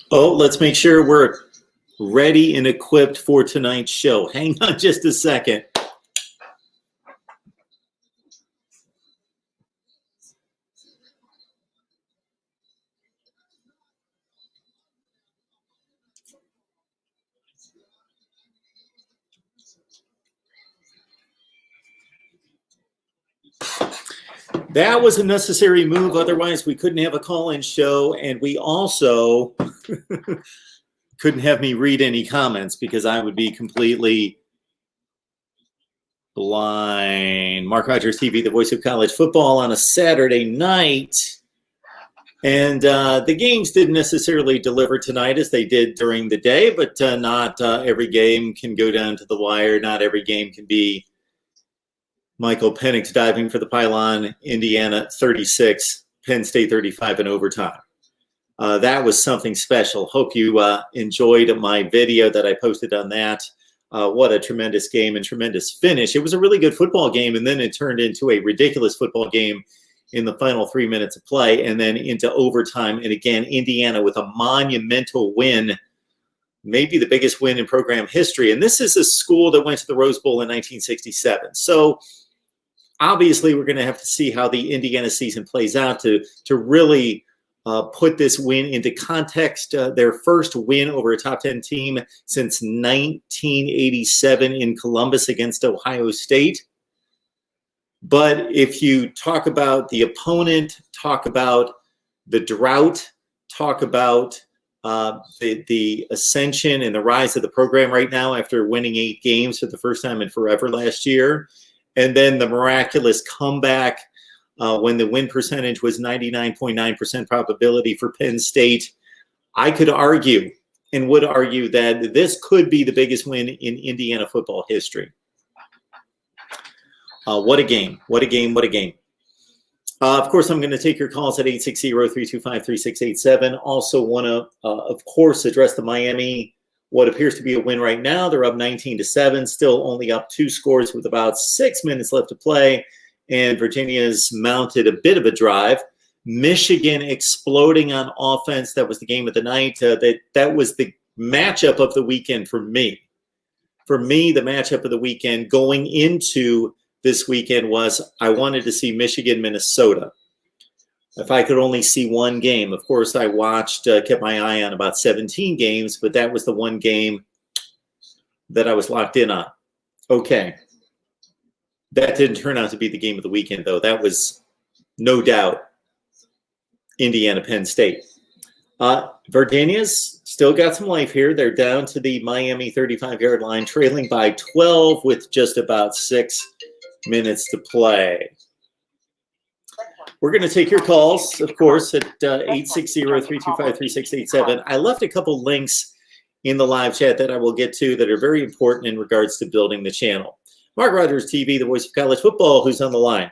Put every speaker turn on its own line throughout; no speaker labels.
Oh, let's make sure we're ready and equipped for tonight's show. Hang on just a second. That was a necessary move. Otherwise, we couldn't have a call-in show, and we also couldn't have me read any comments because I would be completely blind. Mark Rogers TV, the voice of college football on a Saturday night. And the games didn't necessarily deliver tonight as they did during the day, but not every game can go down to the wire. Not every game can be Michael Penix diving for the pylon, Indiana 36, Penn State 35 in overtime. That was something special. Hope you enjoyed my video that I posted on that. What a tremendous game and tremendous finish. It was a really good football game, and then it turned into a ridiculous football game in the final 3 minutes of play, and then into overtime. And again, Indiana with a monumental win, maybe the biggest win in program history. And this is a school that went to the Rose Bowl in 1967. So obviously, we're going to have to see how the Indiana season plays out to really put this win into context. Their first win over a top 10 team since 1987 in Columbus against Ohio State. But if you talk about the opponent, talk about the drought, talk about the ascension and the rise of the program right now after winning 8 games for the first time in forever last year, and then the miraculous comeback when the win percentage was 99.9% probability for Penn State, I could argue and would argue that this could be the biggest win in Indiana football history. What a game. What a game. What a game. Of course, I'm going to take your calls at 860-325-3687. Also want to, of course, address the Miami, what appears to be a win right now. They're up 19-7, still only up 2 scores with about 6 minutes left to play. And Virginia's mounted a bit of a drive. Michigan exploding on offense. That was the game of the night. That was the matchup of the weekend for me. For me, the matchup of the weekend going into this weekend was I wanted to see Michigan, Minnesota. If I could only see one game, of course, I watched, kept my eye on about 17 games, but that was the one game that I was locked in on. Okay. That didn't turn out to be the game of the weekend, though. That was no doubt Indiana, Penn State. Virginia's still got some life here. They're down to the Miami 35-yard line, trailing by 12 with just about 6 minutes to play. We're going to take your calls, of course, at 860-325-3687. I left a couple links in the live chat that I will get to that are very important in regards to building the channel. Mark Rogers TV, the voice of college football, who's on the line?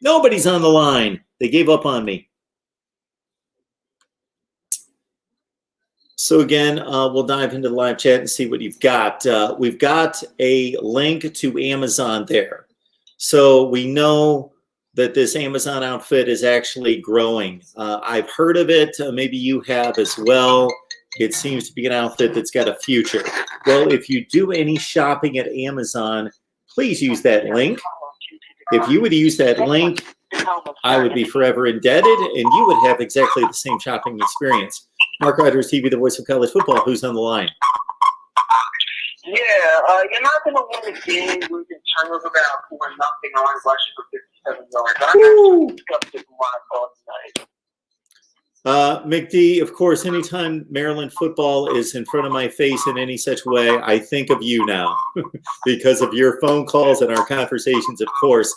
Nobody's on the line. They gave up on me. So again, we'll dive into the live chat and see what you've got. We've got a link to Amazon there. So we know that this Amazon outfit is actually growing. I've heard of it. Maybe you have as well. It seems to be an outfit that's got a future. Well, if you do any shopping at Amazon, please use that link. If you would use that link, I would be forever indebted, and you would have exactly the same shopping experience. MarkRogersTV, the voice of college football. Who's on the line?
Yeah, you're not going to win the game. We can turn over about 4-0 on rushing for 57 yards. I'm disgusted from what I saw tonight.
McD, of course, anytime Maryland football is in front of my face in any such way, I think of you now because of your phone calls and our conversations, of course.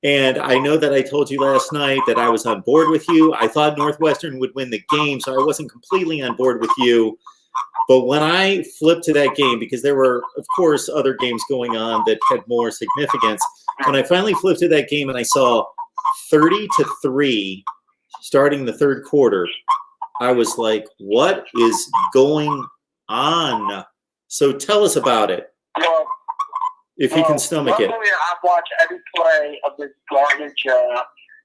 And I know that I told you last night that I was on board with you. I thought Northwestern would win the game, so I wasn't completely on board with you. But when I flipped to that game, because there were, of course, other games going on that had more significance, when I finally flipped to that game and I saw 30-3 starting the third quarter, I was like, what is going on? So tell us about it.
Well,
if you can stomach it.
I've watched every play of this garbage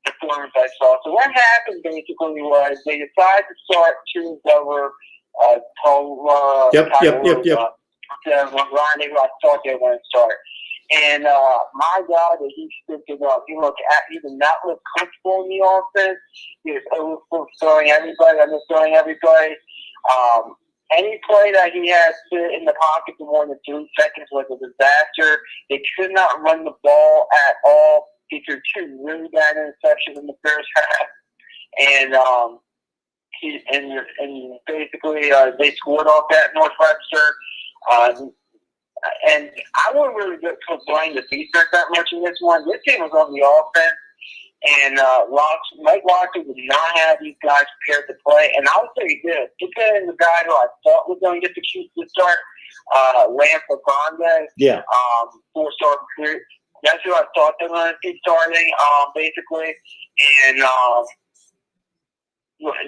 performance I saw. So what happened basically was they decided to start two over
Yep.
Ronnie, I thought they were going to start. And my God, that he stepped it up. He did not look comfortable in the offense. He was overthrowing everybody, underthrowing everybody. Any play that he had sit in the pocket for more than 3 seconds was a disaster. They could not run the ball at all. He threw 2 really bad interceptions in the first half. And basically they scored off that Northwestern. And I wouldn't really blame the defense that much in this one. This game was on the offense. And Mike Locksley did not have these guys prepared to play. And I would say he did. He put in the guy who I thought was going to get the cue to start, Lance Grande.
Yeah.
4-star recruit. That's who I thought they were going to be starting, basically. And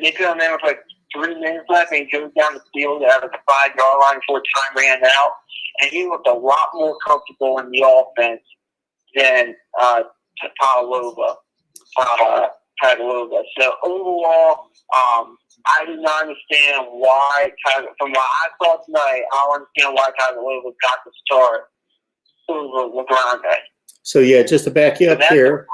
they put him in with like 3 minutes left, and he goes down the field out of the 5-yard line before time ran out. And he looked a lot more comfortable in the offense than Tagovailoa. So overall, I do not understand why. From what I saw tonight, I don't understand why Tagovailoa got the start over LeGrande.
So yeah, just to back you up here,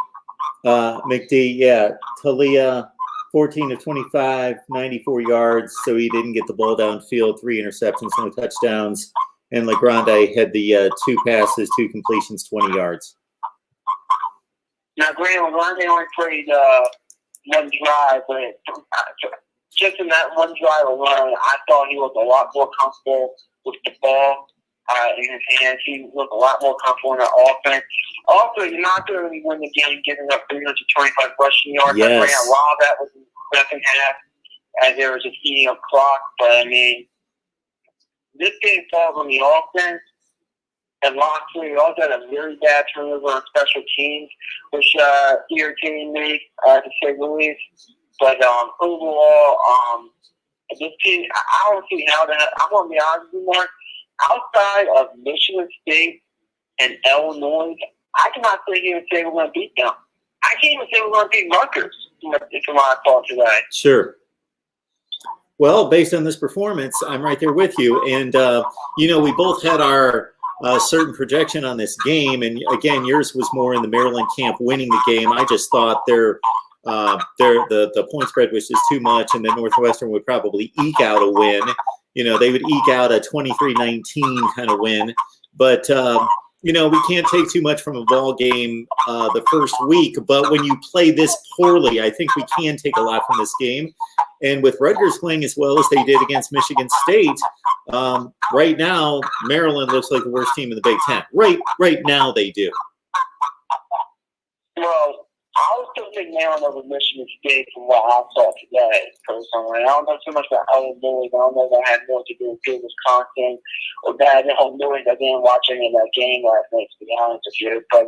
McD. Yeah, Talia, 14 of 25, 94 yards. So he didn't get the ball downfield. 3 interceptions, no touchdowns. And LeGrande had the 2 passes, 2 completions, 20 yards.
Now, granted, LeGrande only played 1 drive, but just in that 1 drive alone, I thought he looked a lot more comfortable with the ball in his hands. He looked a lot more comfortable in the offense. Also, you're not going to really win the game giving up 325 rushing yards.
Yes.
I ran a lot of that was in the second half as they were just eating up clock. But, I mean, this game falls on the offense. And Locksley also had a very bad turnover on special teams, which irritated me, to say the least. But overall, this team, I don't see how that. I'm going to be honest with you, Mark. Outside of Michigan State and Illinois, I cannot sit here and say we're going to beat them. I can't even say we're going to beat Rutgers, from what I saw today.
Sure. Well, based on this performance, I'm right there with you. And, we both had our certain projection on this game. And, again, yours was more in the Maryland camp winning the game. I just thought the point spread was just too much, and then Northwestern would probably eke out a win. They would eke out a 23-19 kind of win. But, we can't take too much from a ball game the first week. But when you play this poorly, I think we can take a lot from this game. And with Rutgers playing as well as they did against Michigan State, right now, Maryland looks like the worst team in the Big Ten. Right now they do.
Well, I was still thinking Maryland over Michigan State from what I saw today, personally. I don't know too much about Illinois. I don't know if I had more to do with good Wisconsin or bad Illinois. I didn't watch any of that game last night, to be honest with you. But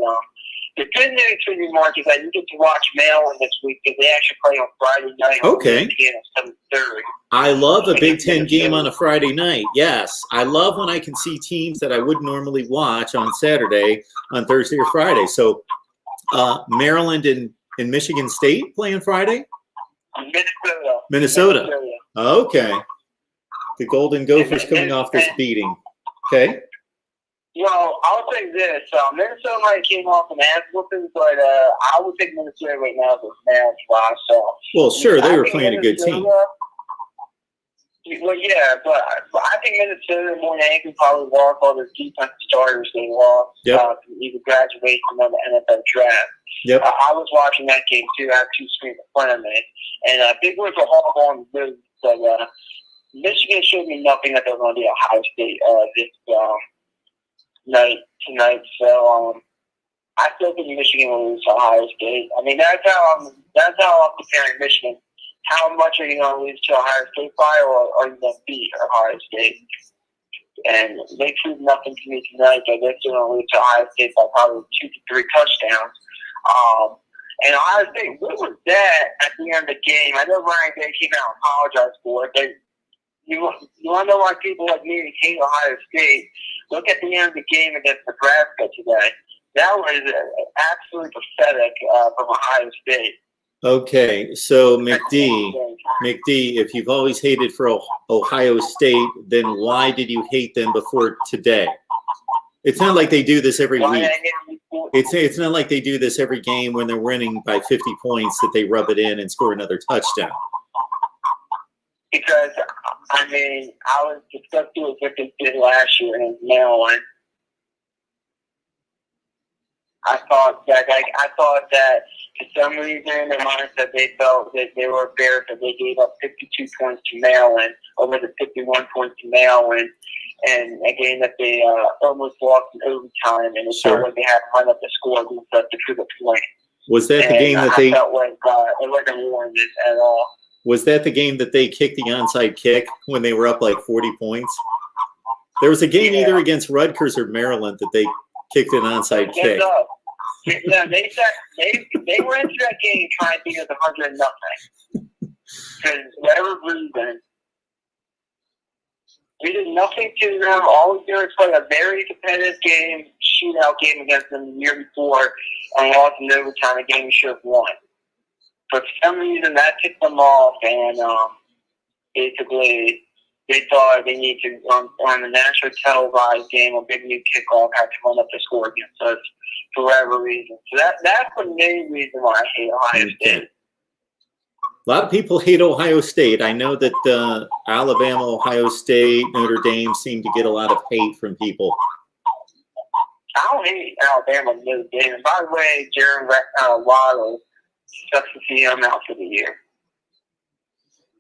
The good news for you, Mark, is that you get to watch Maryland this week because they actually play on Friday night.
Okay.
At 7:30.
I love a Big Ten game on a Friday night. Yes. I love when I can see teams that I would normally watch on Saturday, on Thursday or Friday. So Maryland and Michigan State playing Friday? Minnesota. Okay. The Golden Gophers coming off this beating. Okay.
Well, I'll say this. Minnesota might have came off an ass whooping, but I would take Minnesota right now as a Maryland spot. So,
well, sure, they were playing a good team.
Well, yeah, but I think Minnesota more than anything probably lost all their defensive starters they lost either graduation or the NFL draft.
Yep.
I was watching that game too. I have two screens in front of me, and big win for Harbaugh on the move. But Michigan showed me nothing that they're going to be Ohio State this tonight. So I still think Michigan will lose to Ohio State. I mean, that's how I'm comparing Michigan. How much are you going to lose to Ohio State by, or are you going to beat Ohio State? And they proved nothing to me tonight, but they're still going to lose to Ohio State by probably 2 to 3 touchdowns. And Ohio State, what was that at the end of the game? I know Ryan Day came out and apologized for it, but you want to know why people like me hate Ohio State? Look at the end of the game against Nebraska today. That was absolutely pathetic from Ohio State.
Okay, so McD, if you've always hated for Ohio State, then why did you hate them before today? It's not like they do this every week. It's not like they do this every game when they're winning by 50 points that they rub it in and score another touchdown.
Because, I mean, I was disgusted with what they did last year in Maryland. I thought that for some reason in their minds that they felt that they were embarrassed that they gave up 52 points to Maryland, or was it 51 points to Maryland, and a game that they almost lost in overtime, and it felt like they had to run up the score to prove a point.
Was that the game that they?
I felt like it wasn't warranted at all.
Was that the game that they kicked the onside kick when they were up like 40 points? There was a game either against Rutgers or Maryland that they kicked an onside kick.
Yeah, they were into that game trying to beat us 100-0. Because whatever reason, we did nothing to them. All we did was play a very competitive game, shootout game against them the year before, and lost in overtime, a game we should have won. But for some reason, that tipped them off, and basically they thought they needed to, on the national televised game, a big new kickoff, had to run up the score against us for whatever reason. So that's the main reason why I hate Ohio State.
A lot of people hate Ohio State. I know that Alabama, Ohio State, Notre Dame seem to get a lot of hate from people.
I don't hate Alabama and Notre Dame. And by the way, Jaron Waddle sucks to see him out for the year.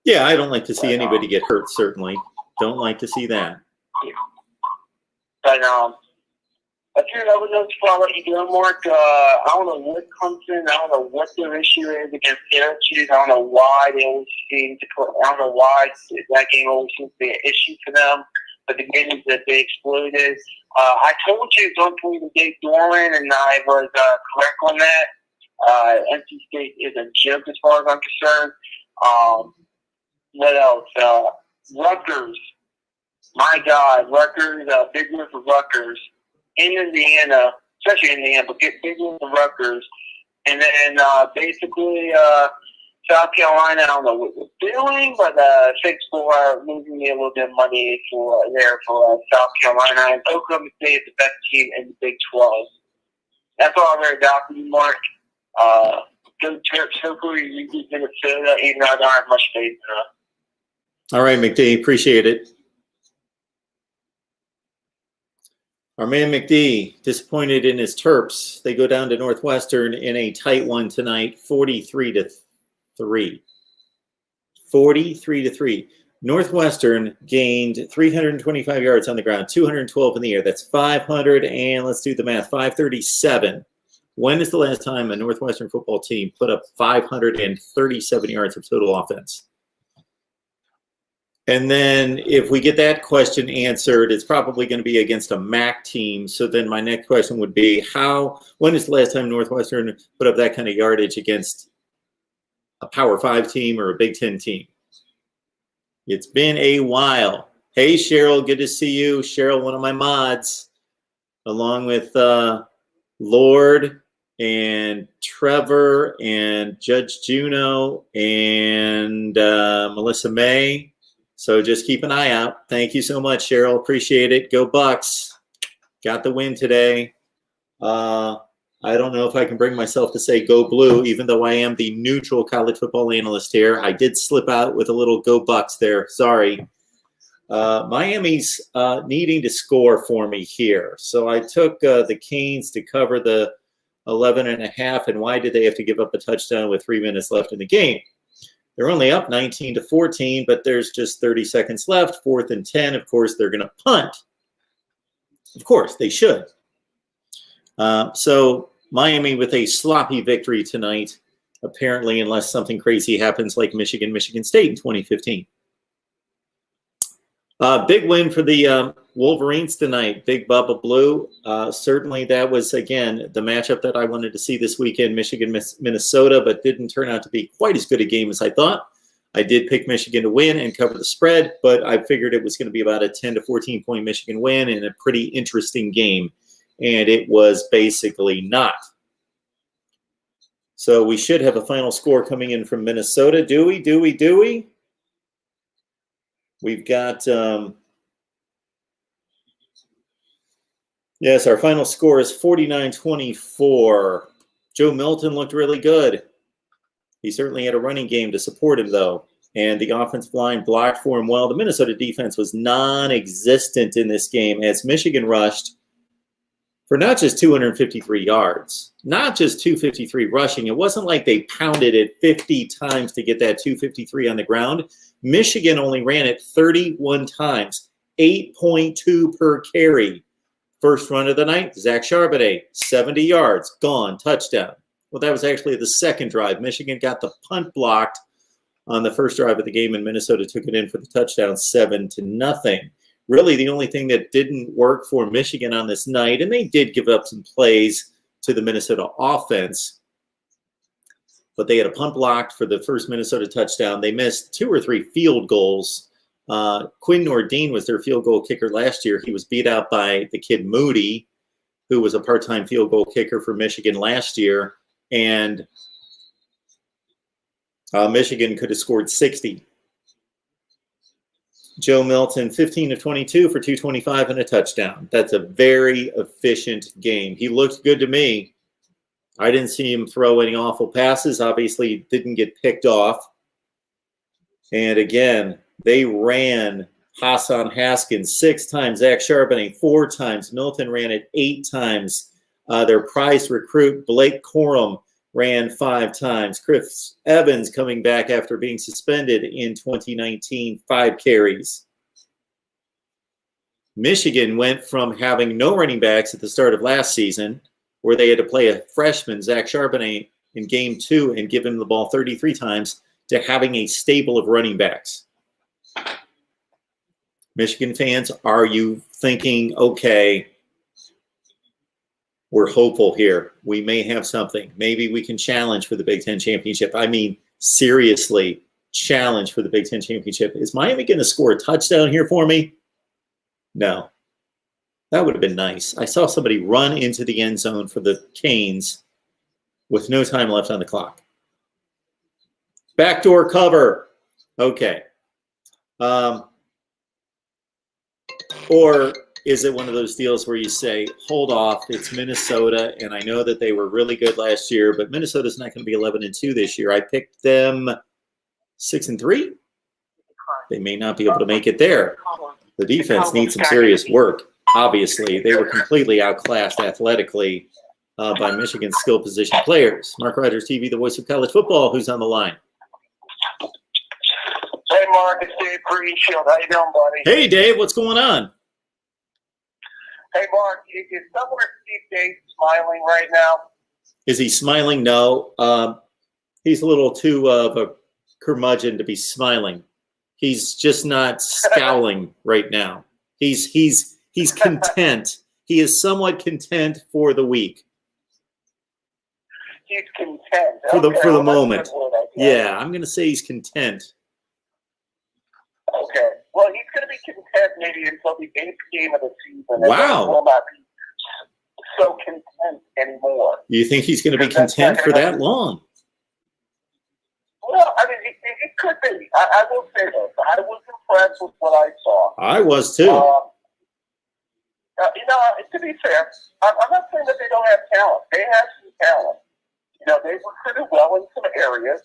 Yeah, I don't like to see anybody get hurt, certainly. Don't like to see that.
Yeah. But, I think that was before I let you go, Mark. I don't know what comes in. I don't know what their issue is against Syracuse. I don't know why they always seem to put. I don't know why that game always seems to be an issue for them. But the game is that they exploded. I told you don't believe in Dave Doran, and I was correct on that. NC State is a joke as far as I'm concerned. What else? Rutgers. My God, Rutgers. Big win for Rutgers. In Indiana, especially Indiana, but get big win for Rutgers. And then basically South Carolina, I don't know what we're doing, but thanks for moving me a little bit of money for South Carolina. And Oklahoma State is the best team in the Big 12. That's all I really got for you, Mark. Go Terps. Hopefully you beat Minnesota, even though I don't have much faith in them.
All right, McD, appreciate it. Our man McD, disappointed in his Terps. They go down to Northwestern in a tight one tonight, 43-3. 43-3. Northwestern gained 325 yards on the ground, 212 in the air. That's 500, and let's do the math, 537. When is the last time a Northwestern football team put up 537 yards of total offense? And then if we get that question answered, it's probably going to be against a MAC team. So then my next question would be, when is the last time Northwestern put up that kind of yardage against a Power 5 team or a Big Ten team? It's been a while. Hey, Cheryl, good to see you. Cheryl, one of my mods, along with Lord and Trevor and Judge Juno and Melissa May. So just keep an eye out. Thank you so much, Cheryl. Appreciate it. Go Bucks. Got the win today. I don't know if I can bring myself to say go blue, even though I am the neutral college football analyst here. I did slip out with a little go Bucks there. Sorry. Miami's needing to score for me here. So I took the Canes to cover the 11.5. And why did they have to give up a touchdown with 3 minutes left in the game? They're only up 19-14, but there's just 30 seconds left. 4th and 10. Of course, they're going to punt. Of course, they should. So Miami with a sloppy victory tonight, apparently, unless something crazy happens like Michigan State in 2015. Big win for the Wolverines tonight. Big Bubba Blue. Certainly that was, again, the matchup that I wanted to see this weekend, Michigan-Minnesota, but didn't turn out to be quite as good a game as I thought. I did pick Michigan to win and cover the spread, but I figured it was going to be about a 10 to 14 point Michigan win in a pretty interesting game, and it was basically not. So we should have a final score coming in from Minnesota. Do we? We've got, yes, our final score is 49-24. Joe Milton looked really good. He certainly had a running game to support him, though, and the offensive line blocked for him well. The Minnesota defense was non-existent in this game as Michigan rushed for not just 253 yards, not just 253 rushing. It wasn't like they pounded it 50 times to get that 253 on the ground. Michigan only ran it 31 times, 8.2 per carry. First run of the night, Zach Charbonnet, 70 yards, gone, touchdown. Well, that was actually the second drive. Michigan got the punt blocked on the first drive of the game, and Minnesota took it in for the touchdown, 7-0. Really, the only thing that didn't work for Michigan on this night, and they did give up some plays to the Minnesota offense, but they had a punt blocked for the first Minnesota touchdown. They missed 2 or 3 field goals. Quinn Nordine was their field goal kicker last year. He was beat out by the kid Moody, who was a part-time field goal kicker for Michigan last year. And Michigan could have scored 60. Joe Milton, 15 of 22 for 225 and a touchdown. That's a very efficient game. He looked good to me. I didn't see him throw any awful passes. Obviously, didn't get picked off. And again, they ran Hassan Haskins 6 times, Zach Charbonnet 4 times. Milton ran it 8 times. Their prized recruit, Blake Corum, ran 5 times. Chris Evans, coming back after being suspended in 2019, 5 carries. Michigan went from having no running backs at the start of last season, where they had to play a freshman, Zach Charbonnet, in game 2 and give him the ball 33 times, to having a stable of running backs. Michigan fans, are you thinking, okay, we're hopeful here. We may have something. Maybe we can challenge for the Big Ten championship. I mean, seriously, challenge for the Big Ten championship. Is Miami going to score a touchdown here for me? No. That would have been nice. I saw somebody run into the end zone for the Canes with no time left on the clock. Backdoor cover. Okay. Or is it one of those deals where you say, hold off, it's Minnesota, and I know that they were really good last year, but Minnesota's not going to be 11-2 this year. I picked them 6-3. They may not be able to make it there. The defense needs some serious work. Obviously, they were completely outclassed athletically by Michigan's skill position players. MarkRogersTV, the voice of college football, who's on the line?
Hey, Mark, it's Dave Greenfield. How you doing, buddy?
Hey, Dave, what's going on?
Hey, Mark, is somewhere Steve Dave smiling right now?
Is he smiling? No. He's a little too of a curmudgeon to be smiling. He's just not scowling right now. He's content. He is somewhat content for the week.
He's content.
For the
That's a
moment.
good word, I guess.
Yeah, I'm going to say he's content.
Okay. Well, he's going to be content maybe until the 8th game of the season.
Wow.
And will not be so content anymore.
You think he's going to be content for that long?
Well, I mean, it could be. I will say this. I was impressed with what I saw.
I was too.
To be fair, I'm not saying that they don't have talent. They have some talent. They've recruited well in some areas.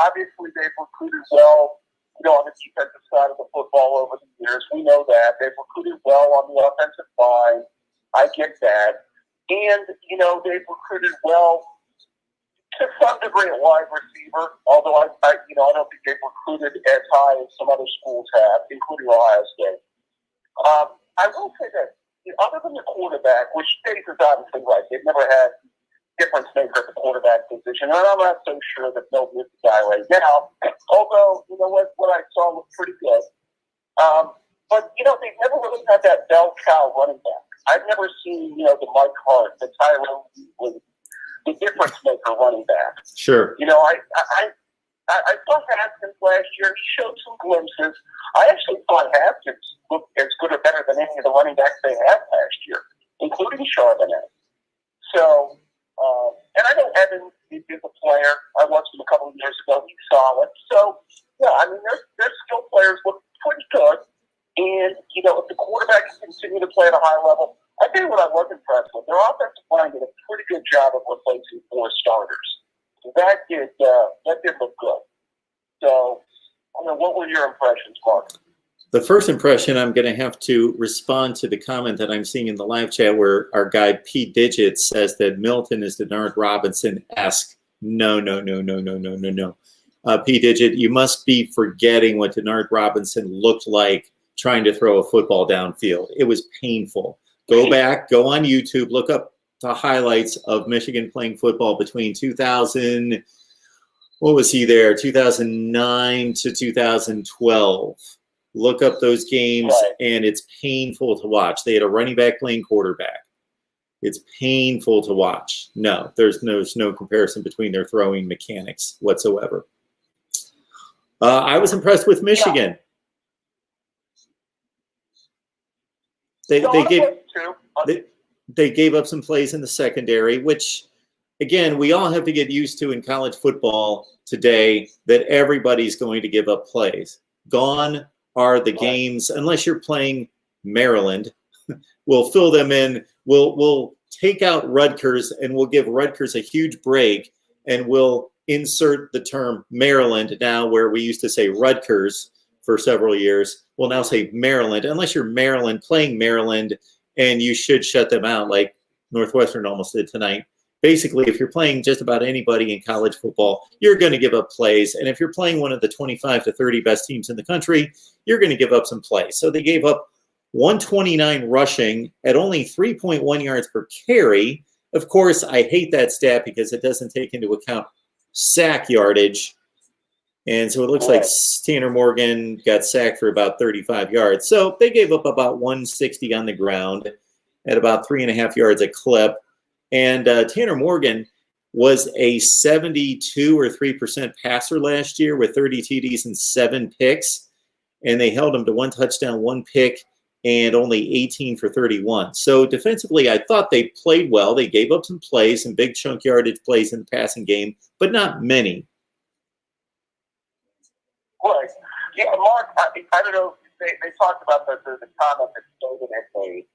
Obviously, they've recruited well, on the defensive side of the football over the years. We know that. They've recruited well on the offensive line. I get that. And, they've recruited well to some degree at wide receiver, although I don't think they've recruited as high as some other schools have, including Ohio State. I will say that, other than the quarterback, which Dave is obviously right, they've never had difference maker at the quarterback position, and I'm not so sure that they'll be the guy right now. Although, what I saw was pretty good. But they've never really had that bell cow running back. I've never seen the Mike Hart, the Tyrone Wheatley, the difference maker running back.
Sure.
I thought Haskins last year, he showed some glimpses. I actually thought Haskins looked as good or better than any of the running backs they had last year, including Charbonnet. So, and I know Evans is a player. I watched him a couple of years ago. He's solid. So, yeah, I mean, their skill players look pretty good. And, if the quarterback can continue to play at a high level, I tell you what I was impressed with. Their offensive line did a pretty good job of replacing 4 starters. That did look good. So, what were your impressions, Mark?
The first impression, I'm going to have to respond to the comment that I'm seeing in the live chat where our guy P. Digit says that Milton is Denard Robinson-esque. No. P. Digit, you must be forgetting what Denard Robinson looked like trying to throw a football downfield. It was painful. Go back, go on YouTube, look up the highlights of Michigan playing football between 2000, what was he there, 2009 to 2012. Look up those games, and it's painful to watch. They had a running back playing quarterback. It's painful to watch. No, there's no comparison between their throwing mechanics whatsoever. I was impressed with Michigan. They gave up some plays in the secondary, which, again, we all have to get used to in college football today, that everybody's going to give up plays. Gone are the games, unless you're playing Maryland. We'll fill them in. We'll take out Rutgers, and we'll give Rutgers a huge break, and we'll insert the term Maryland now, where we used to say Rutgers for several years. We'll now say Maryland, unless you're Maryland playing Maryland, and you should shut them out like Northwestern almost did tonight. Basically, if you're playing just about anybody in college football, you're going to give up plays. And if you're playing one of the 25 to 30 best teams in the country, you're going to give up some plays. So they gave up 129 rushing at only 3.1 yards per carry. Of course, I hate that stat because it doesn't take into account sack yardage. And so it looks like Tanner Morgan got sacked for about 35 yards. So they gave up about 160 on the ground at about 3.5 yards a clip. And Tanner Morgan was a 72 or 3% passer last year with 30 TDs and 7 picks. And they held him to 1 touchdown, 1 pick, and only 18 for 31. So defensively, I thought they played well. They gave up some plays, some big chunk yardage plays in the passing game, but not many.
Right. Yeah, Mark, I don't know, they talked about the comment that David had made,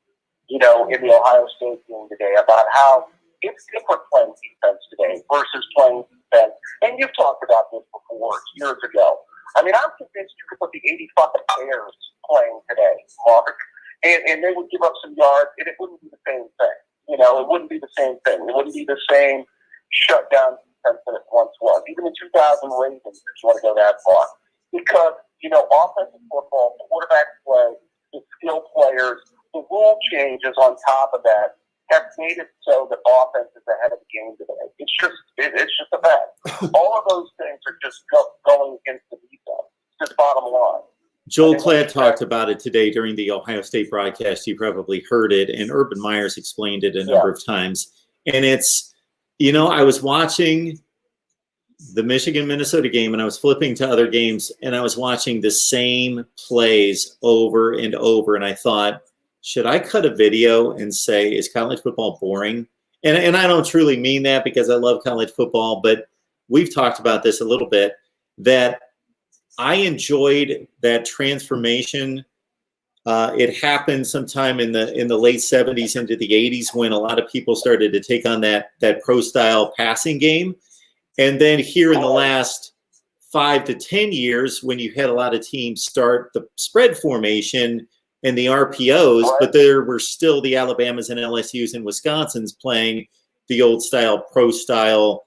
in the Ohio State game today about how it's different playing defense today versus playing defense. And you've talked about this before, years ago. I mean, I'm convinced you could put the 85 Bears playing today, Mark, and they would give up some yards, and it wouldn't be the same thing. It wouldn't be the same thing. It wouldn't be the same shutdown defense that it once was. Even in 2000 Ravens, if you want to go that far. Because, offensive football, quarterback play, the skill players, the rule changes on top of that have made it so that offense is ahead of the game today. It's just a fact. All of those things are just going against the defense. It's just bottom line.
Joel Klatt talked about it today during the Ohio State broadcast. You probably heard it, and Urban Meyers explained it a number of times. And it's, I was watching the Michigan-Minnesota game, and I was flipping to other games, and I was watching the same plays over and over, and I thought, should I cut a video and say, is college football boring? And I don't truly mean that because I love college football, but we've talked about this a little bit, that I enjoyed that transformation. It happened sometime in the late 70s into the 80s when a lot of people started to take on that pro-style passing game. And then here in the last 5 to 10 years, when you had a lot of teams start the spread formation and the RPOs, but there were still the Alabamas and LSUs and Wisconsins playing the old style, pro-style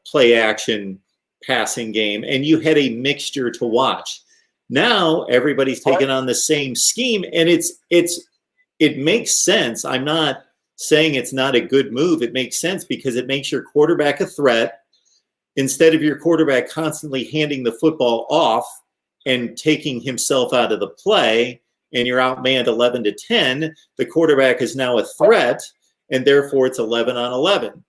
play action passing game, and you had a mixture to watch. Now everybody's taking on the same scheme, and it makes sense. I'm not saying it's not a good move. It makes sense because it makes your quarterback a threat instead of your quarterback constantly handing the football off and taking himself out of the play, and you're outmanned 11-10. The quarterback is now a threat, and therefore it's 11 on 11.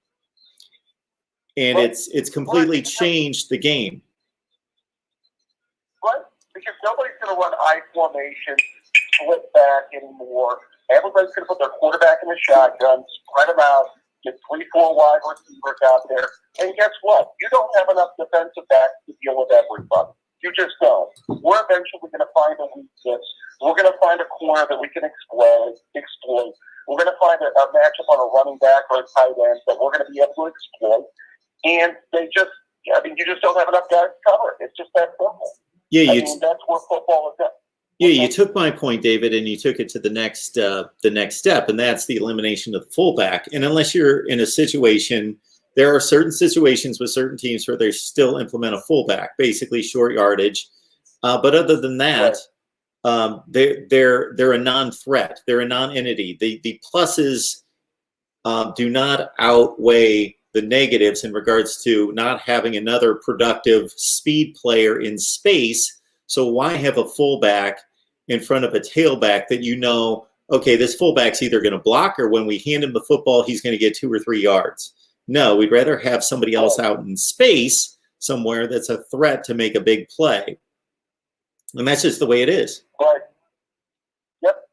And it's completely changed the game.
Right, because nobody's going to run I formation, split back anymore. Everybody's going to put their quarterback in the shotgun, spread them out, get 3-4 wide receivers out there. And guess what? You don't have enough defensive backs to deal with everybody. You just don't. We're eventually going to find a weakness. We're going to find a corner that we can exploit. We're going to find a matchup on a running back or a tight end that we're going to be able to exploit. And you just don't have enough guys to cover it. It's just that simple.
Yeah,
that's where football is at.
Yeah, you took my point, David, and you took it to the next step, and that's the elimination of the fullback. And unless you're in a situation, there are certain situations with certain teams where they still implement a fullback, basically short yardage. But other than that, they're a non-threat. They're a non-entity. The pluses do not outweigh the negatives in regards to not having another productive speed player in space. So why have a fullback in front of a tailback that okay, this fullback's either going to block or when we hand him the football, he's going to get 2 or 3 yards. No, we'd rather have somebody else out in space somewhere that's a threat to make a big play. And that's just the way it is.
Right. Yep.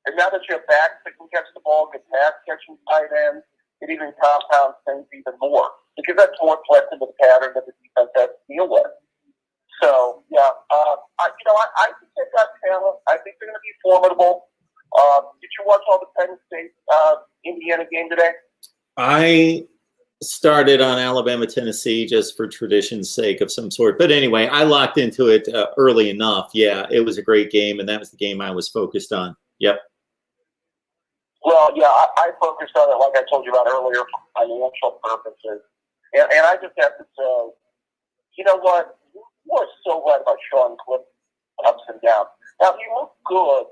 And now that you have backs that can catch the ball, get pass catching tight ends, it even compounds things even more because that's more threats into the pattern that the defense has to deal with. So, yeah, I think they've got talent. I think they're going to be formidable. Did you watch all the Penn State Indiana game today?
I started on Alabama, Tennessee just for tradition's sake of some sort. But anyway, I locked into it early enough. Yeah, it was a great game, and that was the game I was focused on. Yep.
Well, yeah, I focused on it, like I told you about earlier, for financial purposes. And I just have to say, you know what? You are so right about Sean Cliff's ups and downs. Now, he looked good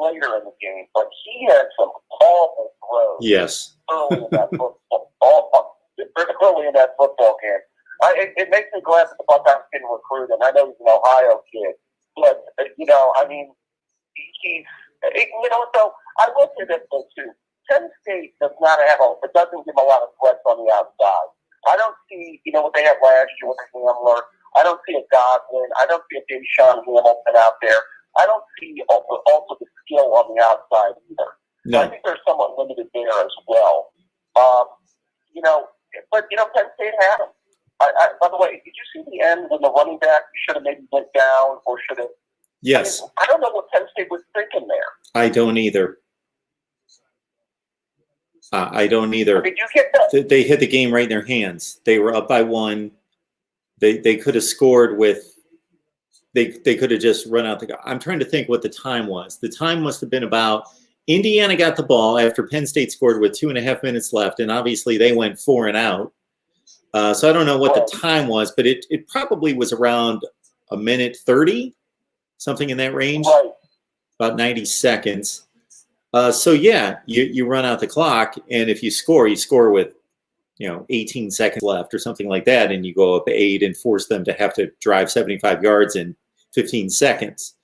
later in the game, but he had some awful throws.
Yes.
Early in that football game. It makes me glad that the Buckeyes didn't recruit him. I know he's an Ohio kid, but he's. So I will say this though too. Penn State does not have it doesn't give a lot of threats on the outside. I don't see, what they had last year with Hamler. I don't see a Godwin. I don't see a Deshaun Hamilton out there. I don't see also the skill on the outside either.
No.
I think they're somewhat limited there as well. But Penn State had them. By the way, did you see the end when the running back should have maybe went down or should have?
Yes.
I don't know what Penn State was thinking there.
I don't either. I don't either.
Did you get that?
They hit the game right in their hands. They were up by 1. They could have scored with. They could have just run out the. I'm trying to think what the time was. The time must have been about. Indiana got the ball after Penn State scored with 2.5 minutes left, and obviously they went 4 and out. So I don't know what the time was, but it probably was around 1:30, something in that range, about 90 seconds. So yeah, you run out the clock, and if you score with 18 seconds left or something like that, and you go up 8 and force them to have to drive 75 yards in 15 seconds.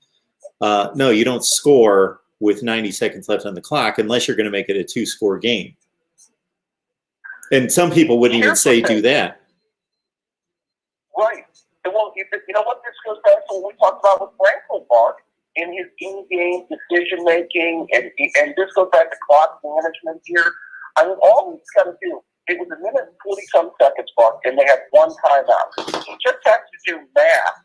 No, you don't score with 90 seconds left on the clock unless you're going to make it a 2-score game. And some people wouldn't even say do that.
Right. And well, you know what? This goes back to what we talked about with Franklin, Mark, in his in-game decision-making, and this goes back to clock management here. I mean, all he's got to do, it was a minute and 40-some seconds, Mark, and they had one timeout. He just had to do math.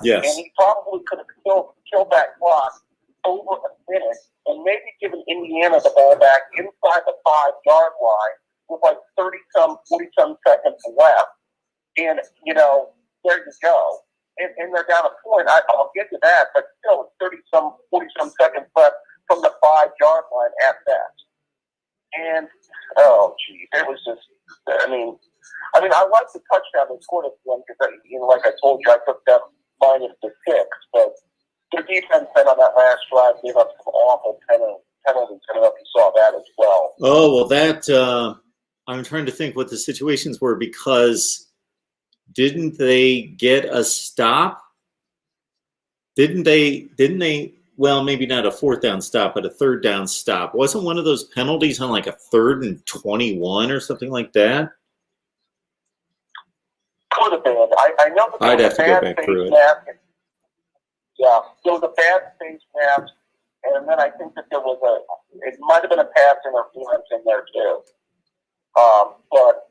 Yes.
And he probably could have killed that clock over a minute and maybe given Indiana the ball back inside the 5-yard line with like 30-some, 40-some seconds left. And, you know, there you go. And they're down a point. I'll get to that, but still, it's 30-some, 40-some seconds left from the 5-yard line at that. And, oh, geez, it was just, I mean, I like the touchdown they scored at the end because, you know, like I told you, I took them minus the 6, but their defense then on that last drive gave up some awful penalties. I don't know if you saw that as well.
Oh, well, that, I'm trying to think what the situations were because didn't they get a stop? Didn't they, well, maybe not a 4th down stop, but a 3rd down stop. Wasn't one of those penalties on like a 3rd and 21 or something like that?
Could have been. I know that
I'd have to go back through it.
Yeah, there was a bad face mask, and then I think that there was it might have been a pass interference in there too. But,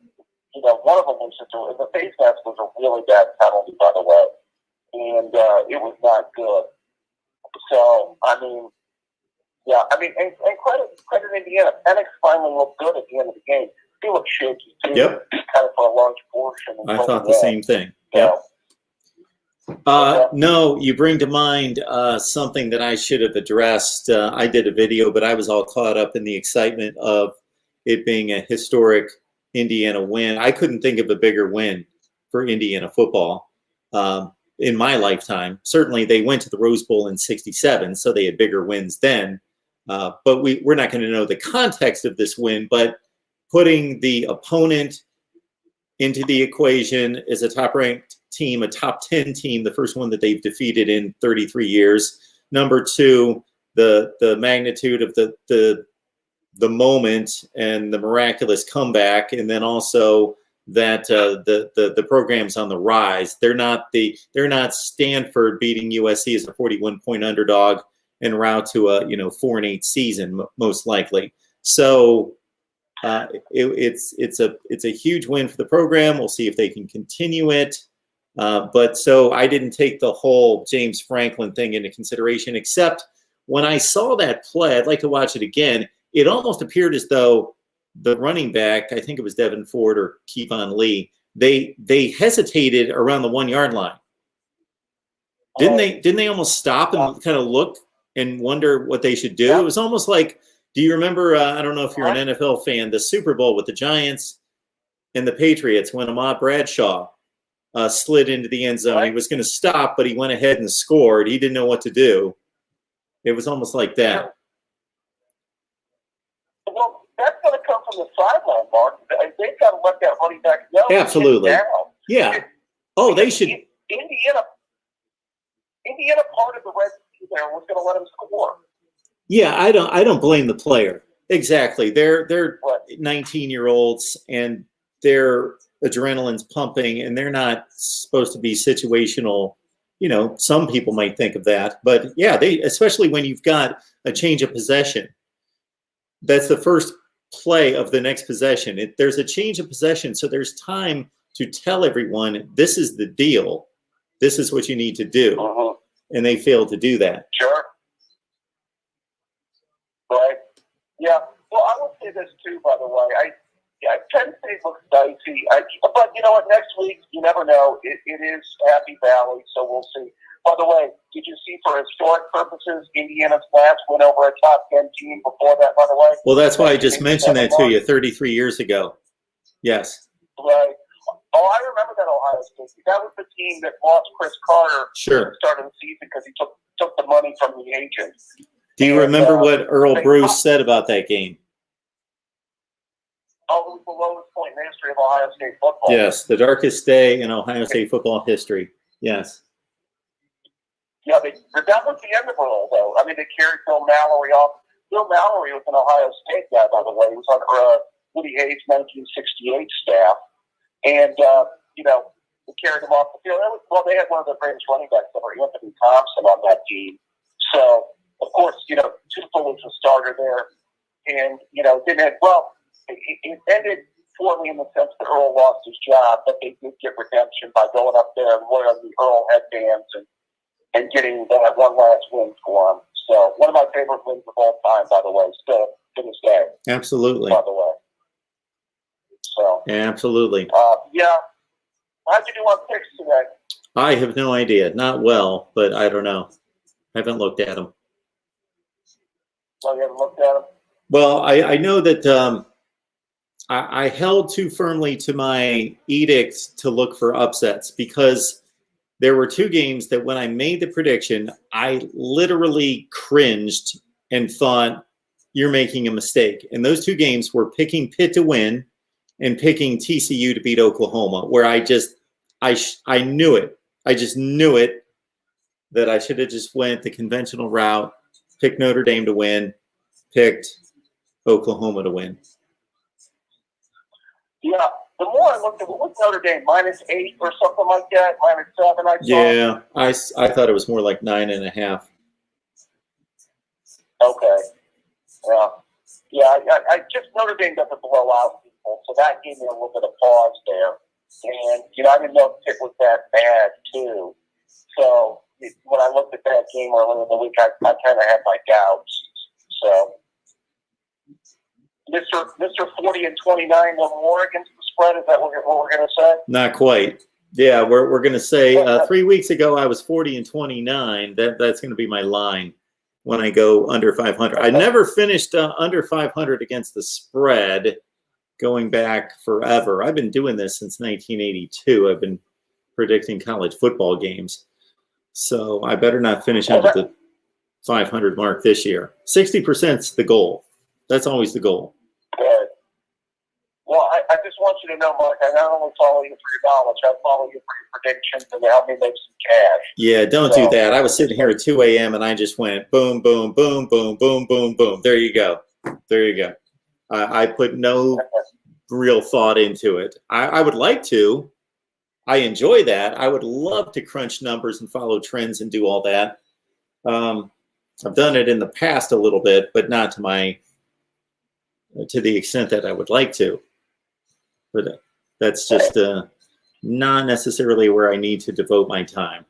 you know, one of them was just, the face mask was a really bad penalty, by the way, and it was not good. So, I mean, yeah, I mean, and credit Indiana. Penix finally looked good at the end of the game. He looked shaky, too.
Yep.
Kind of for a large portion.
I thought the same thing. Yep. No, you bring to mind something that I should have addressed. I did a video, but I was all caught up in the excitement of it being a historic Indiana win. I couldn't think of a bigger win for Indiana football in my lifetime. Certainly, they went to the Rose Bowl in '67, so they had bigger wins then. But we're not going to know the context of this win, but putting the opponent into the equation as a top-ranked team, a top 10 team, the first one that they've defeated in 33 years. Number 2, the magnitude of the moment and the miraculous comeback, and then also that the program's on the rise. They're not Stanford beating USC as a 41-point underdog en route to a 4-8 season most likely. So it's a huge win for the program. We'll see if they can continue it. But so I didn't take the whole James Franklin thing into consideration, except when I saw that play, I'd like to watch it again. It almost appeared as though the running back, I think it was Devin Ford or Kevon Lee, they hesitated around the 1-yard line. Didn't they almost stop and kind of look and wonder what they should do? Yeah. It was almost like, do you remember, I don't know if you're an NFL fan, the Super Bowl with the Giants and the Patriots when Ahmad Bradshaw slid into the end zone. He was going to stop, but he went ahead and scored. He didn't know what to do. It was almost like that.
Well, that's going to come from the sideline, Mark. They've got to let that running back know.
Absolutely. Yeah. Oh, they should.
Indiana part of the Red Sea there was going to let him score.
Yeah, I don't blame the player. Exactly. They're 19-year-olds and their adrenaline's pumping, and they're not supposed to be situational. Some people might think of that, but yeah, especially when you've got a change of possession. That's the first play of the next possession. There's a change of possession, so there's time to tell everyone this is the deal. This is what you need to do, and they failed to do that.
Sure. Right. Yeah. Well, I will say this too, by the way. Penn State looks dicey. But you know what? Next week, you never know. It is Happy Valley, so we'll see. By the way, did you see for historic purposes, Indiana's last win over a top 10 team before that, by the way?
Well, that's why I just mentioned that to you 33 years ago. Yes.
Right. Oh, I remember that Ohio State. That was the team that lost Chris Carter at the start of the season because he took the money from the agent.
Do you remember what Earl Bruce said about that game?
Oh, it was the lowest point in the history of Ohio State football.
Yes, the darkest day in Ohio State football history. Yes.
Yeah, that was the end of Earl, though. I mean, they carried Bill Mallory off. Bill Mallory was an Ohio State guy, by the way. He was on Woody Hayes' 1968 staff. And, they carried him off the field. They had one of the greatest running backs ever, Anthony Thompson, on that team. So, of course, Tupel was the starter there. And, it ended poorly in the sense that Earl lost his job, but they did get redemption by going up there and wearing the Earl headbands and getting that one last win for him. So, one of my favorite wins of all time, by the way, still to this day.
Absolutely.
By the way. So.
Absolutely.
Yeah. How'd you do on picks today?
I have no idea. Not well, but I don't know. I haven't looked at them.
Oh, you haven't looked at them?
Well, I know that I held too firmly to my edicts to look for upsets because there were two games that when I made the prediction, I literally cringed and thought, you're making a mistake. And those two games were picking Pitt to win and picking TCU to beat Oklahoma, where I knew it. I just knew it that I should have just went the conventional route, picked Notre Dame to win, picked Oklahoma to win.
Yeah, the more I looked at what was Notre Dame, -8 or something like that, -7, I saw.
Yeah, I thought it was more like 9.5.
Okay. Yeah, I just Notre Dame doesn't blow out people, so that gave me a little bit of pause there. And, I didn't know if Pitt was that bad, too. So, when I looked at that game earlier in the week, I kind of had my doubts. So, Mr. 40-29, no more against the spread, is that what we're going to say?
Not quite. Yeah, we're going to say 3 weeks ago I was 40-29. That's going to be my line when I go under 500. I never finished under 500 against the spread going back forever. I've been doing this since 1982. I've been predicting college football games. So I better not finish under the 500 mark this year. 60% is the goal. That's always the goal.
Good. Well, I just want you to know, Mark, I not only follow you for your knowledge, I follow you for your predictions and to help me make some cash.
Yeah, don't do that. I was sitting here at 2 a.m. and I just went boom, boom, boom, boom, boom, boom, boom. There you go. There you go. I put no real thought into it. I would like to. I enjoy that. I would love to crunch numbers and follow trends and do all that. I've done it in the past a little bit, but not to the extent that I would like to. But that's just not necessarily where I need to devote my time.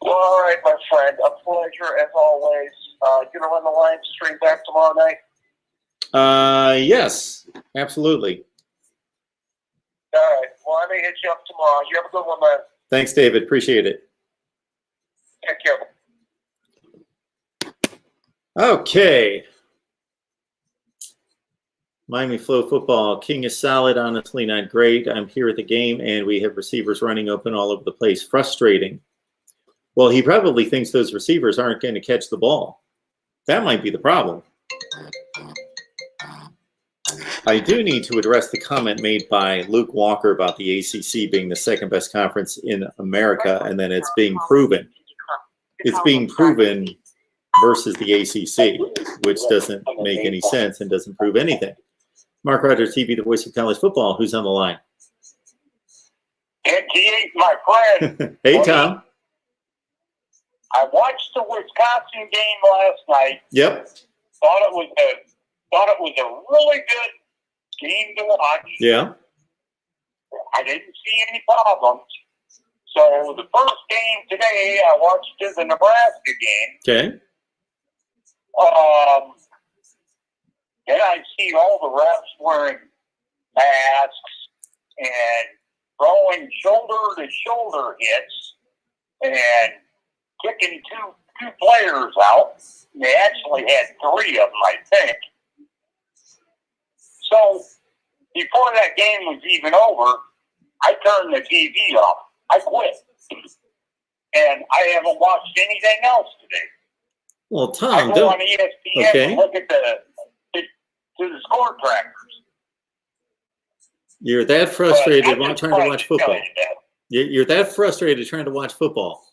Well, all right, my friend. A pleasure as always. You gonna run the live stream back tomorrow night?
Yes, absolutely.
All right. Well, I may hit you up tomorrow. You have a good one, man.
Thanks, David. Appreciate it.
Take care.
Okay. Miami Flow football. King is solid, honestly not great. I'm here at the game, and we have receivers running open all over the place. Frustrating. Well, he probably thinks those receivers aren't going to catch the ball. That might be the problem. I do need to address the comment made by Luke Walker about the ACC being the second best conference in America, and then it's being proven. It's being proven versus the ACC, which doesn't make any sense and doesn't prove anything. MarkRogersTV, the voice of college football. Who's on the line?
NT8, my friend.
Hey, Tom.
I watched the Wisconsin game last night.
Yep.
Thought it was a really good game to watch.
Yeah.
I didn't see any problems. So the first game today, I watched the Nebraska game.
Okay.
Then I see all the refs wearing masks and throwing shoulder-to-shoulder hits and kicking two players out. They actually had 3 of them, I think. So before that game was even over, I turned the TV off. I quit. And I haven't watched anything else today.
Well, Tom,
I go on ESPN and look at the score trackers.
You're that frustrated while trying to watch football. You're that frustrated trying to watch football.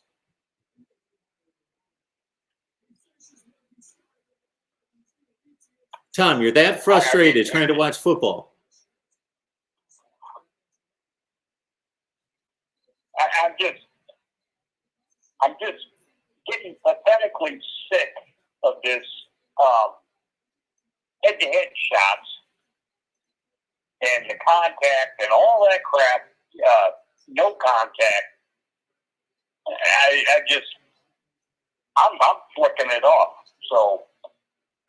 Tom, you're that frustrated trying to watch football.
I'm just getting pathetically sick of this head-to-head shots and the contact and all that crap. No contact. I'm flicking it off. So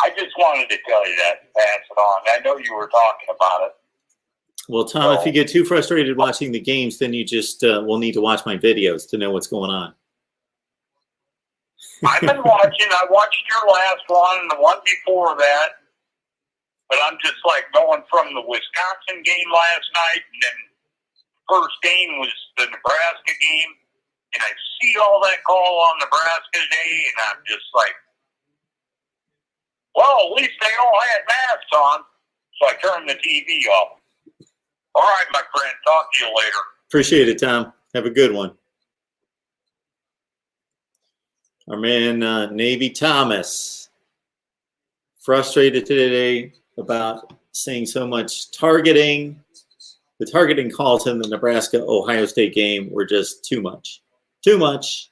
I just wanted to tell you that and pass it on. I know you were talking about it.
Well, Tom, if you get too frustrated watching the games, then you just will need to watch my videos to know what's going on.
I've been watching. I watched your last one and the one before that. But I'm just like going from the Wisconsin game last night, and then first game was the Nebraska game, and I see all that call on Nebraska today, and I'm just like, well, at least they all had masks on. So I turned the TV off. All right, my friend. Talk to you later.
Appreciate it, Tom. Have a good one. Our man, Navy Thomas, frustrated today about seeing so much targeting. The targeting calls in the Nebraska-Ohio State game were just too much. Too much.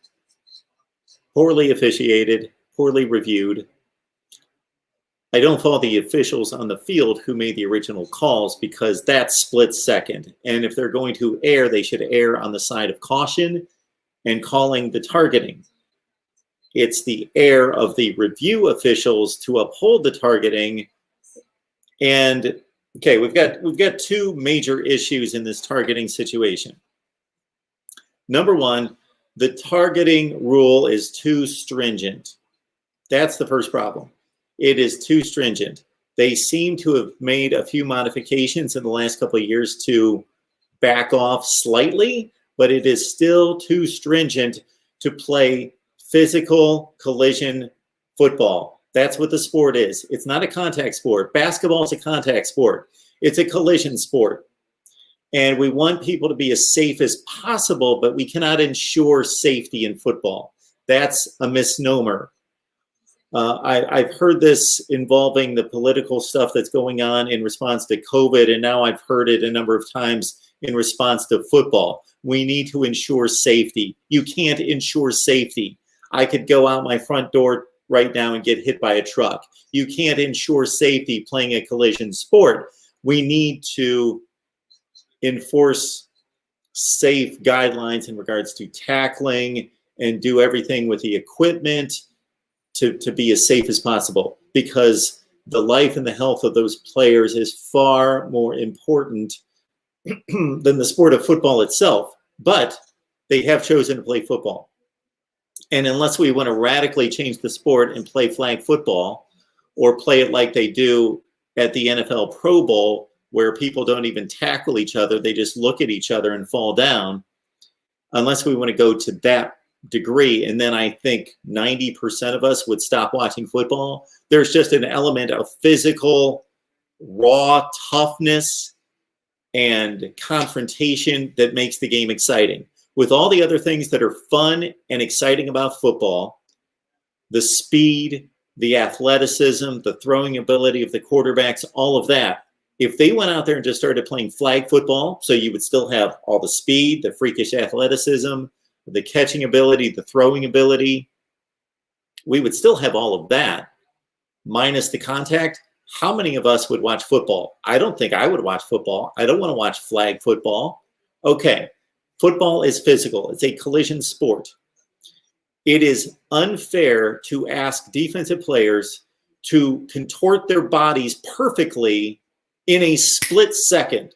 Poorly officiated, poorly reviewed. I don't fault the officials on the field who made the original calls because that's split second. And if they're going to err, they should err on the side of caution and calling the targeting. It's the error of the review officials to uphold the targeting. And okay, we've got two major issues in this targeting situation. Number one, the targeting rule is too stringent. That's the first problem. It is too stringent. They seem to have made a few modifications in the last couple of years to back off slightly, but it is still too stringent to play physical collision football. That's what the sport is. It's not a contact sport. Basketball is a contact sport. It's a collision sport. And we want people to be as safe as possible, but we cannot ensure safety in football. That's a misnomer. I've heard this involving the political stuff that's going on in response to COVID, and now I've heard it a number of times in response to football. We need to ensure safety. You can't ensure safety. I could go out my front door right now and get hit by a truck. You can't ensure safety playing a collision sport. We need to enforce safe guidelines in regards to tackling and do everything with the equipment to be as safe as possible, because the life and the health of those players is far more important than the sport of football itself. But they have chosen to play football. And unless we want to radically change the sport and play flag football or play it like they do at the NFL Pro Bowl, where people don't even tackle each other, they just look at each other and fall down, unless we want to go to that degree, and then I think 90% of us would stop watching football. There's just an element of physical, raw toughness and confrontation that makes the game exciting. With all the other things that are fun and exciting about football, the speed, the athleticism, the throwing ability of the quarterbacks, all of that, if they went out there and just started playing flag football, so you would still have all the speed, the freakish athleticism, the catching ability, the throwing ability, we would still have all of that, minus the contact. How many of us would watch football? I don't think I would watch football. I don't want to watch flag football. Okay, football is physical. It's a collision sport. It is unfair to ask defensive players to contort their bodies perfectly in a split second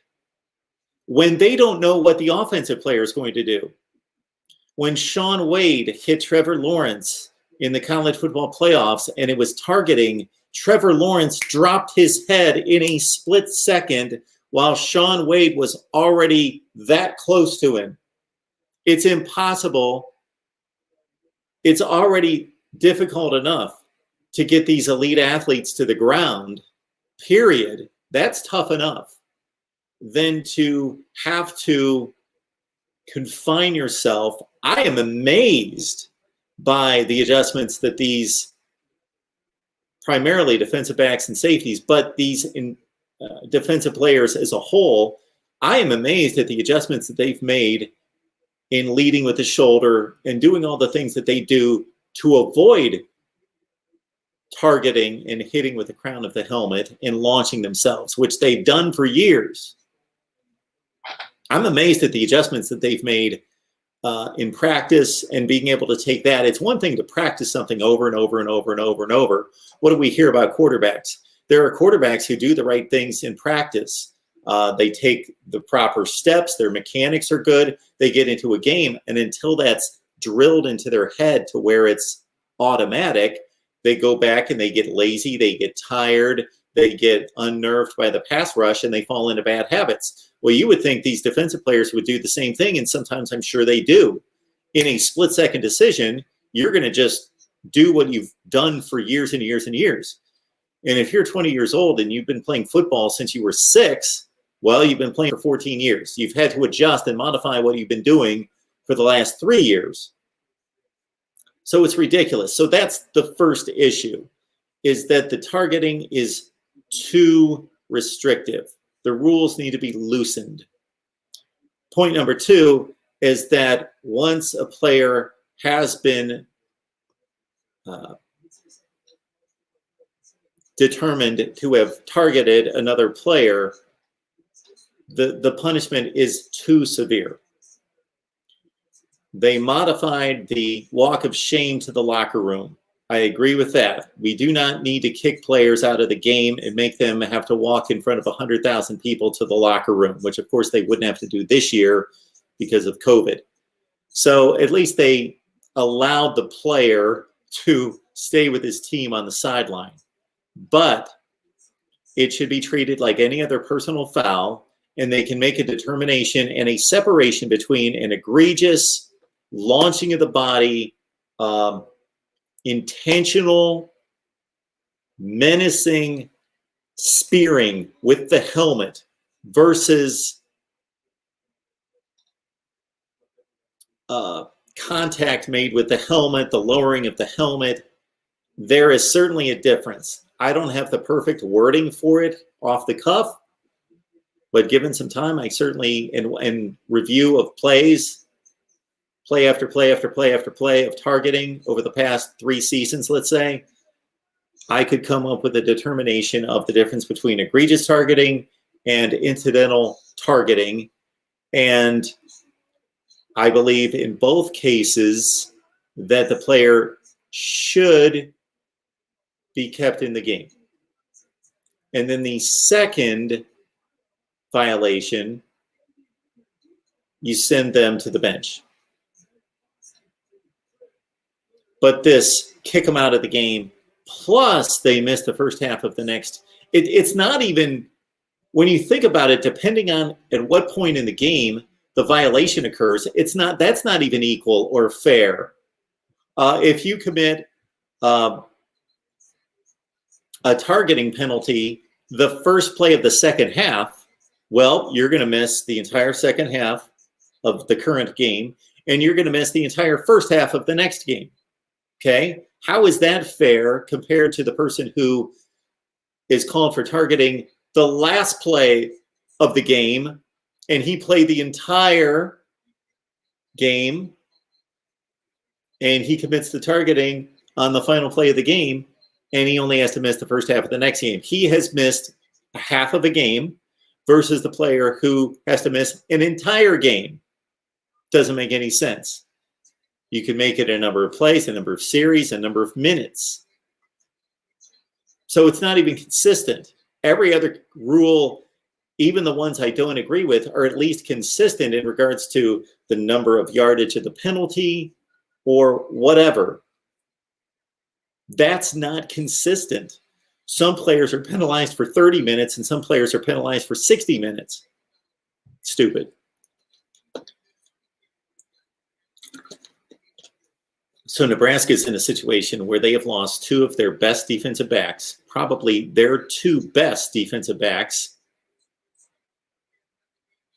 when they don't know what the offensive player is going to do. When Shaun Wade hit Trevor Lawrence in the college football playoffs and it was targeting, Trevor Lawrence dropped his head in a split second while Shaun Wade was already that close to him. It's impossible. It's already difficult enough to get these elite athletes to the ground, period. That's tough enough. Then to have to confine yourself. I am amazed by the adjustments that these primarily defensive backs and safeties, but these defensive players as a whole, I am amazed at the adjustments that they've made in leading with the shoulder and doing all the things that they do to avoid targeting and hitting with the crown of the helmet and launching themselves, which they've done for years. I'm amazed at the adjustments that they've made in practice and being able to take that. It's one thing to practice something over and over and over and over and over. What do we hear about quarterbacks? There are quarterbacks who do the right things in practice. They take the proper steps. Their mechanics are good. They get into a game, and until that's drilled into their head to where it's automatic, they go back and they get lazy. They get tired. They get unnerved by the pass rush, and they fall into bad habits. Well, you would think these defensive players would do the same thing, and sometimes I'm sure they do. In a split-second decision, you're going to just do what you've done for years and years and years. And if you're 20 years old and you've been playing football since you were 6, well, you've been playing for 14 years. You've had to adjust and modify what you've been doing for the last 3 years. So it's ridiculous. So that's the first issue, is that the targeting is too restrictive. The rules need to be loosened. Point number 2 is that once a player has been determined to have targeted another player, the punishment is too severe. They modified the walk of shame to the locker room. I agree with that. We do not need to kick players out of the game and make them have to walk in front of 100,000 people to the locker room, which of course they wouldn't have to do this year because of COVID. So at least they allowed the player to stay with his team on the sideline. But it should be treated like any other personal foul, and they can make a determination and a separation between an egregious launching of the body, intentional, menacing spearing with the helmet versus contact made with the helmet, the lowering of the helmet. There is certainly a difference. I don't have the perfect wording for it off the cuff, but given some time, I certainly, in review of plays, play after play after play after play of targeting over the past 3 seasons, let's say, I could come up with a determination of the difference between egregious targeting and incidental targeting. And I believe in both cases that the player should be kept in the game. And then the second violation, you send them to the bench. But this kick them out of the game, plus they miss the first half of the next, it's not even, when you think about it, depending on at what point in the game the violation occurs, that's not even equal or fair. If you commit a targeting penalty the first play of the second half, well, you're going to miss the entire second half of the current game, and you're going to miss the entire first half of the next game. Okay? How is that fair compared to the person who is called for targeting the last play of the game, and he played the entire game, and he commits the targeting on the final play of the game, and he only has to miss the first half of the next game? He has missed a half of a game versus the player who has to miss an entire game. Doesn't make any sense. You can make it a number of plays, a number of series, a number of minutes. So it's not even consistent. Every other rule, even the ones I don't agree with, are at least consistent in regards to the number of yardage of the penalty or whatever. That's not consistent. Some players are penalized for 30 minutes and some players are penalized for 60 minutes. Stupid. So Nebraska's in a situation where they have lost 2 of their best defensive backs, probably their 2 best defensive backs,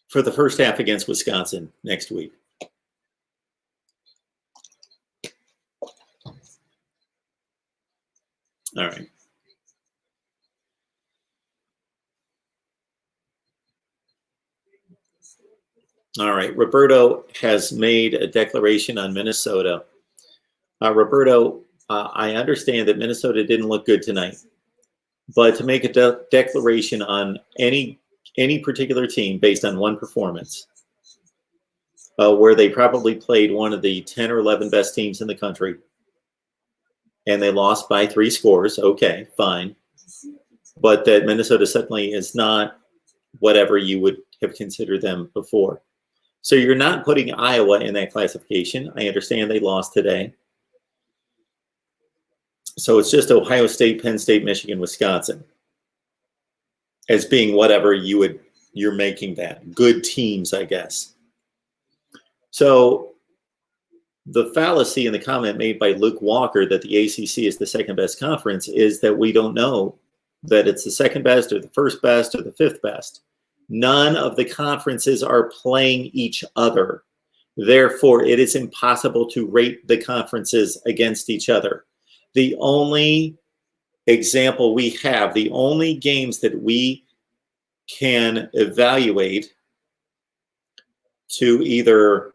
for the first half against Wisconsin next week. All right. All right. Roberto has made a declaration on Minnesota. Roberto, I understand that Minnesota didn't look good tonight, but to make a declaration on any particular team based on one performance, where they probably played one of the 10 or 11 best teams in the country, and they lost by 3 scores, okay, fine. But that Minnesota certainly is not whatever you would have considered them before. So you're not putting Iowa in that classification. I understand they lost today. So it's just Ohio State, Penn State, Michigan, Wisconsin as being whatever you're making that. Good teams, I guess. So the fallacy in the comment made by Luke Walker that the ACC is the second best conference is that we don't know that it's the second best or the first best or the fifth best. None of the conferences are playing each other. Therefore, it is impossible to rate the conferences against each other. The only example we have, the only games that we can evaluate to either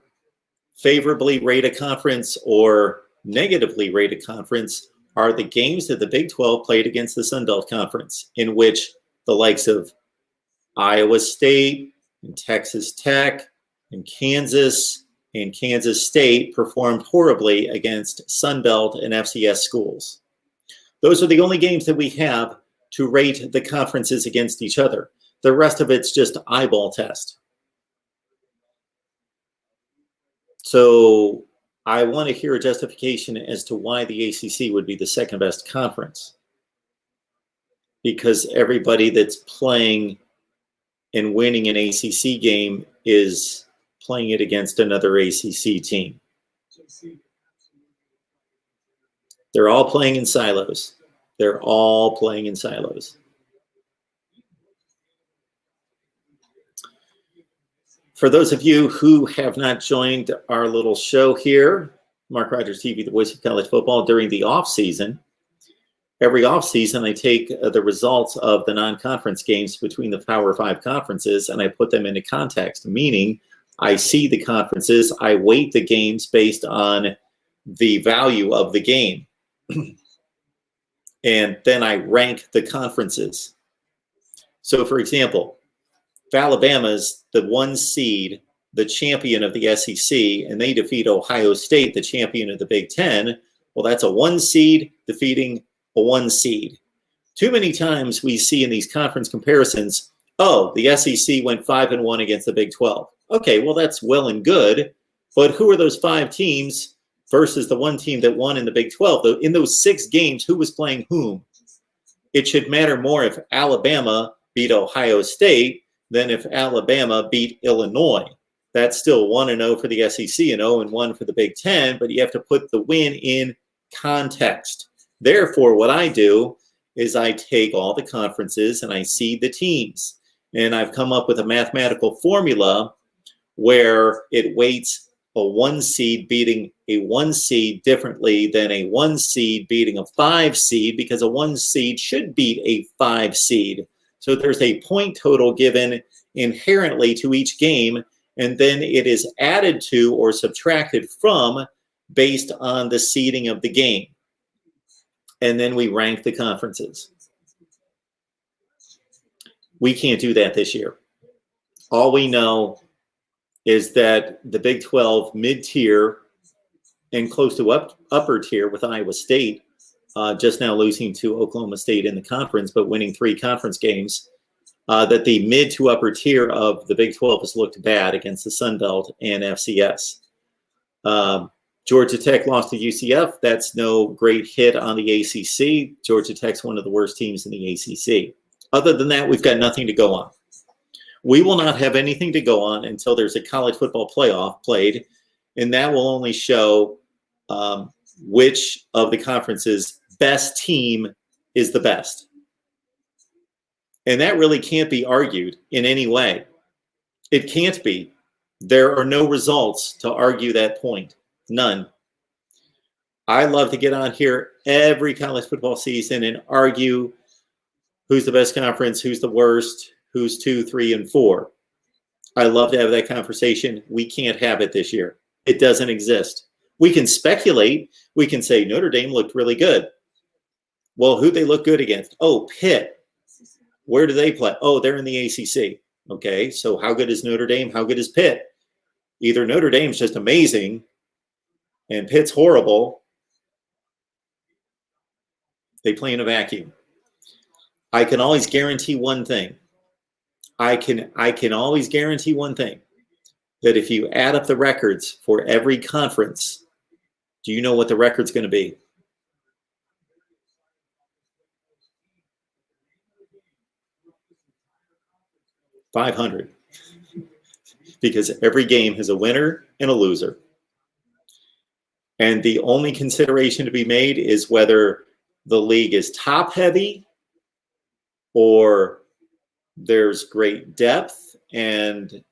favorably rate a conference or negatively rate a conference are the games that the Big 12 played against the Sun Belt Conference, in which the likes of Iowa State and Texas Tech and Kansas State performed horribly against Sun Belt and FCS schools. Those are the only games that we have to rate the conferences against each other. The rest of it's just eyeball test. So I want to hear a justification as to why the ACC would be the second best conference. Because everybody that's playing and winning an ACC game is playing it against another ACC team. They're all playing in silos. They're all playing in silos. For those of you who have not joined our little show here, Mark Rogers TV, the voice of college football, during the off season, every off season I take the results of the non-conference games between the Power 5 conferences and I put them into context, meaning I see the conferences, I weight the games based on the value of the game. And then I rank the conferences. So for example, if Alabama's the 1 seed, the champion of the SEC, and they defeat Ohio State, the champion of the Big Ten, well, that's a 1 seed defeating a 1 seed. Too many times we see in these conference comparisons, oh, the SEC went 5-1 against the Big 12. Okay, well, that's well and good, but who are those 5 teams versus the 1 team that won in the Big 12? In those 6 games, who was playing whom? It should matter more if Alabama beat Ohio State than if Alabama beat Illinois. That's still 1-0 for the SEC and 0-1 for the Big Ten, but you have to put the win in context. Therefore, what I do is I take all the conferences and I seed the teams. And I've come up with a mathematical formula where it weights a 1 seed beating a 1 seed differently than a 1 seed beating a 5 seed, because a 1 seed should beat a 5 seed. So there's a point total given inherently to each game, and then it is added to or subtracted from based on the seeding of the game. And then we rank the conferences. We can't do that this year. All we know is that the Big 12 mid-tier and close to upper tier with Iowa State, just now losing to Oklahoma State in the conference, but winning 3 conference games, that the mid to upper tier of the Big 12 has looked bad against the Sun Belt and FCS. Georgia Tech lost to UCF. That's no great hit on the ACC. Georgia Tech's one of the worst teams in the ACC. Other than that, we've got nothing to go on. We will not have anything to go on until there's a college football playoff played, and that will only show which of the conferences' best team is the best. And that really can't be argued in any way. It can't be. There are no results to argue that point. None. I love to get on here every college football season and argue who's the best conference, who's the worst, who's 2, 3, and 4. I love to have that conversation. We can't have it this year. It doesn't exist. We can speculate. We can say Notre Dame looked really good. Well, who'd they look good against? Oh, Pitt. Where do they play? Oh, they're in the ACC. Okay, so how good is Notre Dame? How good is Pitt? Either Notre Dame's just amazing and Pitt's horrible. They play in a vacuum. I can always guarantee one thing. I can always guarantee one thing, that if you add up the records for every conference, do you know what the record's going to be? 500. Because every game has a winner and a loser. And the only consideration to be made is whether the league is top heavy or there's great depth and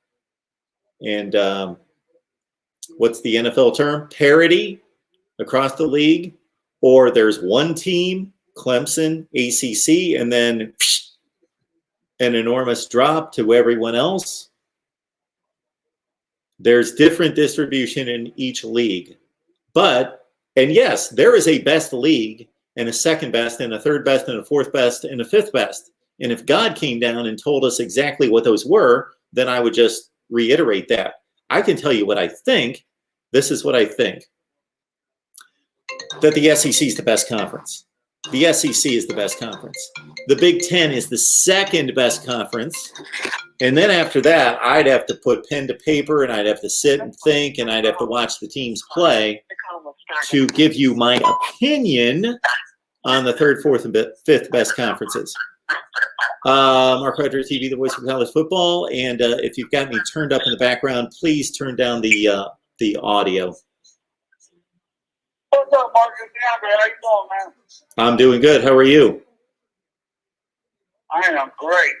what's the NFL term? Parity across the league, or there's one team, Clemson, ACC, and then an enormous drop to everyone else. There's different distribution in each league. And yes, there is a best league and a second best and a third best and a fourth best and a fifth best. And if God came down and told us exactly what those were, then I would just reiterate that. I can tell you what I think. This is what I think. That the SEC is the best conference. The SEC is the best conference. The Big Ten is the second best conference. And then after that, I'd have to put pen to paper and I'd have to sit and think and I'd have to watch the teams play to give you my opinion on the third, fourth, and fifth best conferences. MarkRogersTV, the voice of college football. And if you've got me turned up in the background, please turn down the audio.
What's up, Marcus? How you doing, man?
I'm doing good. How are you?
I am great.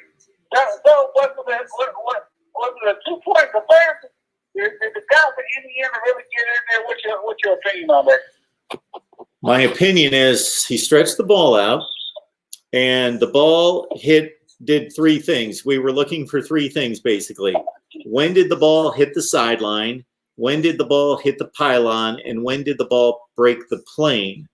So what's the 2-point comparison? Did the guy from Indiana really get in there? What's your opinion on that?
My opinion is he stretched the ball out, and the ball did three things. We were looking for three things, basically. When did the ball hit the sideline? When did the ball hit the pylon? And when did the ball break the plane?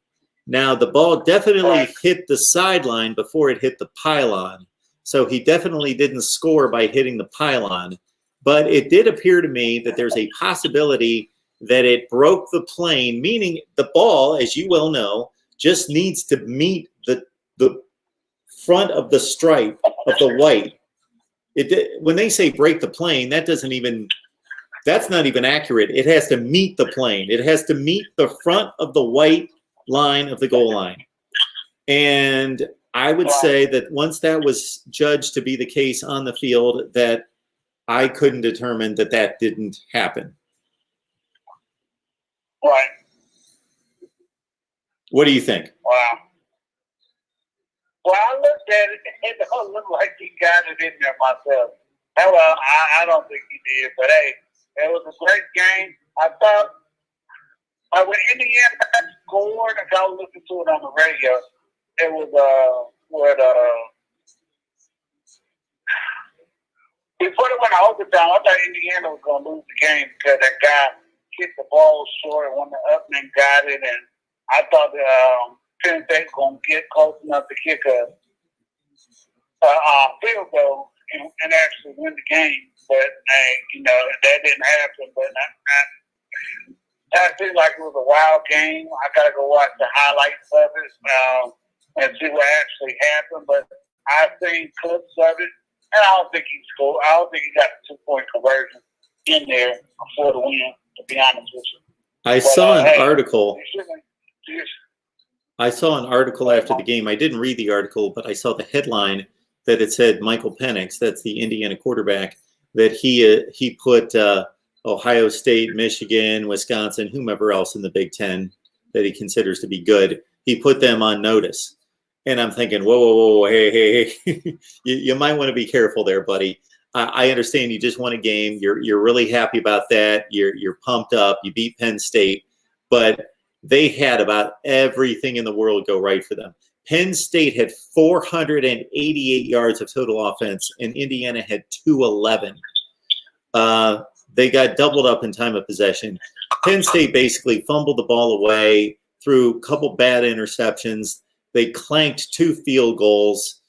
Now, the ball definitely hit the sideline before it hit the pylon. So he definitely didn't score by hitting the pylon. But it did appear to me that there's a possibility that it broke the plane, meaning the ball, as you well know, just needs to meet the front of the stripe of the white. When they say break the plane, that's not even accurate. It has to meet the plane. It has to meet the front of the white line of the goal line. And I would say that once that was judged to be the case on the field, that I couldn't determine that didn't happen.
Right.
What do you think?
Wow. Well, I looked at it. It don't look like he got it in there myself. Well, I don't think he did. But, hey, it was a great game. I thought when Indiana scored, I was listening to it on the radio. It was before they went to overtime, I thought Indiana was going to lose the game because that guy hit the ball short and went up and got it. And I thought Penn State was going to get close enough to kick a field goal and actually win the game. But, that didn't happen. But I feel like it was a wild game. I got to go watch the highlights of it and see what actually happened. But I've seen clips of it, and I don't think he scored. I don't think he got the 2-point conversion in there for the win, to be honest with you.
I saw an article after the game. I didn't read the article, but I saw the headline that it said Michael Penix, that's the Indiana quarterback, that he put Ohio State, Michigan, Wisconsin, whomever else in the Big Ten that he considers to be good, he put them on notice. And I'm thinking, whoa, hey, you might want to be careful there, buddy. I understand you just won a game. You're really happy about that. You're pumped up. You beat Penn State. But they had about everything in the world go right for them. Penn State had 488 yards of total offense, and Indiana had 211. They got doubled up in time of possession. Penn State basically fumbled the ball away, threw a couple bad interceptions. They clanked 2 field goals.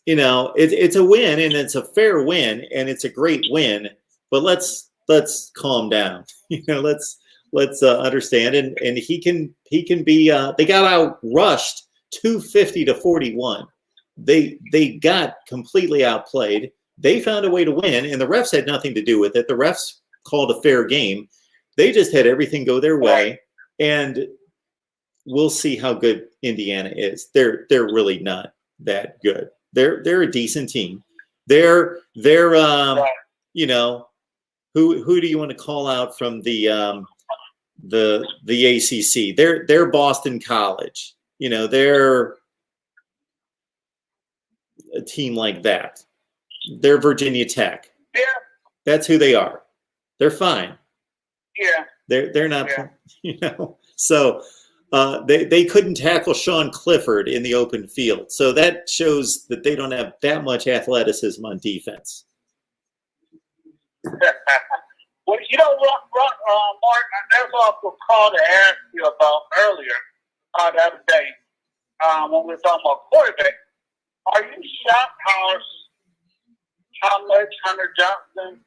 You know, it's a win, and it's a fair win, and it's a great win. But let's calm down. You know, let's understand. And he can be. They got out rushed 250-41. They got completely outplayed. They found a way to win, and the refs had nothing to do with it. The refs called a fair game. They just had everything go their way, and we'll see how good Indiana is. They're really not that good. They're a decent team. They're you know, who do you want to call out from the ACC? They're Boston College. You know, they're a team like that. They're Virginia Tech.
Yeah.
That's who they are. They're fine.
Yeah.
They're not, you know. So they couldn't tackle Sean Clifford in the open field. So that shows that they don't have that much athleticism on defense.
Well, you know what, Mark, that's also a call to ask you about earlier, the other day, when we were talking about quarterback. Are you shocked how much Hunter Johnson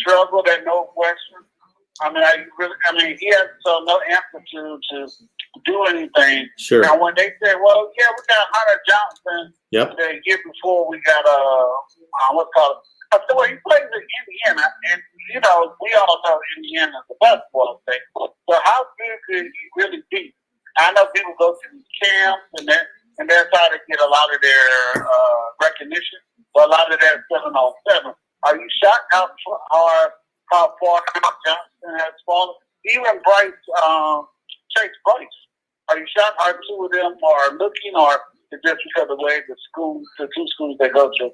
struggled at Northwestern? I mean, he has no amplitude to do anything.
Sure.
Now, when they said, well, yeah, we got Hunter Johnson the year before, we got, what's called, I said, well, he plays in Indiana, and, you know, we all know Indiana's the basketball state. So how good could he really be? I know people go to these camps, and that's how they get a lot of their recognition, but a lot of that 7-on-7. Are you shocked how far Johnson has fallen? Even Chase Bryce. Are you shocked how 2 of them are looking, or is it just because of the way the 2 schools they go to?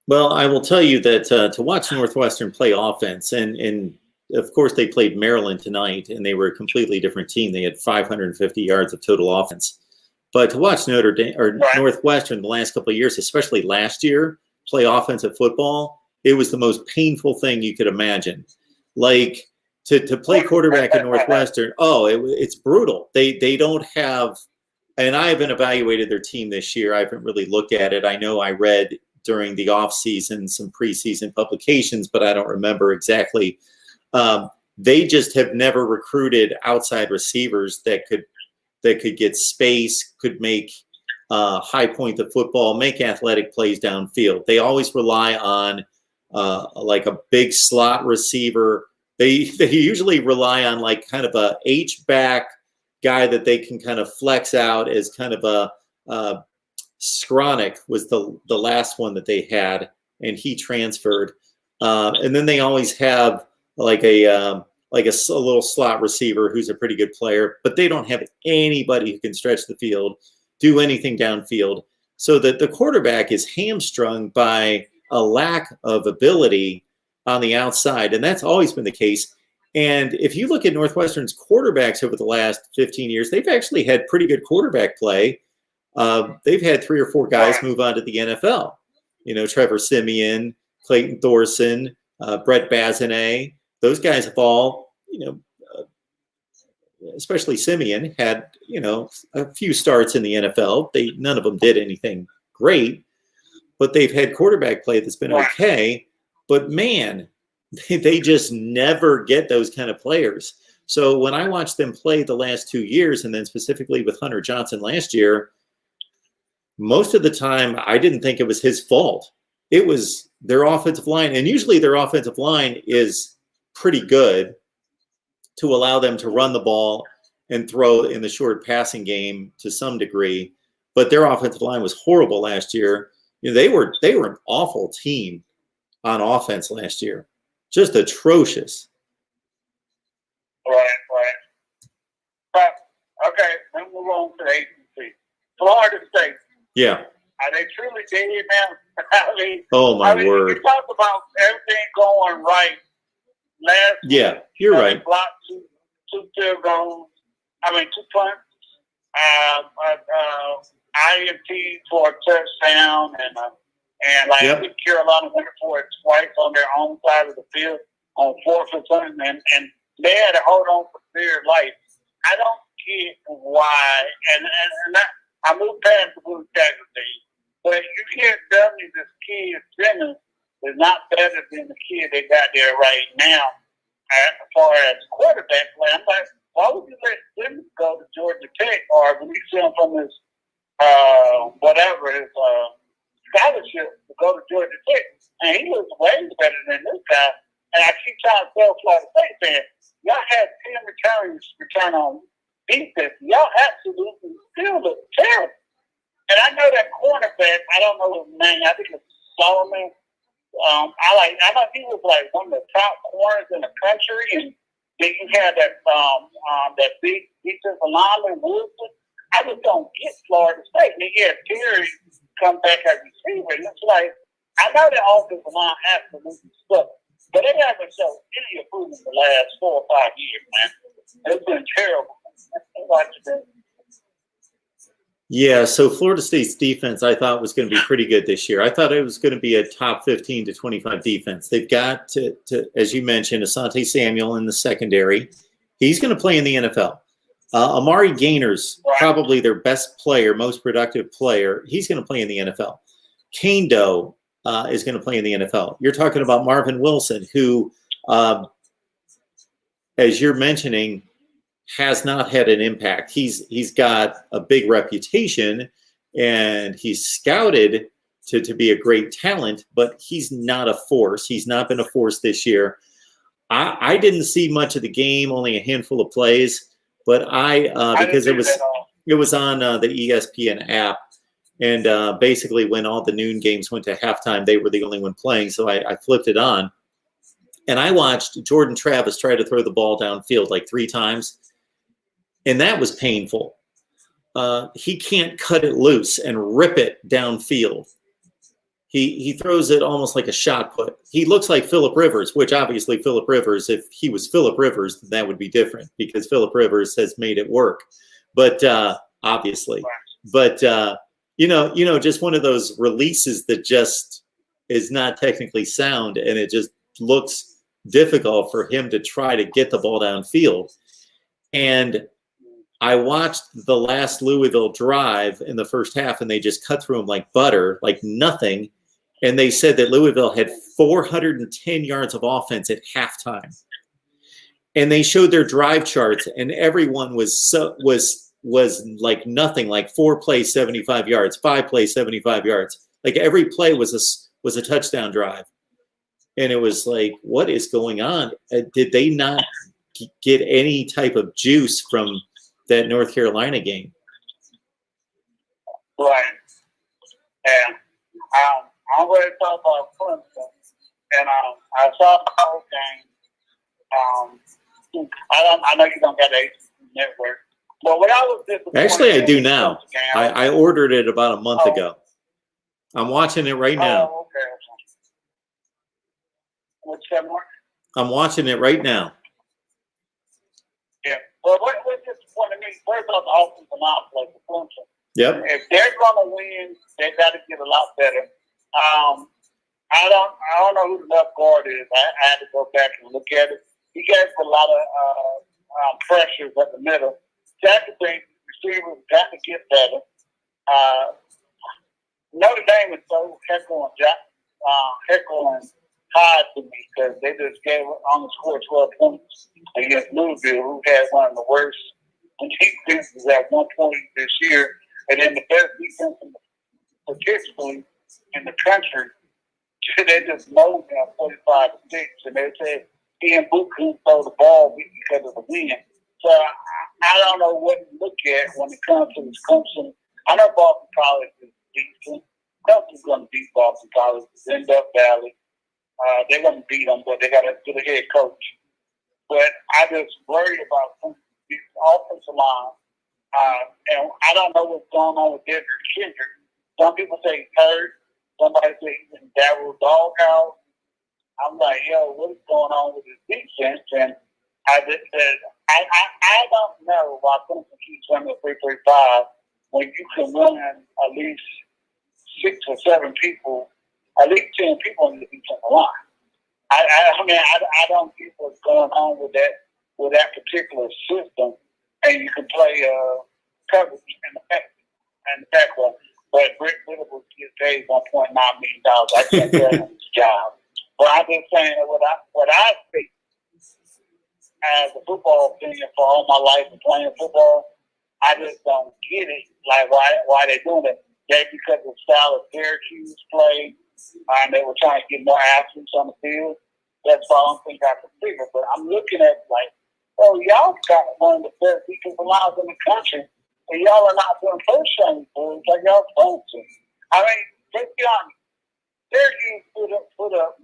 Well, I will tell you that to watch Northwestern play offense, and of course they played Maryland tonight, and they were a completely different team. They had 550 yards of total offense. But to watch Notre Dame or Northwestern the last couple of years, especially last year, play offensive football, it was the most painful thing you could imagine. Like to play quarterback at Northwestern, it's brutal. They don't have, and I haven't evaluated their team this year. I haven't really looked at it. I know I read during the off season some preseason publications, but I don't remember exactly. They just have never recruited outside receivers that could get space, could make high point the football, make athletic plays downfield. They always rely on like a big slot receiver. They usually rely on like kind of a H-back guy that they can kind of flex out as kind of a Skronik was the last one that they had, and he transferred. And then they always have like a little slot receiver who's a pretty good player, but they don't have anybody who can stretch the field, do anything downfield. So that the quarterback is hamstrung by a lack of ability on the outside. And that's always been the case. And if you look at Northwestern's quarterbacks over the last 15 years, they've actually had pretty good quarterback play. They've had 3 or 4 guys move on to the NFL. You know, Trevor Siemian, Clayton Thorson, Brett Bazinet. Those guys have all, you know, especially Siemian, had, you know, a few starts in the NFL. None of them did anything great, but they've had quarterback play that's been okay. But man, they just never get those kind of players. So when I watched them play the last 2 years, and then specifically with Hunter Johnson last year, most of the time I didn't think it was his fault. It was their offensive line, and usually their offensive line is pretty good to allow them to run the ball and throw in the short passing game to some degree. But their offensive line was horrible last year. You know, they were an awful team on offense last year, just atrocious.
Right. But okay, then move on to the ACC. Florida State.
Yeah.
Are they truly dead now? I mean,
word.
You talked about everything going right last week.
Yeah, you're right.
They blocked two field goals.
2 punts, INT for a touchdown, and like I think Carolina went for it twice on their own side of the field on 4th and something, and they had to hold on for dear life. I don't get why, and I moved past the blue tackle thing, but you can't tell me this kid Simmons is not better than the kid they got there right now as far as quarterback play. I'm like, why would you let Simmons go to Georgia Tech or release him from his his scholarship to go to Georgia Tech? And he was way better than this guy. And I keep trying to tell Florida State fans, y'all had 10 return on defense. Y'all absolutely still look terrible. And I know that cornerback, I don't know his name, I think it's Solomon. I know he was like one of the top corners in the country, and then you had that big defensive lineman Wilson. I just don't get Florida State. And you had Terry come back as receiver, and it's like, I know that offensive line absolutely sucks, but they haven't shown any improvement in the last 4 or 5 years, man. It's been terrible.
Yeah, so Florida State's defense I thought was going to be pretty good this year. I thought it was going to be a top 15 to 25 defense. They've got, to as you mentioned, Asante Samuel in the secondary. He's going to play in the NFL. Amari Gainer's probably their best player, most productive player. He's going to play in the NFL. Kane Doe is going to play in the NFL. You're talking about Marvin Wilson, who, as you're mentioning, has not had an impact. He's got a big reputation, and he's scouted to be a great talent, but he's not a force. He's not been a force this year. I didn't see much of the game, only a handful of plays, but because it was on the ESPN app, and basically when all the noon games went to halftime, they were the only one playing, so I flipped it on, and I watched Jordan Travis try to throw the ball downfield like 3 times. And that was painful. He can't cut it loose and rip it downfield. He throws it almost like a shot put. He looks like Phillip Rivers, which obviously Phillip Rivers, if he was Phillip Rivers, that would be different because Phillip Rivers has made it work. But obviously, but just one of those releases that just is not technically sound, and it just looks difficult for him to try to get the ball downfield. And I watched the last Louisville drive in the first half, and they just cut through them like butter, like nothing. And they said that Louisville had 410 yards of offense at halftime. And they showed their drive charts, and everyone was like nothing, like 4 plays, 75 yards, 5 plays, 75 yards. Like every play was a touchdown drive. And it was like, what is going on? Did they not get any type of juice from that North Carolina game?
Right. And I'm going to talk about Clemson. And I saw the whole game. I know you don't got a network. But what I was disappointed.
Actually, I do now. I ordered it about a month ago. I'm watching it right now.
Oh, okay. What's that, Mark?
I'm watching it right now.
Yeah. Well, what disappointed me, first off, the offensive line play for Clemson.
Yep.
If they're going to win, they got to get a lot better. I don't know who the left guard is. I had to go back and look at it. He gets a lot of pressures at the middle. Second thing, receivers got to get better. Notre Dame is so heckle and high to me because they just only scored 12 points against Louisville, who had one of the worst defenses at one point this year, and then the best defense statistically in the country. They just mowed them 45-6, and they said Ian Book couldn't throw the ball because of the wind. So I don't know what to look at when it comes to this Clemson. I know Boston College is decent. Clemson's going to beat Boston College. It's in Death Valley. They're going to beat them, but they got a good head coach. But I just worry about the offensive line. And I don't know what's going on with Derrick Kendrick. Some people say he's hurt. Somebody say he's in Daryl's doghouse. I'm like, yo, what is going on with his defense? And I just said, I don't know why Clemson keeps running the 3-3-5 when you can run at least 6 or 7 people, at least 10 people in the defensive line. I mean, I don't get what's going on with that particular system, and you can play coverage in the background. But Rick Whittle gets paid $1.9 million. I can't tell him his job. But I'm just saying that what I think as a football opinion for all my life of playing football, I just don't get it. Like why they doing it? Maybe because of the style of Syracuse play, and they were trying to get more athletes on the field. That's all I think I can figure. But I'm looking at it like, oh, y'all got one of the best defensive lines in the country, and y'all are not doing first shiny boys like y'all supposed to. I mean, let's be honest. Syracuse put up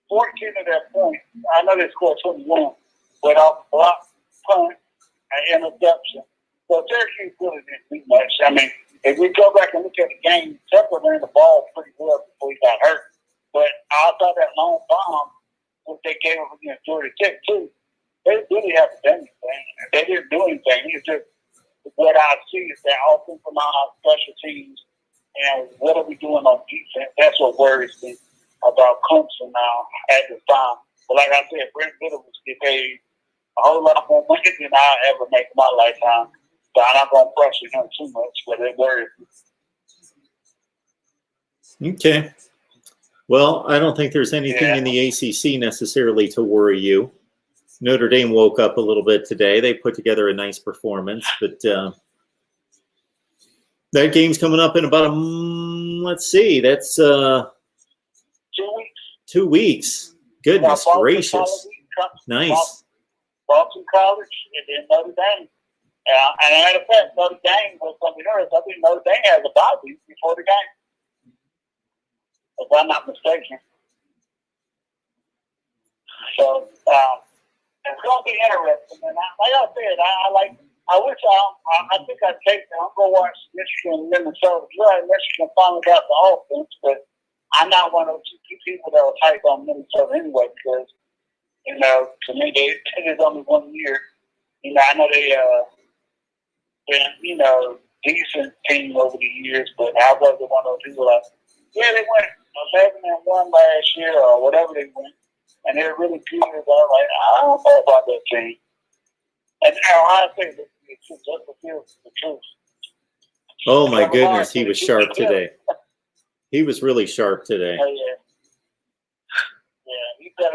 14 of their points. I know they scored 21, but off block, punt, and interception. So Syracuse really didn't do much. I mean, if we go back and look at the game, Tucker ran the ball pretty well before he got hurt. But I thought that long bomb, which they gave up against Georgia Tech too, they really haven't done anything. They didn't do anything. It's just what I see is that offensive line, special teams, and what are we doing on defense? That's what worries me about Clemson now at this time. But like I said, Brent Biddle was get paid a whole lot more money than I ever make in my lifetime. So I'm not going to pressure him too much, but it worries me.
Okay. Well, I don't think there's anything in the ACC necessarily to worry you. Notre Dame woke up a little bit today. They put together a nice performance, but that game's coming up in about let's see, that's
2 weeks.
2 weeks. Goodness gracious. Nice.
Boston College and then Notre Dame. And as a matter of fact, Notre Dame was something else. I think Notre Dame has a bye week before the game, if I'm not mistaken. So it's going to be interesting. And like I said, I think I'd take them. I'm going to watch Michigan and Minnesota. Yeah, Michigan finally got the offense, but I'm not one of those people that will type on Minnesota anyway because, you know, to me, it is only 1 year. You know, I know they been, you know, decent team over the years, but I wasn't one of those people like, yeah, they went 11-1 last year or whatever they went, and they're really good. I was like, I don't know about that team. And Ohio State, just to feel the truth.
Oh my goodness, he was sharp today. He was really sharp today.
Oh, yeah. Yeah, he said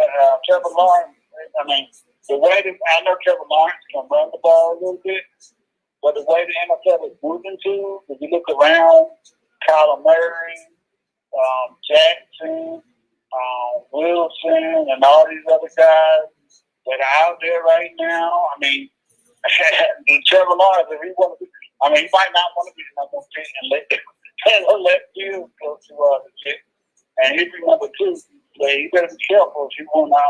Trevor Lawrence. I mean, the way that I know Trevor Lawrence can run the ball a little bit, but the way the NFL is moving to, if you look around, Kyler Murray, Jackson, Wilson, and all these other guys that are out there right now, I mean, Trevor Lawrence, if he want to be, I mean, he might not want to be the number 10 and let Fields go to the Jets. And he'd be number 2. But you better be careful if you want to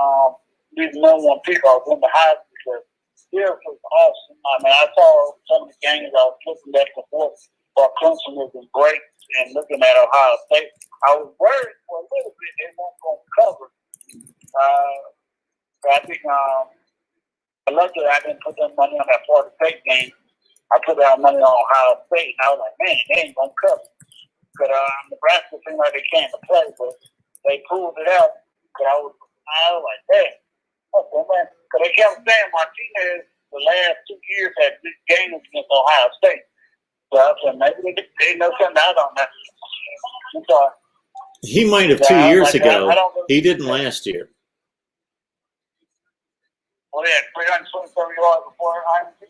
be the number 1 pick or win the Heisman because Fields was awesome. I mean, I saw some of the games I was looking back and forth while Clemson was great and looking at Ohio State. I was worried for a little bit they weren't going to cover. So I think luckily I didn't put that money on that Florida State game. I put that money on Ohio State, and I was like, man, they ain't going to cover. But Nebraska seemed like they came to play, but they pulled it out. But I was like, hey, okay, man. Because they kept saying Martinez the last 2 years had big games against Ohio State. So I said, maybe they know something out on that. So,
he might have 2 years ago. He didn't last year.
Well, they had 327 yards before IMC.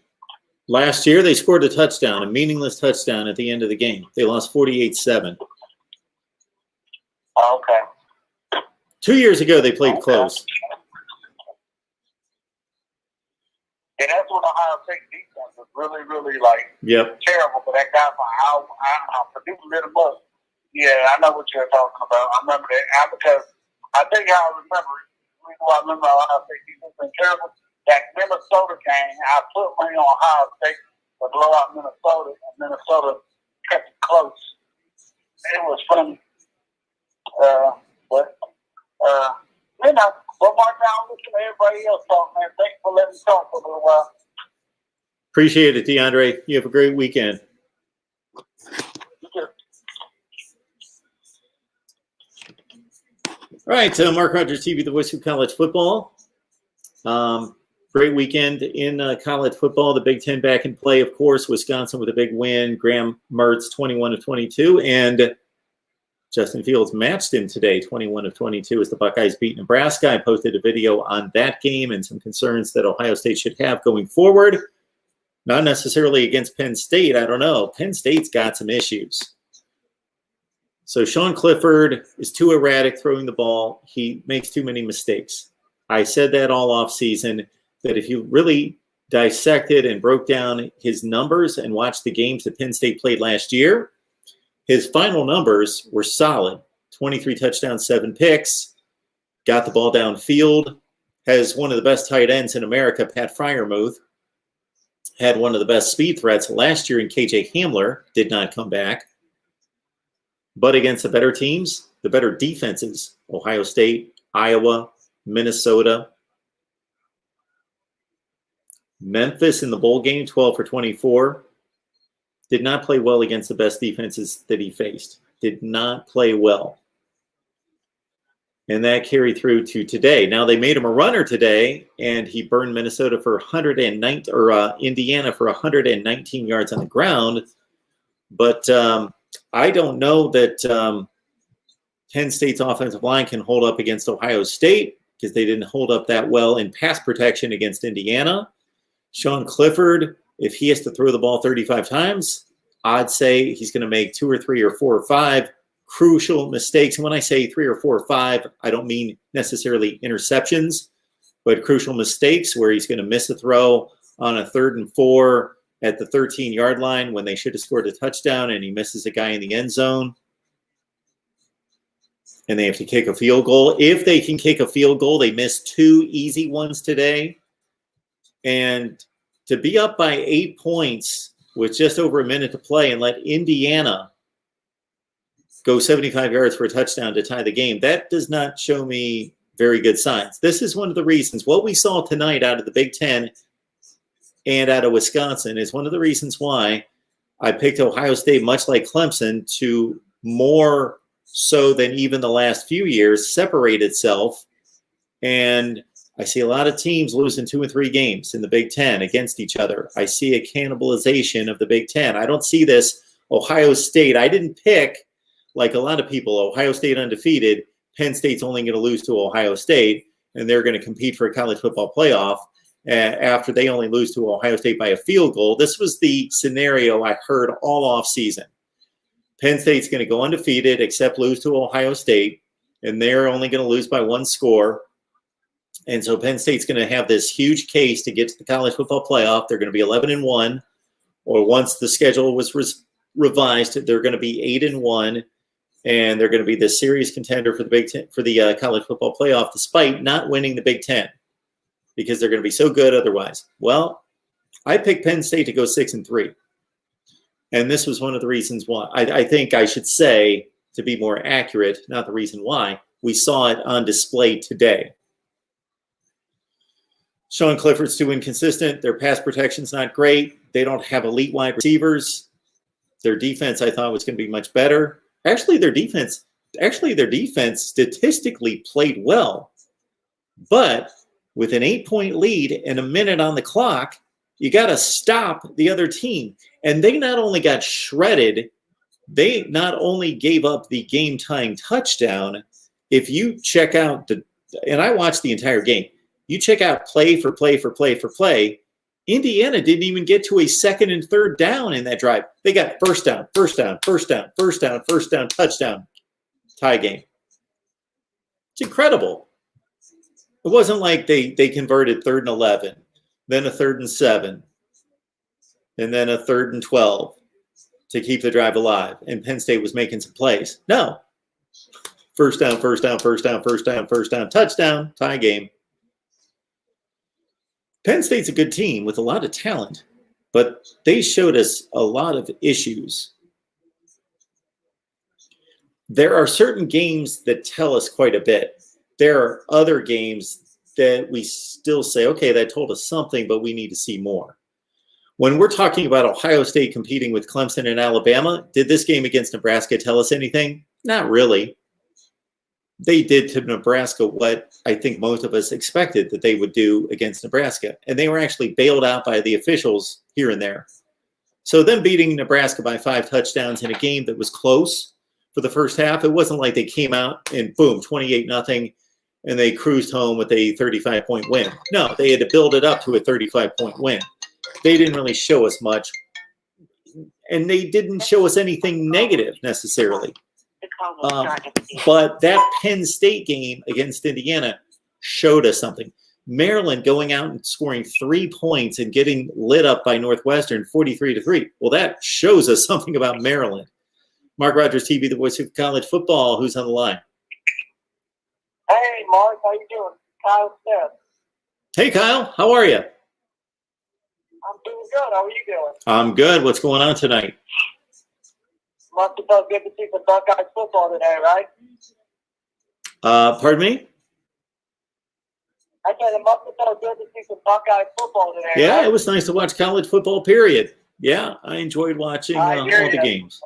Last year, they scored a touchdown, a meaningless touchdown at the end of the game. They lost 48-7.
Okay.
2 years ago, they played close.
And that's when Ohio State defense was really, really, like, terrible. But that guy from Purdue lit him up. Yeah, I know what you're talking about. I remember that. Because I think I remember it. The reason why I remember Ohio State defense been terrible. That Minnesota game, I put money on Ohio State to blow out Minnesota, and Minnesota kept it close. It was funny. But you know,
Mark, I'll listen to everybody else talk, man. Thanks for letting me talk for a little while.
Appreciate it, DeAndre. You have a great weekend.
You too.
All right, Mark Rogers TV, the voice of college football. Great weekend in college football. The Big Ten back in play, of course. Wisconsin with a big win. Graham Mertz, 21 of 22. And Justin Fields matched him today, 21 of 22, as the Buckeyes beat Nebraska. I posted a video on that game and some concerns that Ohio State should have going forward. Not necessarily against Penn State. I don't know. Penn State's got some issues. So Sean Clifford is too erratic throwing the ball. He makes too many mistakes. I said that all offseason, that if you really dissected and broke down his numbers and watched the games that Penn State played last year, his final numbers were solid. 23 touchdowns, 7 picks, got the ball downfield, has one of the best tight ends in America, Pat Freiermuth, had one of the best speed threats last year in KJ Hamler, did not come back. But against the better teams, the better defenses, Ohio State, Iowa, Minnesota, Memphis in the bowl game, 12 for 24, did not play well against the best defenses that he faced. Did not play well. And that carried through to today. Now, they made him a runner today, and he burned Minnesota for 109, or Indiana for 119 yards on the ground. But I don't know that Penn State's offensive line can hold up against Ohio State, because they didn't hold up that well in pass protection against Indiana. Sean Clifford, if he has to throw the ball 35 times, I'd say he's going to make 2 or 3 or 4 or 5 crucial mistakes. And when I say 3 or 4 or 5, I don't mean necessarily interceptions, but crucial mistakes where he's going to miss a throw on a 3rd and 4 at the 13-yard line when they should have scored a touchdown, and he misses a guy in the end zone. And they have to kick a field goal. If they can kick a field goal, they missed 2 easy ones today. And to be up by 8 points with just over a minute to play and let Indiana go 75 yards for a touchdown to tie the game, that does not show me very good signs. This is one of the reasons. What we saw tonight out of the Big Ten and out of Wisconsin is one of the reasons why I picked Ohio State, much like Clemson, to more so than even the last few years separate itself. And I see a lot of teams losing 2 and 3 games in the Big Ten against each other. I see a cannibalization of the Big Ten. I don't see this Ohio State. I didn't pick, like a lot of people, Ohio State undefeated. Penn State's only going to lose to Ohio State, and they're going to compete for a college football playoff after they only lose to Ohio State by a field goal. This was the scenario I heard all off season. Penn State's going to go undefeated except lose to Ohio State, and they're only going to lose by 1 score. And so Penn State's going to have this huge case to get to the college football playoff. They're going to be 11-1, or once the schedule was revised, they're going to be 8-1, and they're going to be the serious contender for the Big Ten, for the college football playoff, despite not winning the Big Ten, because they're going to be so good otherwise. Well, I picked Penn State to go 6-3, and this was one of the reasons why. I think I should say, to be more accurate, not the reason why. We saw it on display today. Sean Clifford's too inconsistent. Their pass protection's not great. They don't have elite wide receivers. Their defense, I thought, was going to be much better. Actually, their defense statistically played well. But with an 8-point lead and a minute on the clock, you got to stop the other team. And they not only got shredded, they not only gave up the game-tying touchdown. If you check out and I watched the entire game, you check out play for play for play for play, Indiana didn't even get to a 2nd and 3rd down in that drive. They got first down, touchdown, tie game. It's incredible. It wasn't like they converted 3rd and 11, then a 3rd and 7, and then a 3rd and 12 to keep the drive alive, and Penn State was making some plays. No. First down, touchdown, tie game. Penn State's a good team with a lot of talent, but they showed us a lot of issues. There are certain games that tell us quite a bit. There are other games that we still say, okay, that told us something, but we need to see more. When we're talking about Ohio State competing with Clemson and Alabama, did this game against Nebraska tell us anything? Not really. They did to Nebraska what I think most of us expected that they would do against Nebraska. And they were actually bailed out by the officials here and there. So them beating Nebraska by 5 touchdowns in a game that was close for the first half, it wasn't like they came out and boom, 28-0, and they cruised home with a 35-point win. No, they had to build it up to a 35-point win. They didn't really show us much, and they didn't show us anything negative necessarily. But that Penn State game against Indiana showed us something. Maryland going out and scoring 3 points and getting lit up by Northwestern 43-3. Well, that shows us something about Maryland. MarkRogersTV, the voice of college football. Who's on the line?
Hey, Mark, how you doing? Kyle Smith.
Hey, Kyle. How are you?
I'm doing good. How are you doing?
I'm good. What's going on tonight?
Must have felt good to see some Buckeyes football today, right?
Pardon me?
I said it must have felt good to see some Buckeyes football today.
Yeah,
right?
it was nice to watch college football, period. Yeah, I enjoyed watching all the games.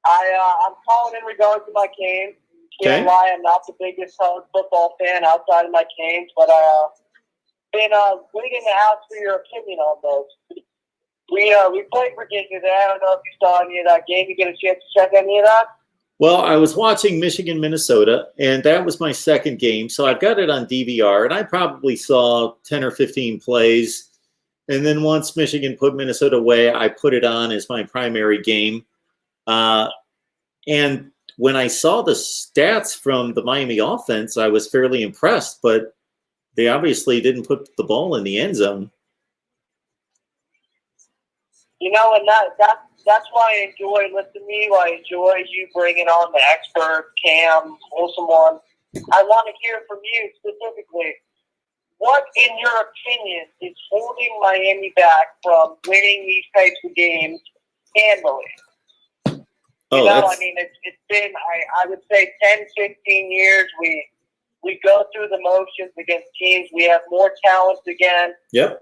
I'm calling in regards to my Canes. Can't
Okay.
lie, I'm not the biggest college football fan outside of my Canes, but been waiting to ask for your opinion on those. We played Virginia today. I don't know if you saw any of that game. You get a chance to check any of that?
Well, I was watching Michigan, Minnesota, and that was my second game. So I've got it on DVR, and I probably saw 10 or 15 plays. And then once Michigan put Minnesota away, I put it on as my primary game. And when I saw the stats from the Miami offense, I was fairly impressed, but they obviously didn't put the ball in the end zone.
You know, and that's why I enjoy listening to you. I enjoy you bringing on the expert, Cam, Wilson one. I want to hear from you specifically. What, in your opinion, is holding Miami back from winning these types of games handily? You know, I mean, it's been, I would say, 10, 15 years. We go through the motions against teams. We have more talent again.
Yep.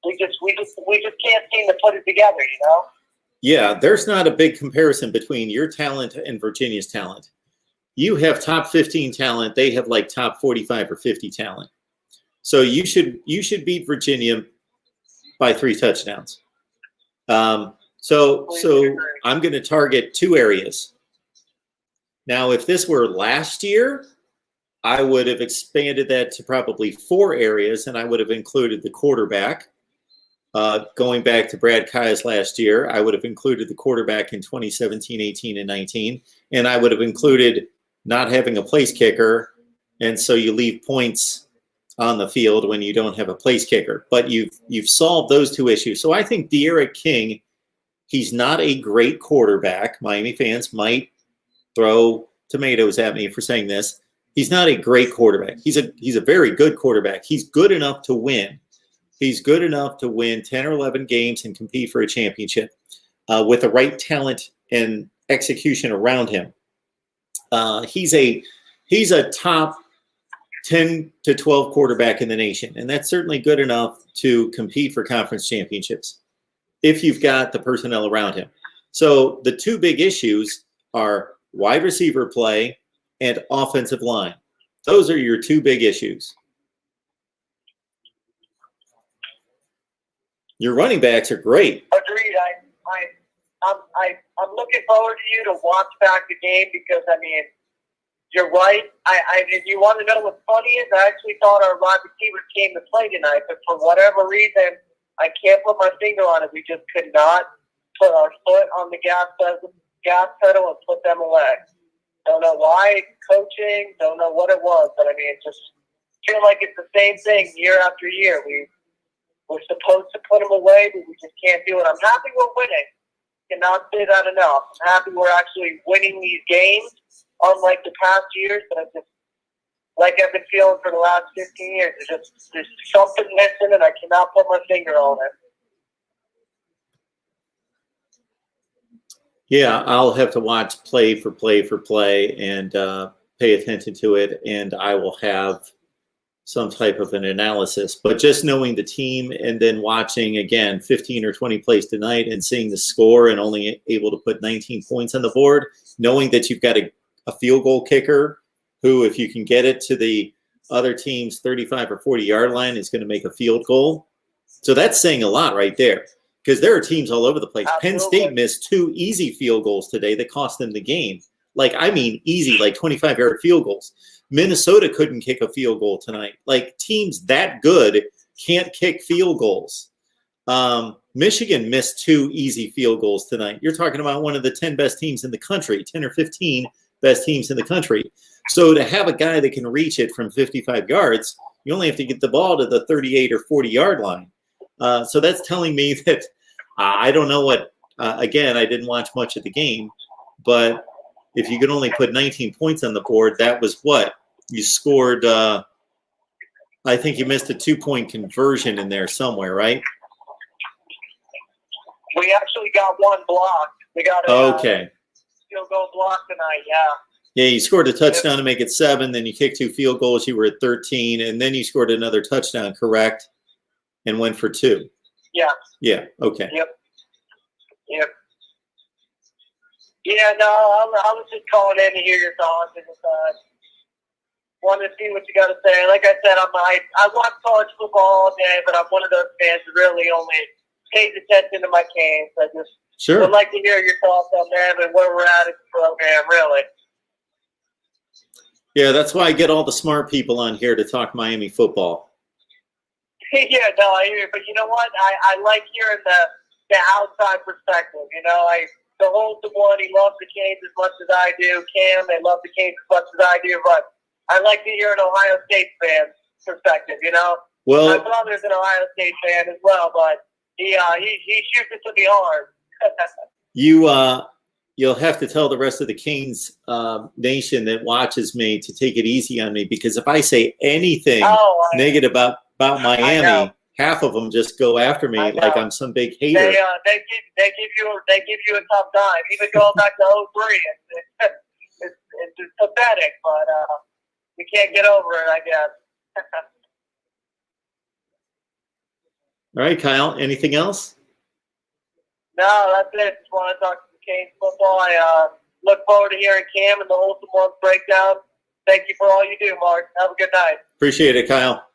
We just can't seem to put it together, you know?
Yeah, there's not a big comparison between your talent and Virginia's talent. You have top 15 talent. They have like top 45 or 50 talent. So you should beat Virginia by 3 touchdowns. So I'm going to target 2 areas. Now, if this were last year, I would have expanded that to probably 4 areas, and I would have included the quarterback. Going back to Brad Kias last year, I would have included the quarterback in 2017, 18, and 19, and I would have included not having a place kicker, and so you leave points on the field when you don't have a place kicker. But you've solved those 2 issues. So I think De'Ara King, he's not a great quarterback. Miami fans might throw tomatoes at me for saying this. He's not a great quarterback. He's a very good quarterback. He's good enough to win. He's good enough to win 10 or 11 games and compete for a championship with the right talent and execution around him. He's a top 10 to 12 quarterback in the nation, and that's certainly good enough to compete for conference championships if you've got the personnel around him. So the 2 big issues are wide receiver play and offensive line. Those are your 2 big issues. Your running backs are great.
Agreed. I'm looking forward to you to watch back the game because, I mean, you're right. If you want to know what's funny is I actually thought our wide receivers came to play tonight, but for whatever reason, I can't put my finger on it. We just could not put our foot on the gas pedal and put them away. Don't know why, coaching, don't know what it was, but I mean, it just feel like it's the same thing year after year. We're supposed to put them away, but we just can't do it. I'm happy we're winning. Cannot say that enough. I'm happy we're actually winning these games, unlike the past years, but it's just like I've been feeling for the last 15 years. There's something missing, and I cannot put my finger on it.
Yeah, I'll have to watch play for play, and pay attention to it, and I will have some type of an analysis. But just knowing the team and then watching, again, 15 or 20 plays tonight and seeing the score and only able to put 19 points on the board, knowing that you've got a field goal kicker who, if you can get it to the other team's 35 or 40-yard line, is going to make a field goal. So that's saying a lot right there, because there are teams all over the place.
Absolutely.
Penn State missed 2 easy field goals today that cost them the game. Like, I mean easy, like 25-yard field goals. Minnesota couldn't kick a field goal tonight. Like, teams that good can't kick field goals. Michigan missed 2 easy field goals tonight. You're talking about one of the 10 best teams in the country, 10 or 15 best teams in the country. So to have a guy that can reach it from 55 yards, you only have to get the ball to the 38 or 40-yard line. So that's telling me that I don't know what, again, I didn't watch much of the game, but if you could only put 19 points on the board, that was what? You scored, I think you missed a 2-point conversion in there somewhere, right?
We actually got one block. We got a field goal block tonight, yeah.
Yeah, you scored a touchdown to make it 7, then you kicked 2 field goals, you were at 13, and then you scored another touchdown, correct? And went for 2.
Yeah.
Yeah, okay.
Yep. Yeah, no, I was just calling in to hear your thoughts and wanted to see what you got to say. Like I said, I watch college football all day, but I'm one of those fans who really only pays attention to my Canes. I just would like to hear your thoughts on them and where we're at in the program, really.
Yeah, that's why I get all the smart people on here to talk Miami football.
Yeah, no, I hear you. But you know what? I like hearing the outside perspective. You know, the wholesome one, he loves the Canes as much as I do. Cam, they love the Canes as much as I do. But I like to hear an Ohio State fan's perspective, you know?
Well,
my brother's an Ohio State fan as well, but he shoots it to the arm.
You'll have to tell the rest of the Canes nation that watches me to take it easy on me, because if I say anything negative about Miami, half of them just go after me like I'm some big hater.
They give you a tough time, even going back to 03. It's pathetic, but we can't get over it, I guess.
All right, Kyle. Anything else?
No, that's it. Just want to talk to the Canes football. I look forward to hearing Cam and the Wholesome Ones breakdown. Thank you for all you do, Mark. Have a good night.
Appreciate it, Kyle.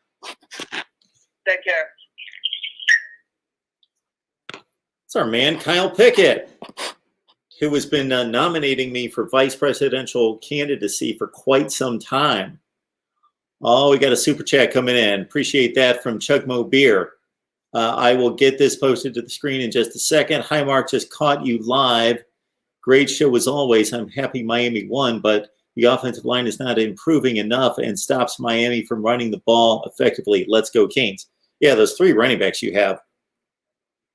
Take care.
It's our man, Kyle Pickett, who has been nominating me for vice presidential candidacy for quite some time. Oh, we got a super chat coming in. Appreciate that from Chugmo Beer. I will get this posted to the screen in just a second. Hi, Mark. Just caught you live. Great show as always. I'm happy Miami won, but the offensive line is not improving enough and stops Miami from running the ball effectively. Let's go, Canes. Yeah, those 3 running backs you have.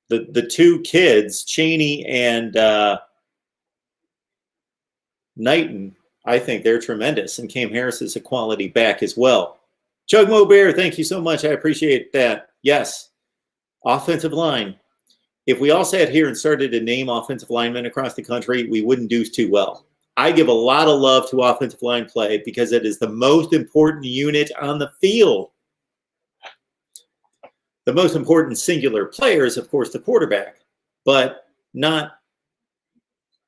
The 2 kids, Chaney and Knighton, I think they're tremendous. And Cam Harris is a quality back as well. Chugmo Bear, thank you so much. I appreciate that. Yes. Offensive line. If we all sat here and started to name offensive linemen across the country, we wouldn't do too well. I give a lot of love to offensive line play because it is the most important unit on the field. The most important singular player is, of course, the quarterback, but not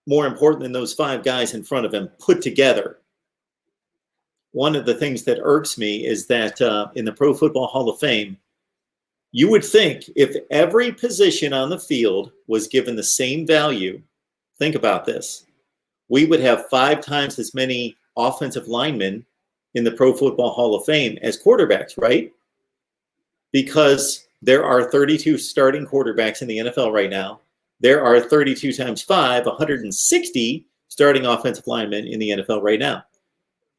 more important than those 5 guys in front of him put together. One of the things that irks me is that in the Pro Football Hall of Fame, you would think if every position on the field was given the same value, think about this, we would have 5 times as many offensive linemen in the Pro Football Hall of Fame as quarterbacks, right? Because there are 32 starting quarterbacks in the NFL right now. There are 32 times 5, 160 starting offensive linemen in the NFL right now.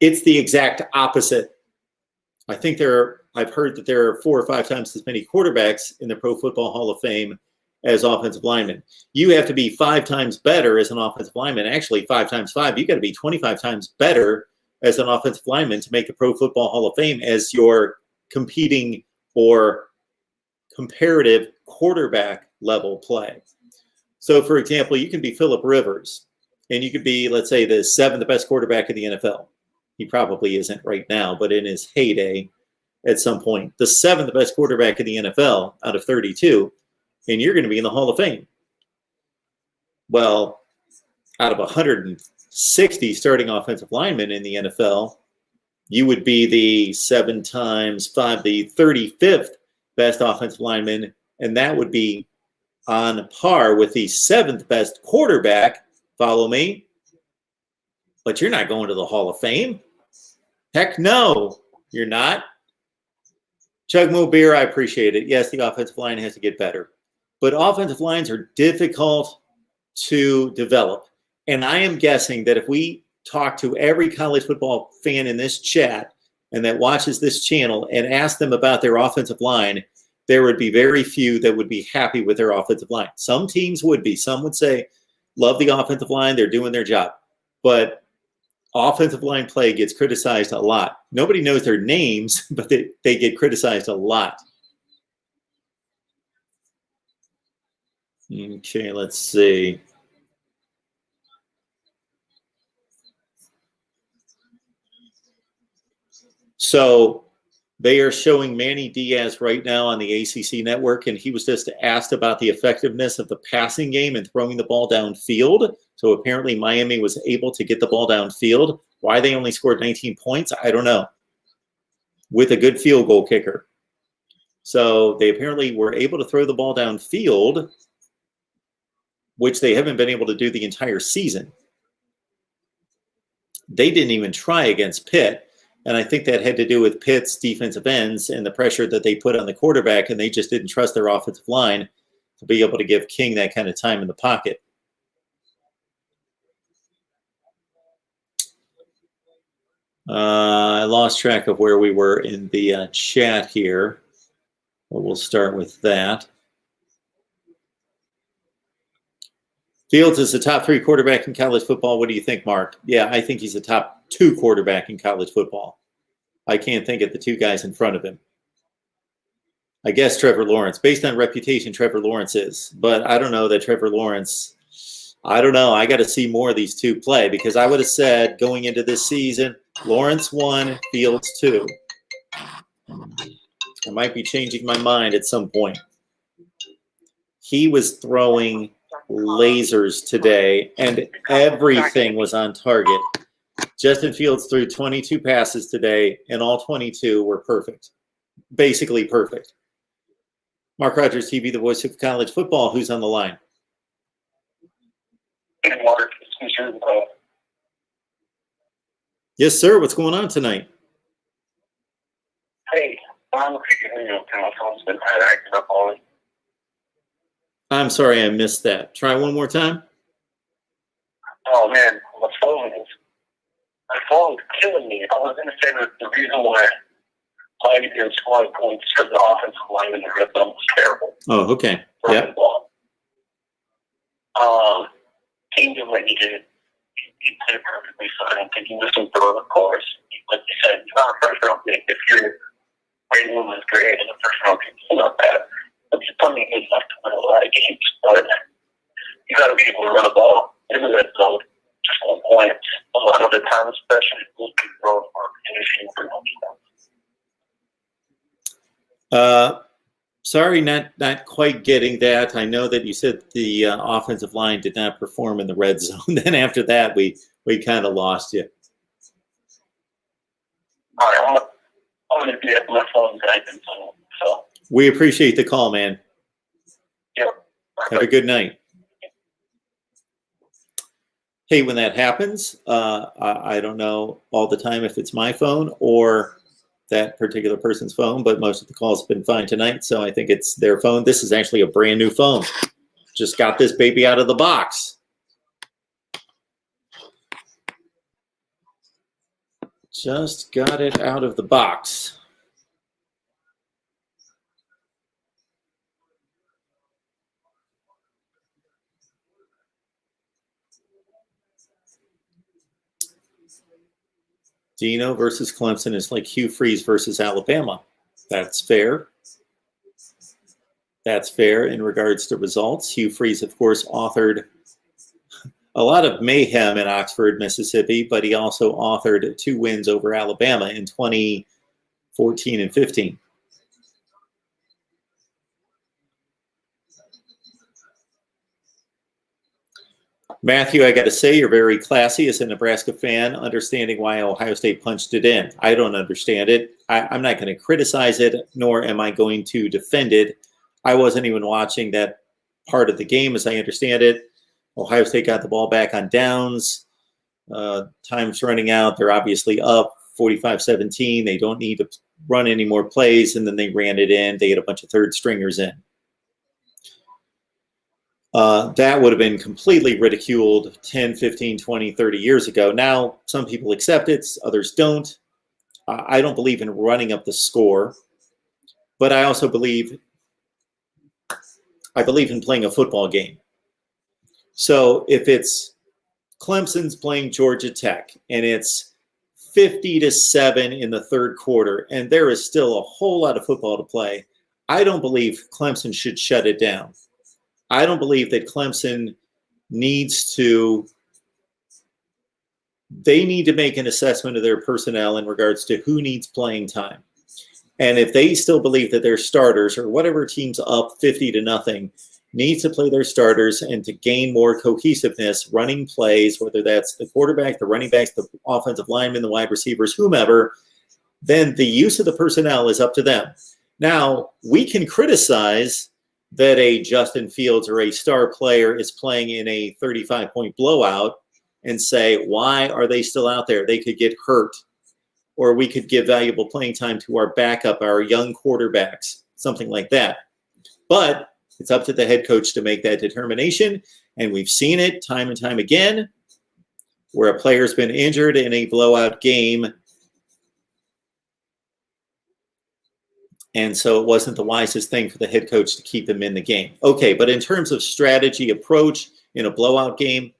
It's the exact opposite. I think I've heard that there are 4 or 5 times as many quarterbacks in the Pro Football Hall of Fame as offensive linemen. You have to be 5 times better as an offensive lineman. Actually, 5 times 5, you got to be 25 times better as an offensive lineman to make the Pro Football Hall of Fame as your competing or comparative quarterback level play. So, for example, you can be Phillip Rivers, and you could be, let's say, the 7th best quarterback in the NFL. He probably isn't right now, but in his heyday at some point. The 7th best quarterback in the NFL out of 32, and you're going to be in the Hall of Fame. Well, out of 160 starting offensive linemen in the NFL, you would be the 7 times 5, the 35th best offensive lineman, and that would be on par with the 7th best quarterback. Follow me. But you're not going to the Hall of Fame. Heck no, you're not. Chugmo Beer, I appreciate it. Yes, the offensive line has to get better. But offensive lines are difficult to develop. And I am guessing that if we talk to every college football fan in this chat and that watches this channel and ask them about their offensive line, there would be very few that would be happy with their offensive line. Some teams would be. Some would say, love the offensive line, they're doing their job. But offensive line play gets criticized a lot. Nobody knows their names, but they get criticized a lot. Okay, let's see. So they are showing Manny Diaz right now on the ACC network, and he was just asked about the effectiveness of the passing game and throwing the ball downfield. So apparently Miami was able to get the ball downfield. Why they only scored 19 points, I don't know, with a good field goal kicker. So they apparently were able to throw the ball downfield, which they haven't been able to do the entire season. They didn't even try against Pitt. And I think that had to do with Pitt's defensive ends and the pressure that they put on the quarterback, and they just didn't trust their offensive line to be able to give King that kind of time in the pocket. I lost track of where we were in the chat here, but we'll start with that. Fields is the top 3 quarterback in college football. What do you think, Mark? Yeah, I think he's a top 2 quarterback in college football. I can't think of the 2 guys in front of him. I guess Trevor Lawrence. Based on reputation, Trevor Lawrence is. But I don't know that Trevor Lawrence, I don't know. I got to see more of these 2 play, because I would have said going into this season, Lawrence 1, Fields 2. I might be changing my mind at some point. He was throwing lasers today, and everything was on target. Justin Fields threw 22 passes today, and all 22 were perfect. Basically perfect. Mark Rogers TV, the voice of college football. Who's on the line?
Hey, Mark.
Yes, sir. What's going on tonight?
Hey, I'm my phone's been kind of acting up on me.
I'm sorry I missed that. Try one more time.
Oh, man. My phone's killing me. I was going to say that the reason why Miami didn't score points because the offensive line in the red zone was terrible.
Oh, okay. Yeah.
King did what he did. He did it perfectly fine. And he missed some throw, of course. Like you said, it's not a first round pick. If your rating was great and the first round pick is not bad, but you're plenty good enough to win a lot of games. But you got to be able to run the ball in the red zone. Just 1 point. A lot of the time, especially, will be thrown for finishing for touchdowns.
Sorry, not quite getting that. I know that you said the offensive line did not perform in the red zone. Then after that, we kind of lost you.
All right, I'm going to be at my phone guidance. So
we appreciate the call, man.
Yeah.
Have a good night. Hey, when that happens, I don't know all the time if it's my phone or that particular person's phone, but most of the calls have been fine tonight, so I think it's their phone. This is actually a brand new phone. Just got this baby out of the box. Just got it out of the box. Dino versus Clemson is like Hugh Freeze versus Alabama. That's fair. That's fair in regards to results. Hugh Freeze, of course, authored a lot of mayhem in Oxford, Mississippi, but he also authored 2 wins over Alabama in 2014 and 15. Matthew, I got to say, you're very classy as a Nebraska fan, understanding why Ohio State punched it in. I don't understand it. I'm not going to criticize it, nor am I going to defend it. I wasn't even watching that part of the game, as I understand it. Ohio State got the ball back on downs. Time's running out. They're obviously up 45-17. They don't need to run any more plays, and then they ran it in. They had a bunch of third stringers in. That would have been completely ridiculed 10, 15, 20, 30 years ago. Now, some people accept it, others don't. I don't believe in running up the score, but I also believe in playing a football game. So if it's Clemson's playing Georgia Tech and it's 50-7 in the third quarter and there is still a whole lot of football to play, I don't believe Clemson should shut it down. I don't believe that Clemson needs to – they need to make an assessment of their personnel in regards to who needs playing time. And if they still believe that their starters or whatever team's up 50-0 needs to play their starters and to gain more cohesiveness, running plays, whether that's the quarterback, the running backs, the offensive linemen, the wide receivers, whomever, then the use of the personnel is up to them. Now, we can criticize that a Justin Fields or a star player is playing in a 35-point blowout and say, why are they still out there? They could get hurt. Or we could give valuable playing time to our backup, our young quarterbacks, something like that. But it's up to the head coach to make that determination. And we've seen it time and time again where a player's been injured in a blowout game. And so it wasn't the wisest thing for the head coach to keep him in the game. Okay, but in terms of strategy approach in a blowout game,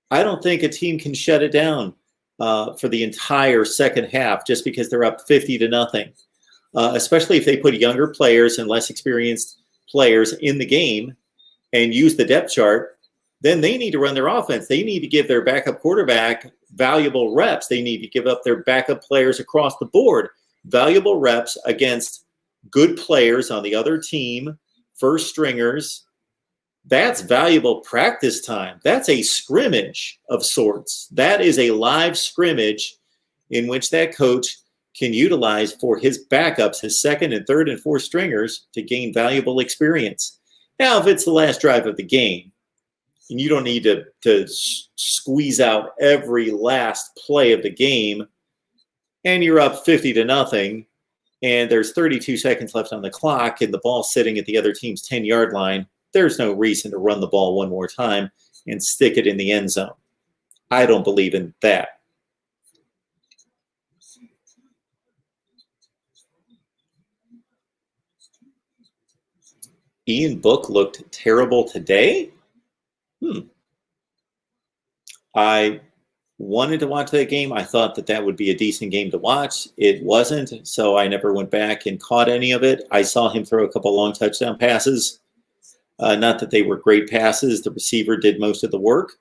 I don't think a team can shut it down for the entire second half just because they're up 50-0, especially if they put younger players and less experienced players in the game and use the depth chart. Then they need to run their offense. They need to give their backup quarterback valuable reps. They need to give up their backup players across the board valuable reps against good players on the other team, first stringers. That's valuable practice time. That's a scrimmage of sorts. That is a live scrimmage in which that coach can utilize for his backups, his second and third and fourth stringers, to gain valuable experience. Now, if it's the last drive of the game, and you don't need to squeeze out every last play of the game, and you're up 50-0, and there's 32 seconds left on the clock, and the ball's sitting at the other team's 10-yard line, there's no reason to run the ball one more time and stick it in the end zone. I don't believe in that. Ian Book looked terrible today? I wanted to watch that game. I thought that would be a decent game to watch. It wasn't, so I never went back and caught any of it. I saw him throw a couple long touchdown passes. Not that they were great passes. The receiver did most of the work.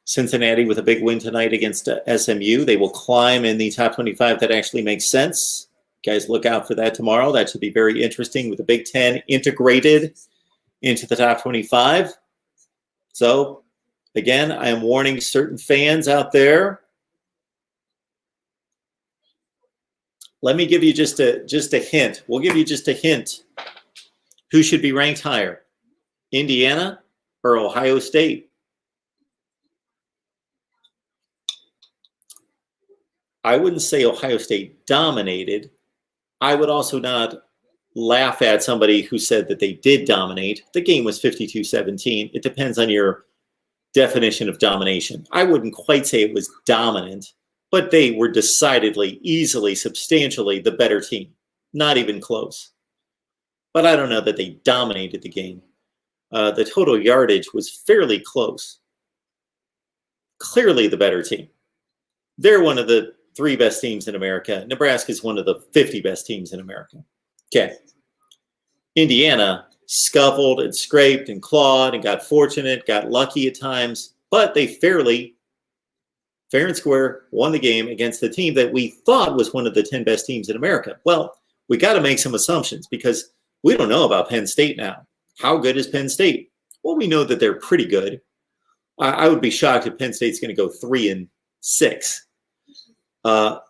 Cincinnati with a big win tonight against SMU. They will climb in the top 25. That actually makes sense. Guys, look out for that tomorrow. That should be very interesting with the Big Ten integrated into the top 25. So, again, I am warning certain fans out there. Let me give you just a hint. We'll give you just a hint. Who should be ranked higher, Indiana or Ohio State? I wouldn't say Ohio State dominated. I would also not laugh at somebody who said that they did dominate. The game was 52-17. It depends on your definition of domination. I wouldn't quite say it was dominant, but they were decidedly, easily, substantially the better team. Not even close. But I don't know that they dominated the game. The total yardage was fairly close. Clearly the better team. They're one of the 3 best teams in America. Nebraska is one of the 50 best teams in America. Okay. Indiana scuffled and scraped and clawed and got fortunate, got lucky at times, but they fair and square won the game against the team that we thought was one of the 10 best teams in America. Well, we got to make some assumptions because we don't know about Penn State now. How good is Penn State? Well, we know that they're pretty good. I would be shocked if Penn State's going to go 3-6.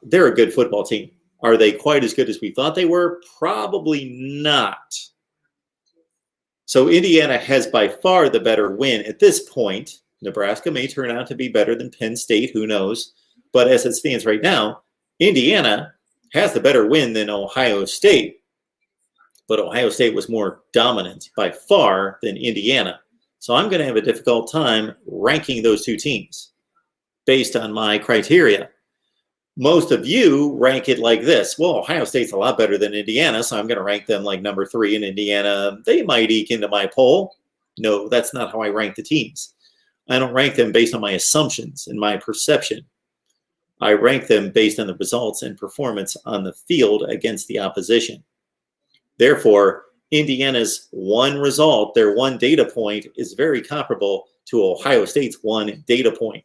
They're a good football team. Are they quite as good as we thought they were? Probably not. So Indiana has by far the better win at this point. Nebraska may turn out to be better than Penn State. Who knows? But as it stands right now, Indiana has the better win than Ohio State. But Ohio State was more dominant by far than Indiana. So I'm going to have a difficult time ranking those two teams based on my criteria. Most of you rank it like this. Well, Ohio State's a lot better than Indiana, so I'm going to rank them like number 3, and Indiana, they might eke into my poll. No, that's not how I rank the teams. I don't rank them based on my assumptions and my perception. I rank them based on the results and performance on the field against the opposition. Therefore, Indiana's one result, their one data point, is very comparable to Ohio State's one data point.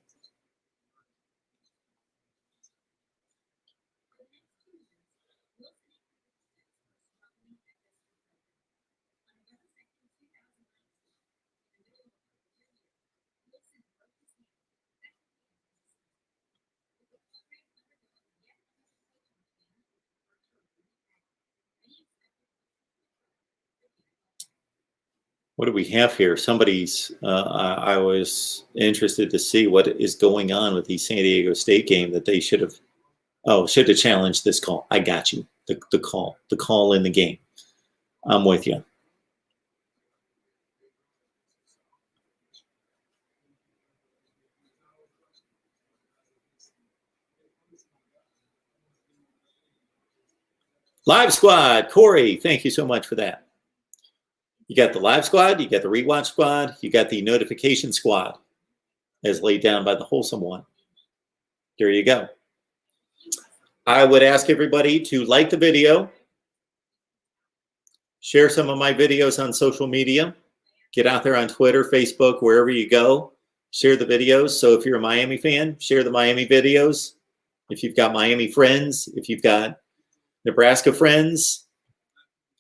What do we have here? Somebody's, I was interested to see what is going on with the San Diego State game that they should have challenged this call. I got you. The call in the game. I'm with you. Live squad, Corey, thank you so much for that. You got the live squad, you got the rewatch squad, you got the notification squad as laid down by the wholesome one. There you go. I would ask everybody to like the video, share some of my videos on social media, get out there on Twitter, Facebook, wherever you go, share the videos. So if you're a Miami fan, share the Miami videos. If you've got Miami friends, if you've got Nebraska friends,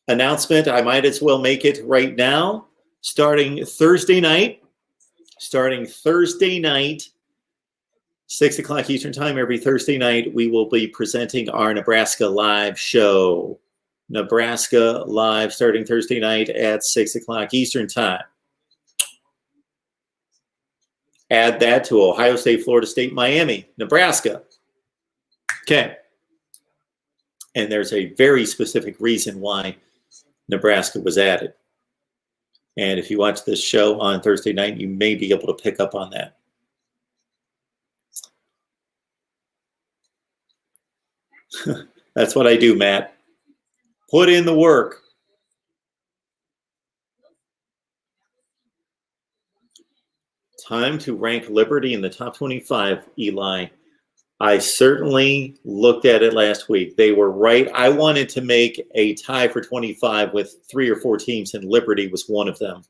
announcement, I might as well make it right now. Starting Thursday night, 6 o'clock Eastern time, every Thursday night, we will be presenting our Nebraska Live show. Nebraska Live starting Thursday night at 6 o'clock Eastern time. Add that to Ohio State, Florida State, Miami, Nebraska. Okay. And there's a very specific reason why Nebraska was added. And if you watch this show on Thursday night, you may be able to pick up on that. That's what I do, Matt. Put in the work. Time to rank Liberty in the top 25, Eli. I certainly looked at it last week. They were right. I wanted to make a tie for 25 with 3 or 4 teams, and Liberty was one of them.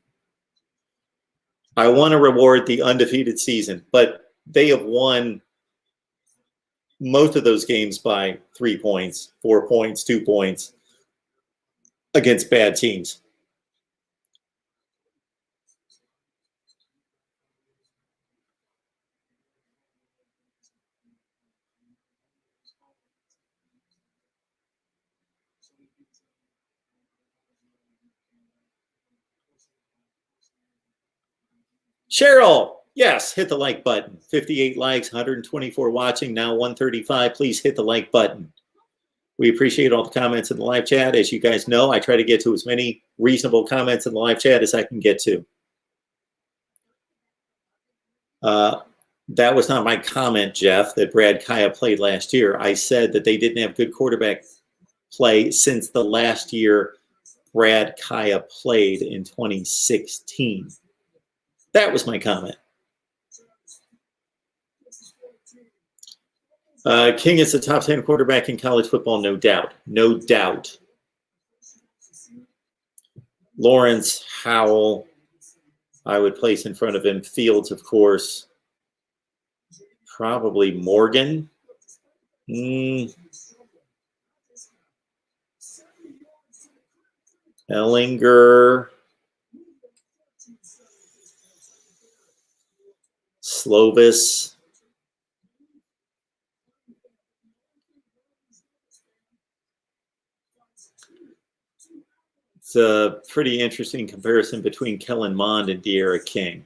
I want to reward the undefeated season, but they have won most of those games by 3 points, 4 points, 2 points against bad teams. Cheryl, yes, hit the like button. 58 likes, 124 watching, now 135. Please hit the like button. We appreciate all the comments in the live chat. As you guys know, I try to get to as many reasonable comments in the live chat as I can get to. That was not my comment, Jeff, that Brad Kaya played last year. I said that they didn't have good quarterback play since the last year Brad Kaya played in 2016. That was my comment. King is the top 10 quarterback in college football, no doubt. No doubt. Lawrence, Howell, I would place in front of him. Fields, of course. Probably Morgan. Ellinger. Slovis. It's a pretty interesting comparison between Kellen Mond and De'Ara King.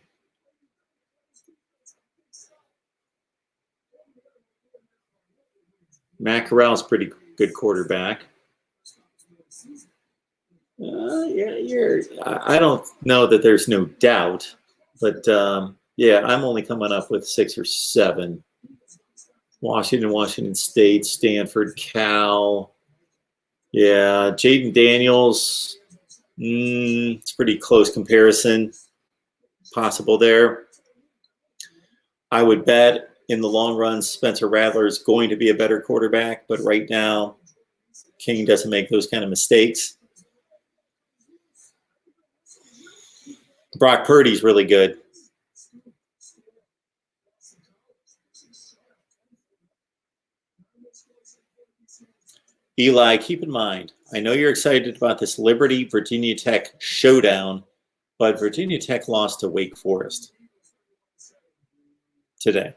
Matt Corral's pretty good quarterback. I don't know that there's no doubt, but yeah, I'm only coming up with 6 or 7. Washington State, Stanford, Cal. Yeah, Jaden Daniels. It's a pretty close comparison possible there. I would bet in the long run, Spencer Rattler is going to be a better quarterback, but right now, King doesn't make those kind of mistakes. Brock Purdy's really good. Eli, keep in mind, I know you're excited about this Liberty-Virginia Tech showdown, but Virginia Tech lost to Wake Forest today.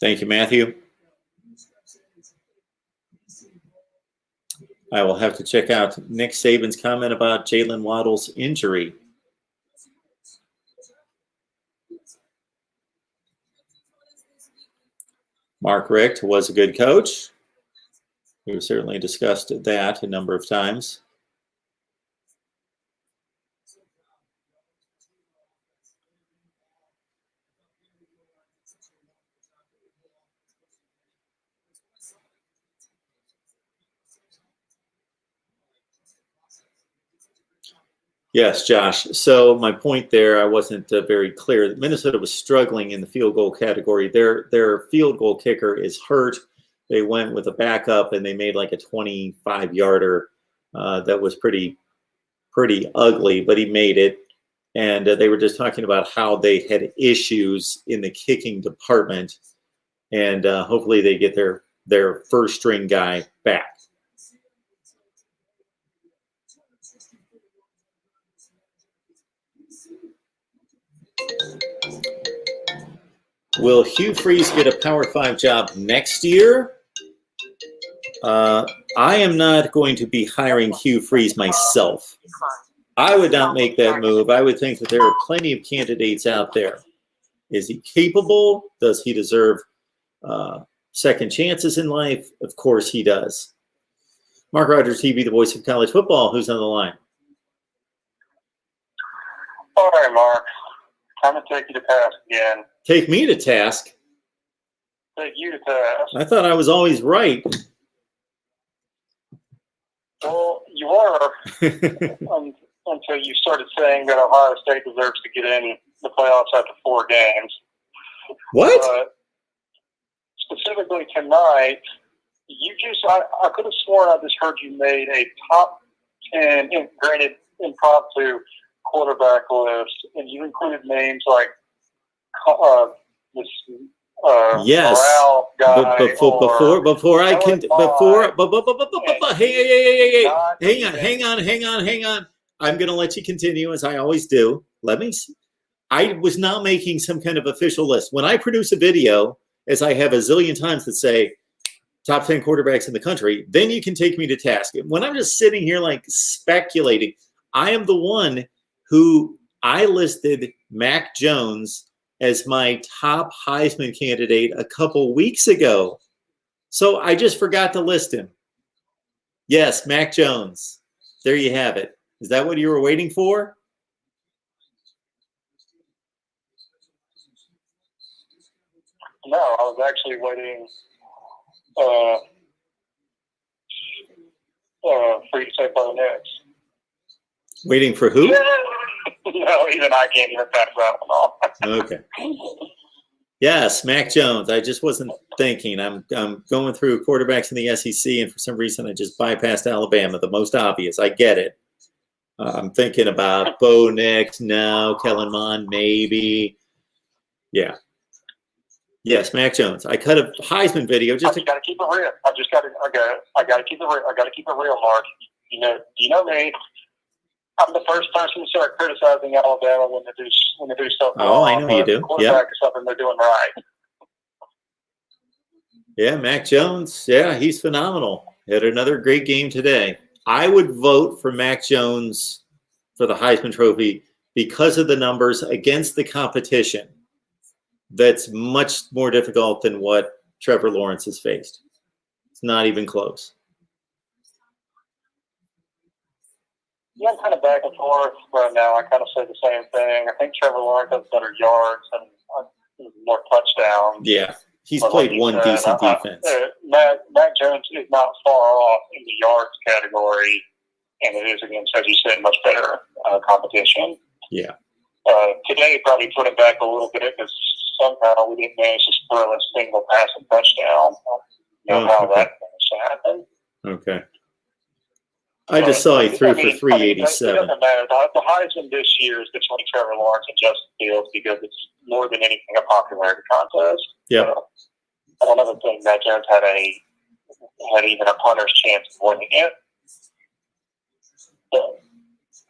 Thank you, Matthew. I will have to check out Nick Saban's comment about Jalen Waddle's injury. Mark Richt was a good coach. We've certainly discussed that a number of times. Yes, Josh. So my point there, I wasn't very clear. Minnesota was struggling in the field goal category. Their field goal kicker is hurt. They went with a backup and they made like a 25-yarder that was pretty ugly, but he made it. And they were just talking about how they had issues in the kicking department, and hopefully they get their first string guy back. Will Hugh Freeze get a Power 5 job next year? I am not going to be hiring Hugh Freeze myself. I would not make that move. I would think that there are plenty of candidates out there. Is he capable? Does he deserve second chances in life? Of course he does. Mark Rogers TV, the voice of college football. Who's on the line?
All right, Mark. Time to take you to task again.
Take me to task?
Take you to task.
I thought I was always right.
Well, you are until you started saying that Ohio State deserves to get in the playoffs after 4 games.
What?
Specifically tonight, I could have sworn I just heard you made a top 10, granted impromptu, quarterback list, and you included names like this
yes.
Morale guy.
Hang on. I'm going to let you continue, as I always do. Let me see. I was not making some kind of official list. When I produce a video, as I have a zillion times that say top 10 quarterbacks in the country, then you can take me to task. When I'm just sitting here like speculating, I am the one who I listed Mac Jones as my top Heisman candidate a couple weeks ago. So I just forgot to list him. Yes, Mac Jones. There you have it. Is that what you were waiting for?
No, I was actually waiting for you to say Bo Nix.
Waiting for who?
No, even I can't even pass that one off.
Okay. Yes, Mac Jones. I just wasn't thinking. I'm going through quarterbacks in the SEC, and for some reason I just bypassed Alabama, the most obvious. I get it. I'm thinking about Bo Nix, no. Kellen Mond, maybe. Yeah. Yes, Mac Jones. I cut a Heisman video just
I got to keep it real. I got to keep it real. I got to keep it real, Mark. You know me. I'm the first person to start criticizing Alabama when they do stuff wrong.
Oh, I know you do.
Quarterback is something they're doing right.
Yeah, Mac Jones. Yeah, he's phenomenal. Had another great game today. I would vote for Mac Jones for the Heisman Trophy because of the numbers against the competition. That's much more difficult than what Trevor Lawrence has faced. It's not even close.
Yeah, I'm kind of back and forth right now. I kind of say the same thing. I think Trevor Lawrence has better yards and more touchdowns.
Yeah, he's played one decent defense.
Mac Jones is not far off in the yards category, and it is against, as you said, much better competition.
Yeah.
Today probably put him back a little bit because somehow we didn't manage to score a single passing touchdown. How that happened.
Okay. I just saw he threw for 387.
It doesn't matter. The Heisman this year is between Trevor Lawrence and Justin Fields because it's more than anything a popularity contest.
Yeah.
I don't ever think Mac Jones had even a punter's chance of winning it. But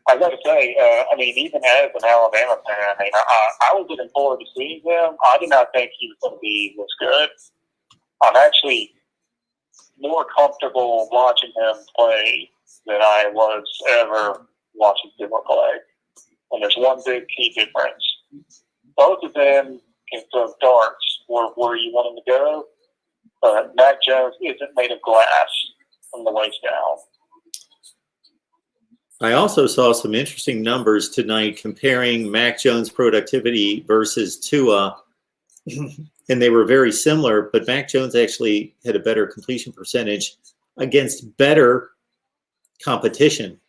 I got to say, even as an Alabama fan, I was looking forward to seeing him. I did not think he was going to be this good. I'm actually more comfortable watching him play than I was ever watching him play. And there's one big key difference. Both of them can throw darts where you want them to go, but Mac Jones isn't made of glass from the waist down.
I also saw some interesting numbers tonight comparing Mac Jones' productivity versus Tua, and they were very similar, but Mac Jones actually had a better completion percentage against better competition.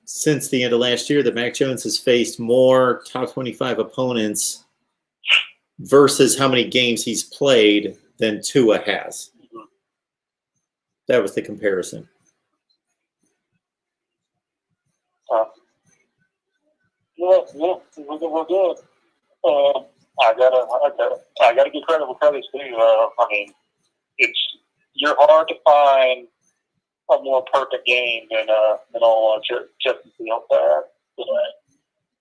Since the end of last year, that Mac Jones has faced more top 25 opponents versus how many games he's played than Tua has. That was the comparison.
We're good. I gotta give credit where credit's due. You're hard to find a more perfect game than all Justin Fields had today.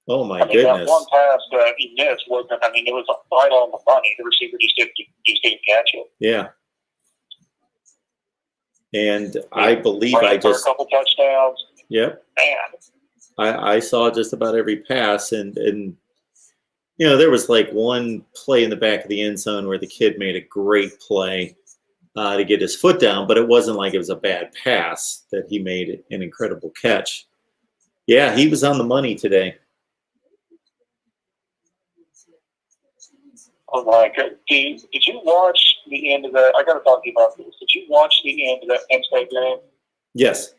Oh my goodness!
That one pass that he missed wasn't. It was right on the money. The receiver just didn't catch it.
Yeah. And I believe
a couple touchdowns.
Yep.
Man.
I saw just about every pass, and there was like one play in the back of the end zone where the kid made a great play to get his foot down, but it wasn't like it was a bad pass that he made an incredible catch. Yeah, he was on the money today.
Oh my God! Did you watch the end of that? I got to talk to you about this. Did you watch the end of that Penn State game?
Yes.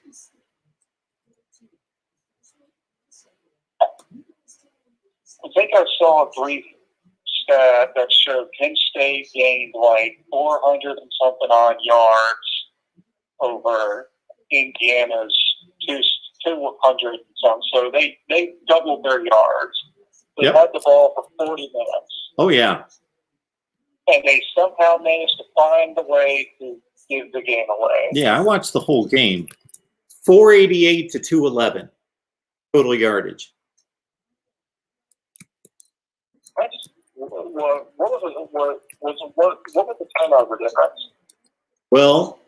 I think I saw a brief stat that showed Penn State gained like 400 and something odd yards over Indiana's 200 and something. So they doubled their yards. They had the ball for 40 minutes.
Oh, yeah.
And they somehow managed to find a way to give the game away.
Yeah, I watched the whole game. 488 to 211 total yardage.
What was the turnover difference?
Well,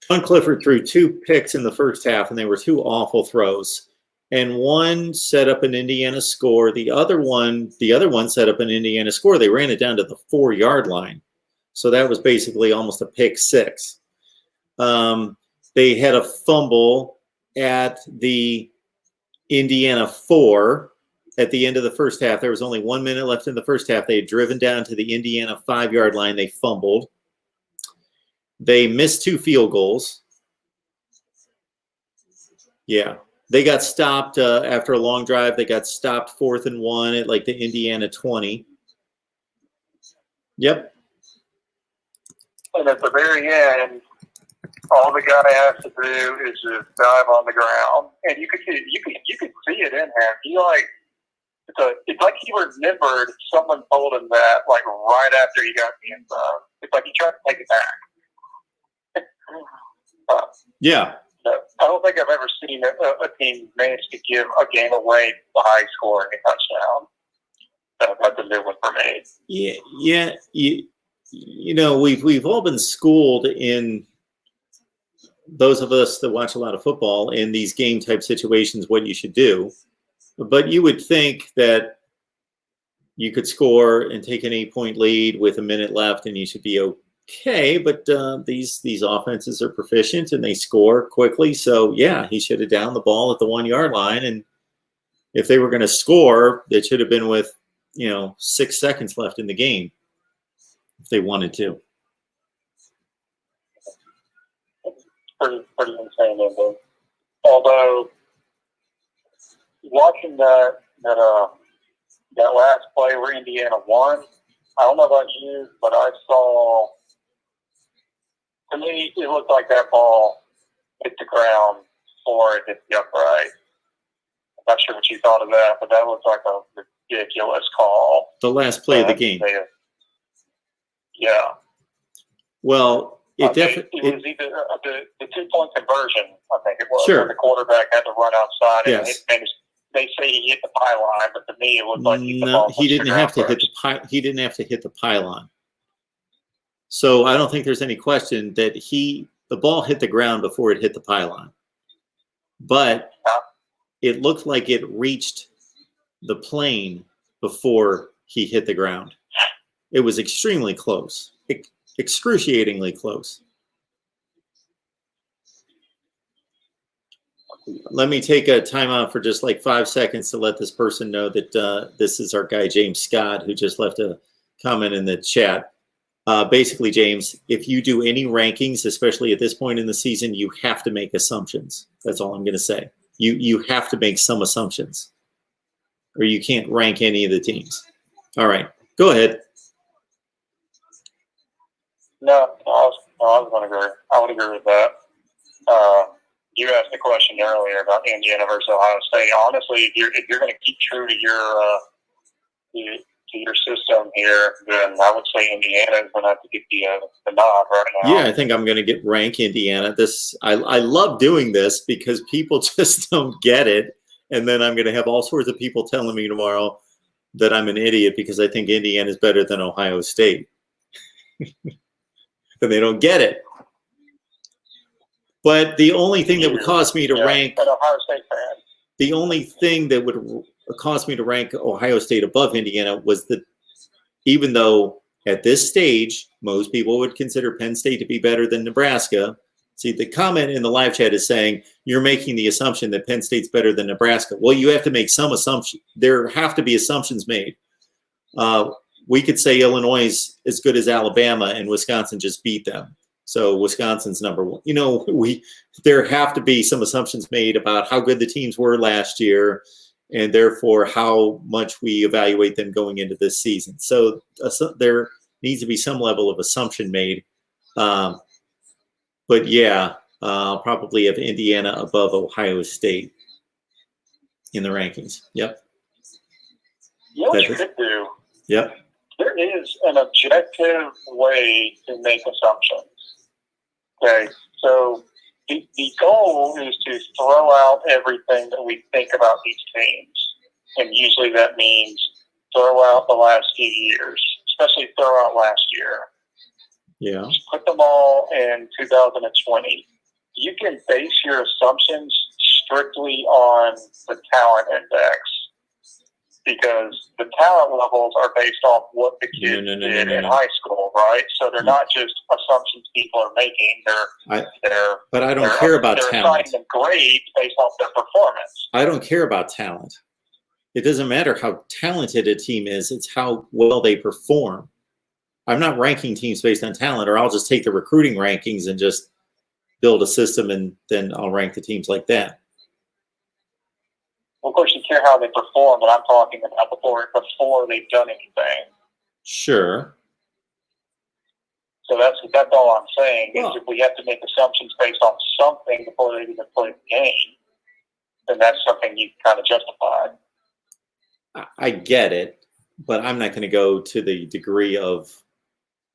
Sean Clifford threw 2 picks in the first half, and they were 2 awful throws. And one set up an Indiana score. The other one set up an Indiana score. They ran it down to the 4-yard line. So that was basically almost a pick 6. They had a fumble at the Indiana 4 at the end of the first half. There was only 1 minute left in the first half. They had driven down to the Indiana 5-yard line. They fumbled. They missed 2 field goals. Yeah. They got stopped after a long drive. They got stopped 4th and 1 at like the Indiana 20. Yep.
And at the very end, all the guy has to do is just dive on the ground, and you could see it in him. He it's like he remembered someone told him that like right after he got the end zone. It's like he tried to take it back.
Yeah.
I don't think I've ever seen a team manage to give a game away by scoring a touchdown. That's a new one for me.
Yeah. You know, we've all been schooled in, those of us that watch a lot of football, in these game type situations, what you should do. But you would think that you could score and take an 8-point lead with a minute left and you should be okay. But these offenses are proficient and they score quickly. So, yeah, he should have downed the ball at the 1-yard line. And if they were going to score, it should have been with, 6 seconds left in the game if they wanted to.
Pretty insane ending. Although watching that last play where Indiana won, I don't know about you, but I saw, to me, it looked like that ball hit the ground before it hit the upright. I'm not sure what you thought of that, but that looked like a ridiculous call.
The last play of the game.
Yeah.
Well, it was
either the 2-point conversion, I think it was.
Sure.
Where the quarterback had to run outside.
Yes.
And they say he hit the pylon, but to me it looked like
he didn't have to hit he didn't have to hit the pylon. So I don't think there's any question that the ball hit the ground before it hit the pylon. But it looked like it reached the plane before he hit the ground. It was extremely close. Excruciatingly close. Let me take a timeout for just like 5 seconds to let this person know that this is our guy, James Scott, who just left a comment in the chat. Basically, James, if you do any rankings, especially at this point in the season, you have to make assumptions. That's all I'm going to say. You have to make some assumptions, or you can't rank any of the teams. All right, go ahead.
No, I would agree with that. You asked a question earlier about Indiana versus Ohio State. Honestly, if you're going to keep true to your system here, then I would say Indiana is going to have to get the nod right now.
Yeah, I think I'm going to rank Indiana. I love doing this because people just don't get it, and then I'm going to have all sorts of people telling me tomorrow that I'm an idiot because I think Indiana is better than Ohio State. And they don't get it. But the only thing that would cause me to rank
Ohio State fans.
The only thing that would cause me to rank Ohio State above Indiana was that even though at this stage most people would consider Penn State to be better than Nebraska. See, the comment in the live chat is saying you're making the assumption that Penn State's better than Nebraska. Well, you have to make some assumption. There have to be assumptions made. We could say Illinois is as good as Alabama and Wisconsin just beat them. So Wisconsin's number one. There have to be some assumptions made about how good the teams were last year and therefore how much we evaluate them going into this season. So there needs to be some level of assumption made. But yeah, probably have Indiana above Ohio State in the rankings. Yep.
You know what you could do?
Yep.
There is an objective way to make assumptions. Okay, so the goal is to throw out everything that we think about these teams. And usually that means throw out the last few years, especially throw out last year.
Yeah.
Just put them all in 2020. You can base your assumptions strictly on the talent index because the talent levels are based off what the kids did in high school, right? So they're not just assumptions people are making.
But I don't care about
they're
talent.
assigning them grades based off their performance.
I don't care about talent. It doesn't matter how talented a team is. It's how well they perform. I'm not ranking teams based on talent, or I'll just take the recruiting rankings and just build a system, and then I'll rank the teams like that.
Of course, you care how they perform, but I'm talking about before they've done anything.
Sure.
So that's all I'm saying.
Well,
is if we have to make assumptions based on something before they even play the game, then that's something you kind of justified.
I get it, but I'm not going to go to the degree of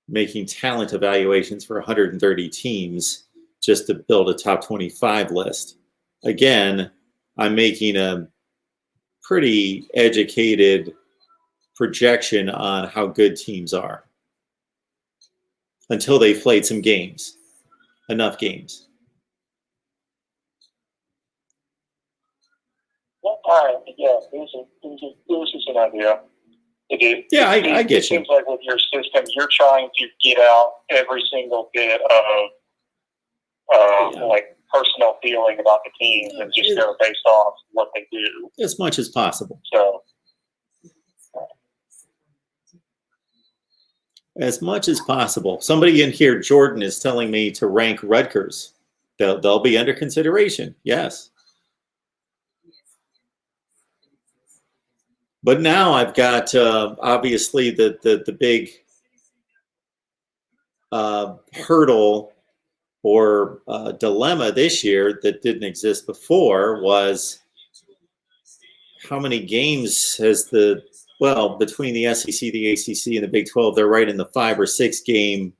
making talent evaluations for 130 teams just to build a top 25 list. Again, I'm making a pretty educated projection on how good teams are until they've played some games, enough games.
Well, all right, yeah, this is an idea.
Yeah, I get you.
It seems like with your system, you're trying to get out every single bit of like personal feeling about the teams and just go based off what they do.
As much as possible.
So.
As much as possible. Somebody in here, Jordan, is telling me to rank Rutgers. They'll be under consideration, yes. But now I've got obviously the big hurdle or dilemma this year that didn't exist before was how many games has between the SEC, the ACC, and the Big 12, they're right in the 5 or 6 game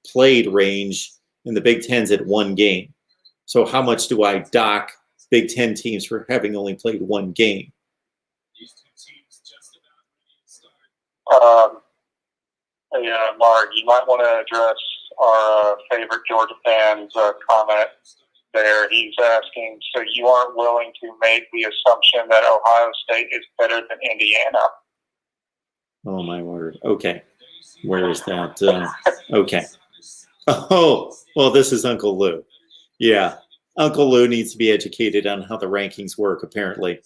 played range, and the Big 10's at 1 game. So how much do I dock Big 10 teams for having only played 1 game?
Yeah, Mark, you might want to address our favorite Georgia fan's comment there. He's asking, so you aren't willing to make the assumption that Ohio State is better than Indiana?
Oh, my word. Okay. Where is that? Okay. Oh, well, this is Uncle Lou. Yeah. Uncle Lou needs to be educated on how the rankings work, apparently.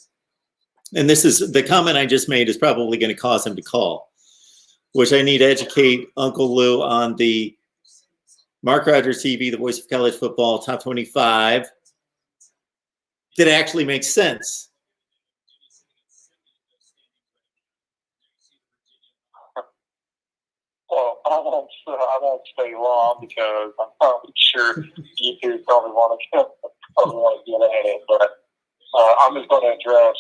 And this is the comment I just made is probably going to cause him to call, which I need to educate Uncle Lou on the Mark Rogers TV, the voice of college football, top 25, that actually makes sense.
Well, I won't stay long because I'm probably sure you two probably want to get at it. But I'm just going to address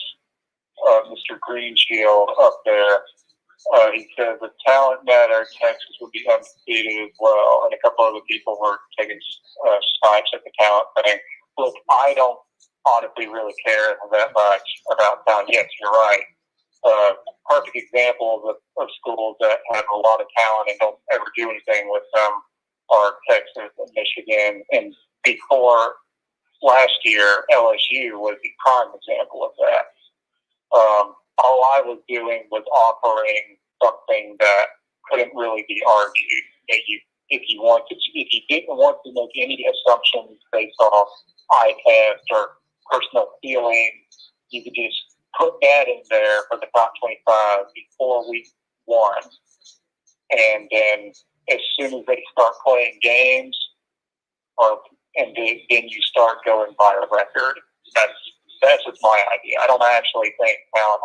Mr. Greenshield up there. He says the talent matter, Texas would be undefeated as well, and a couple other people were taking snipes at the talent thing. Look, I don't honestly really care that much about talent. Yes, you're right. Perfect examples of schools that have a lot of talent and don't ever do anything with them are Texas and Michigan. And before last year, LSU was the prime example of that. All I was doing was offering something that couldn't really be argued. That if you didn't want to make any assumptions based off eye test or personal feelings, you could just put that in there for the top 25 before week 1. And then as soon as they start playing games, then you start going by a record. That's just my idea. I don't actually think talent.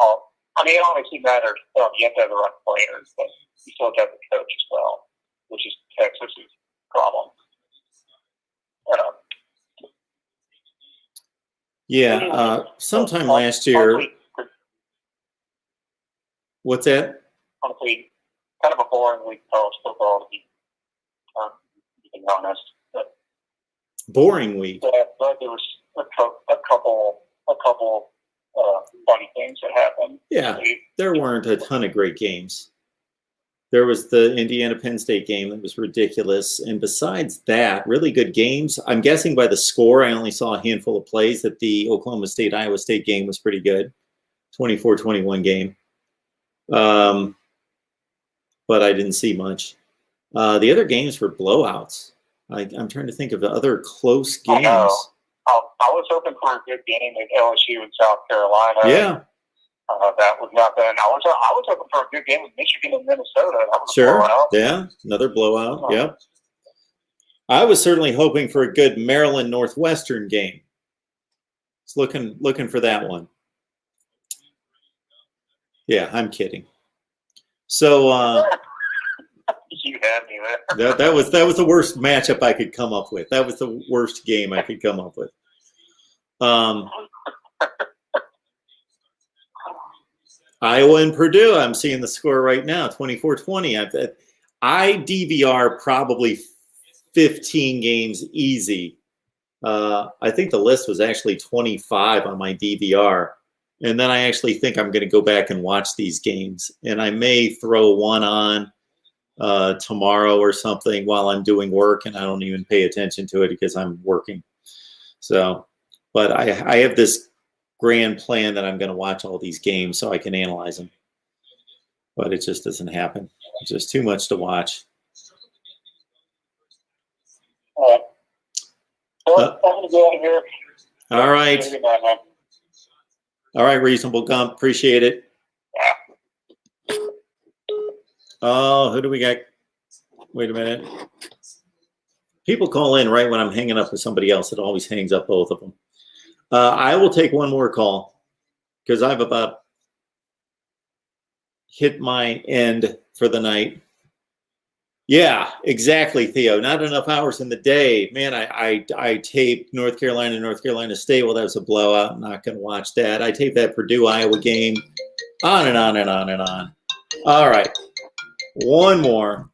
It obviously matters. You have to have the right players, but you still have to have the coach as well, which is Texas's problem.
Yeah, sometime last year. What's that?
Honestly, kind of a boring week of college football, to be honest.
Boring week.
But there was a couple funny things that happened.
Yeah, there weren't a ton of great games. There was the Indiana-Penn State game that was ridiculous. And besides that, really good games. I'm guessing by the score, I only saw a handful of plays that the Oklahoma State-Iowa State game was pretty good. 24-21 game. But I didn't see much. The other games were blowouts. I'm trying to think of the other close games.
I was hoping for a good game at LSU in South Carolina.
Yeah.
That was nothing. I was hoping for a good game with Michigan and Minnesota. That was
sure.
A blowout.
Yeah, another blowout. Yep. I was certainly hoping for a good Maryland Northwestern game. It's looking for that one. Yeah, I'm kidding. So
You had me there.
that was the worst matchup I could come up with. That was the worst game I could come up with. Iowa and Purdue, I'm seeing the score right now, 24-20. I DVR probably 15 games easy. I think the list was actually 25 on my DVR. And then I actually think I'm going to go back and watch these games. And I may throw one on tomorrow or something while I'm doing work, and I don't even pay attention to it because I'm working. So, but I have this grand plan that I'm going to watch all these games so I can analyze them. But it just doesn't happen. It's just too much to watch.
All right. Well, I'm going to go out of here.
All right. All right, Reasonable Gump. Appreciate it. Oh, who do we got? Wait a minute. People call in right when I'm hanging up with somebody else. It always hangs up both of them. I will take one more call because I've about hit my end for the night. Yeah, exactly, Theo. Not enough hours in the day. Man, I taped North Carolina State. Well, that was a blowout. I'm not going to watch that. I taped that Purdue-Iowa game. On and on and on and on. All right. One more.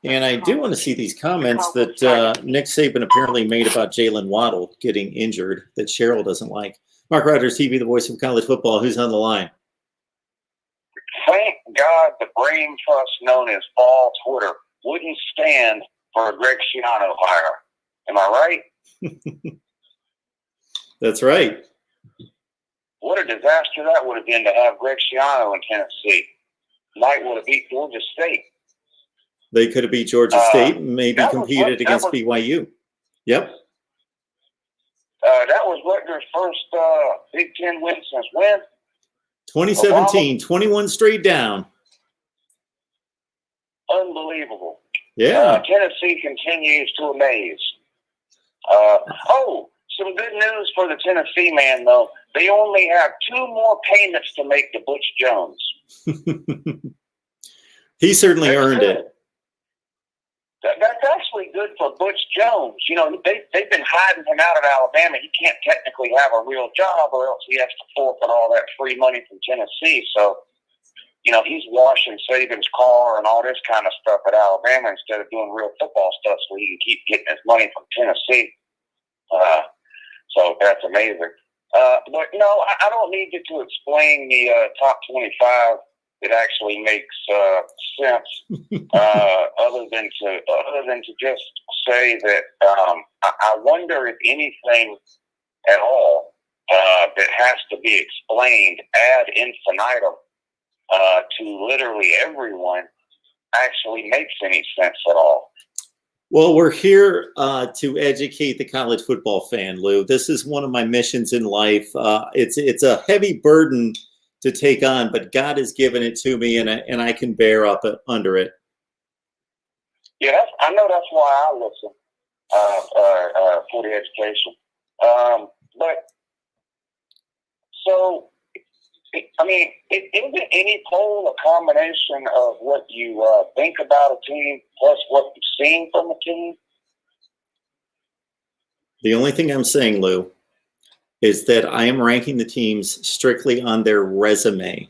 And I do want to see these comments that Nick Saban apparently made about Jalen Waddle getting injured that Cheryl doesn't like. Mark Rogers TV, the voice of college football. Who's on the line?
Thank God the brain trust known as Ball Twitter wouldn't stand for a Greg Schiano hire. Am I right?
That's right.
What a disaster that would have been to have Greg Schiano in Tennessee. Knight would have beat Georgia State.
They could have beat Georgia State and maybe competed against BYU. Yep.
That was Rutgers' first Big Ten win since when?
2017, 21 straight down.
Unbelievable.
Yeah.
Tennessee continues to amaze. Some good news for the Tennessee man, though. They only have 2 more payments to make to Butch Jones.
He certainly earned it.
That's actually good for Butch Jones. You know, they've been hiding him out of Alabama. He can't technically have a real job, or else he has to forfeit all that free money from Tennessee. So, you know, he's washing Saban's car and all this kind of stuff at Alabama instead of doing real football stuff so he can keep getting his money from Tennessee. So that's amazing. But no, I don't need you to explain the top 25. It actually makes sense, other than to just say that I wonder if anything at all that has to be explained ad infinitum to literally everyone actually makes any sense at all.
Well, we're here to educate the college football fan, Lou. This is one of my missions in life. It's a heavy burden to take on, but God has given it to me, and I can bear up under it.
Yeah, I know that's why I listen for the education. But so, I mean, isn't any poll a combination of what you think about a team plus what you've seen from a team?
The only thing I'm saying, Lou, is that I am ranking the teams strictly on their resume.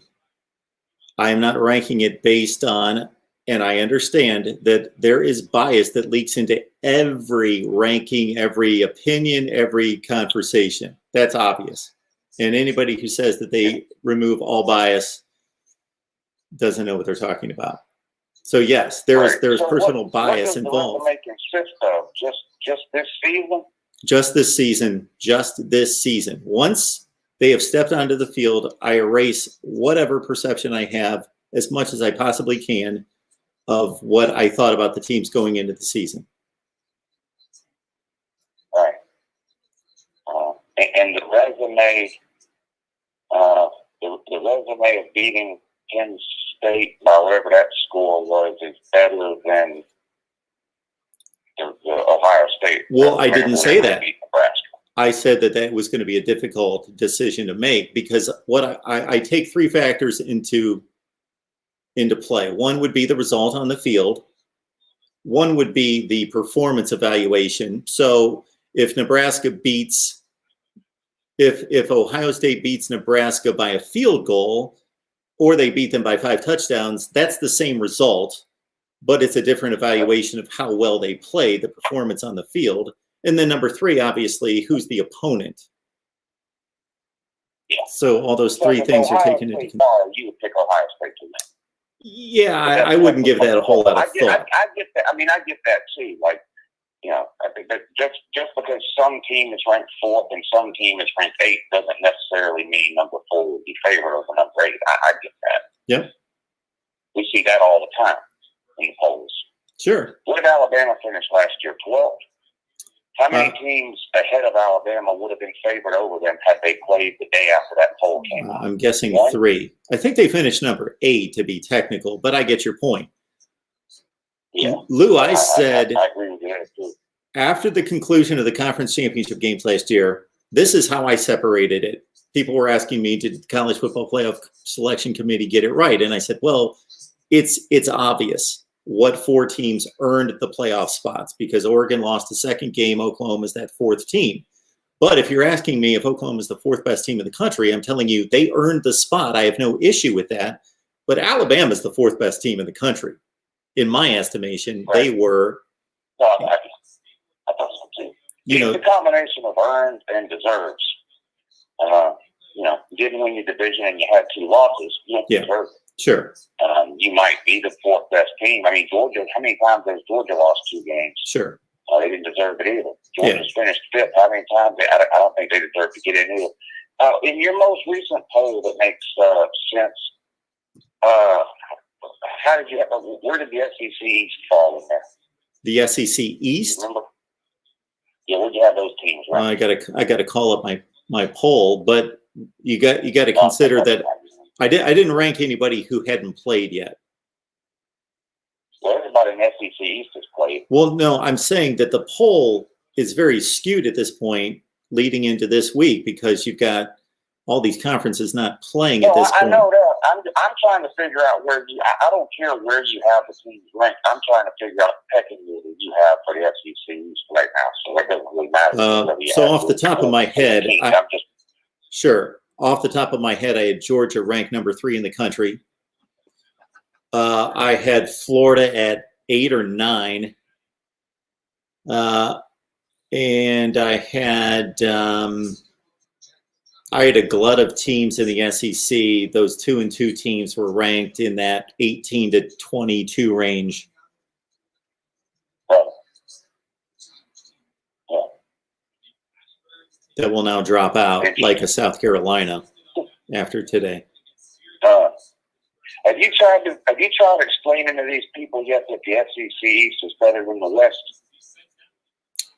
I am not ranking it based on, and I understand that there is bias that leaks into every ranking, every opinion, every conversation. That's obvious. And anybody who says that they remove all bias doesn't know what they're talking about. So yes, there's personal bias involved.
What does the resume consist of? Just this season?
Just this season. Once they have stepped onto the field, I erase whatever perception I have as much as I possibly can of what I thought about the teams going into the season.
Right. And the resume, the resume of beating Penn State by whatever that score was is better than the Ohio State.
Well, I didn't say that. I said that that was going to be a difficult decision to make because what I take three factors into play. One would be the result on the field. One would be the performance evaluation. So if Ohio State beats Nebraska by a field goal, or they beat them by 5 touchdowns, that's the same result, but it's a different evaluation of how well they played, the performance on the field. And then number 3, obviously, who's the opponent?
Yeah.
So all those three things are taken into consideration.
You would pick Ohio State to win.
Yeah, I wouldn't give that a whole lot of thought.
I get that. I mean, I get that too. Like, you know, I think that just because some team is ranked 4th and some team is ranked 8th doesn't necessarily mean number 4 would be favored over number 8. I get that.
Yep.
We see that all the time in the polls.
Sure.
What did Alabama finish last year? 12th? How many teams ahead of Alabama would have been favored over them had they played the day after that poll came out?
I'm guessing 3. I think they finished number 8 to be technical, but I get your point.
Yeah.
Lou, I said
I agree with you too.
After the conclusion of the conference championship games last year, this is how I separated it. People were asking me, did the College Football Playoff Selection Committee get it right? And I said, well, it's obvious what 4 teams earned the playoff spots because Oregon lost the second game. Oklahoma is that 4th team. But if you're asking me if Oklahoma is the 4th best team in the country, I'm telling you they earned the spot. I have no issue with that. But Alabama is the 4th best team in the country. In my estimation,
Right.
They were.
I thought so too.
You know,
it's a combination of earned and deserves. You know, you didn't win your division and you had 2 losses. You don't deserve it.
Sure.
You might be the 4th best team. I mean, Georgia, how many times has Georgia lost 2 games?
Sure.
They didn't deserve it either. Georgia's finished 5th. How many times? I don't think they deserve to get in either. In your most recent poll that makes sense, where did the SEC East fall in there?
The SEC East?
Remember? Yeah, where'd you have those teams? Right?
I gotta call up my poll, but you got to consider that I didn't rank anybody who hadn't played yet.
Well, everybody in the SEC East has played.
Well, no, I'm saying that the poll is very skewed at this point, leading into this week, because you've got all these conferences not playing at this point.
I know that. I'm trying to figure out where I don't care where you have the teams ranked. I'm trying to figure out the pecking order you have for the SEC East right now. So it doesn't really matter.
So off the top of my head, sure. Off the top of my head, I had Georgia ranked number 3 in the country. I had Florida at 8 or 9. And I had a glut of teams in the SEC. Those 2-2 teams were ranked in that 18 to 22 range. That will now drop out, like a South Carolina after today.
Have you tried explaining to these people yet that the SEC East is better than the West?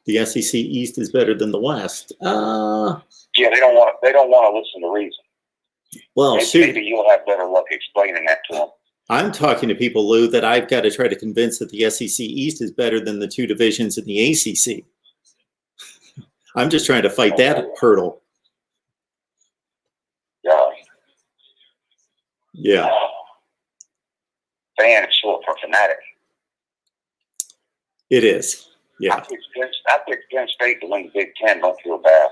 The SEC East is better than the West.
Yeah, they don't want to listen to reason.
Well,
maybe you'll have better luck explaining that to them.
I'm talking to people, Lou, that I've got to try to convince that the SEC East is better than the 2 divisions in the ACC. I'm just trying to fight that hurdle. Yeah.
Fan is short for fanatic.
It is. Yeah.
I picked Penn State to win the Big Ten. Don't feel bad.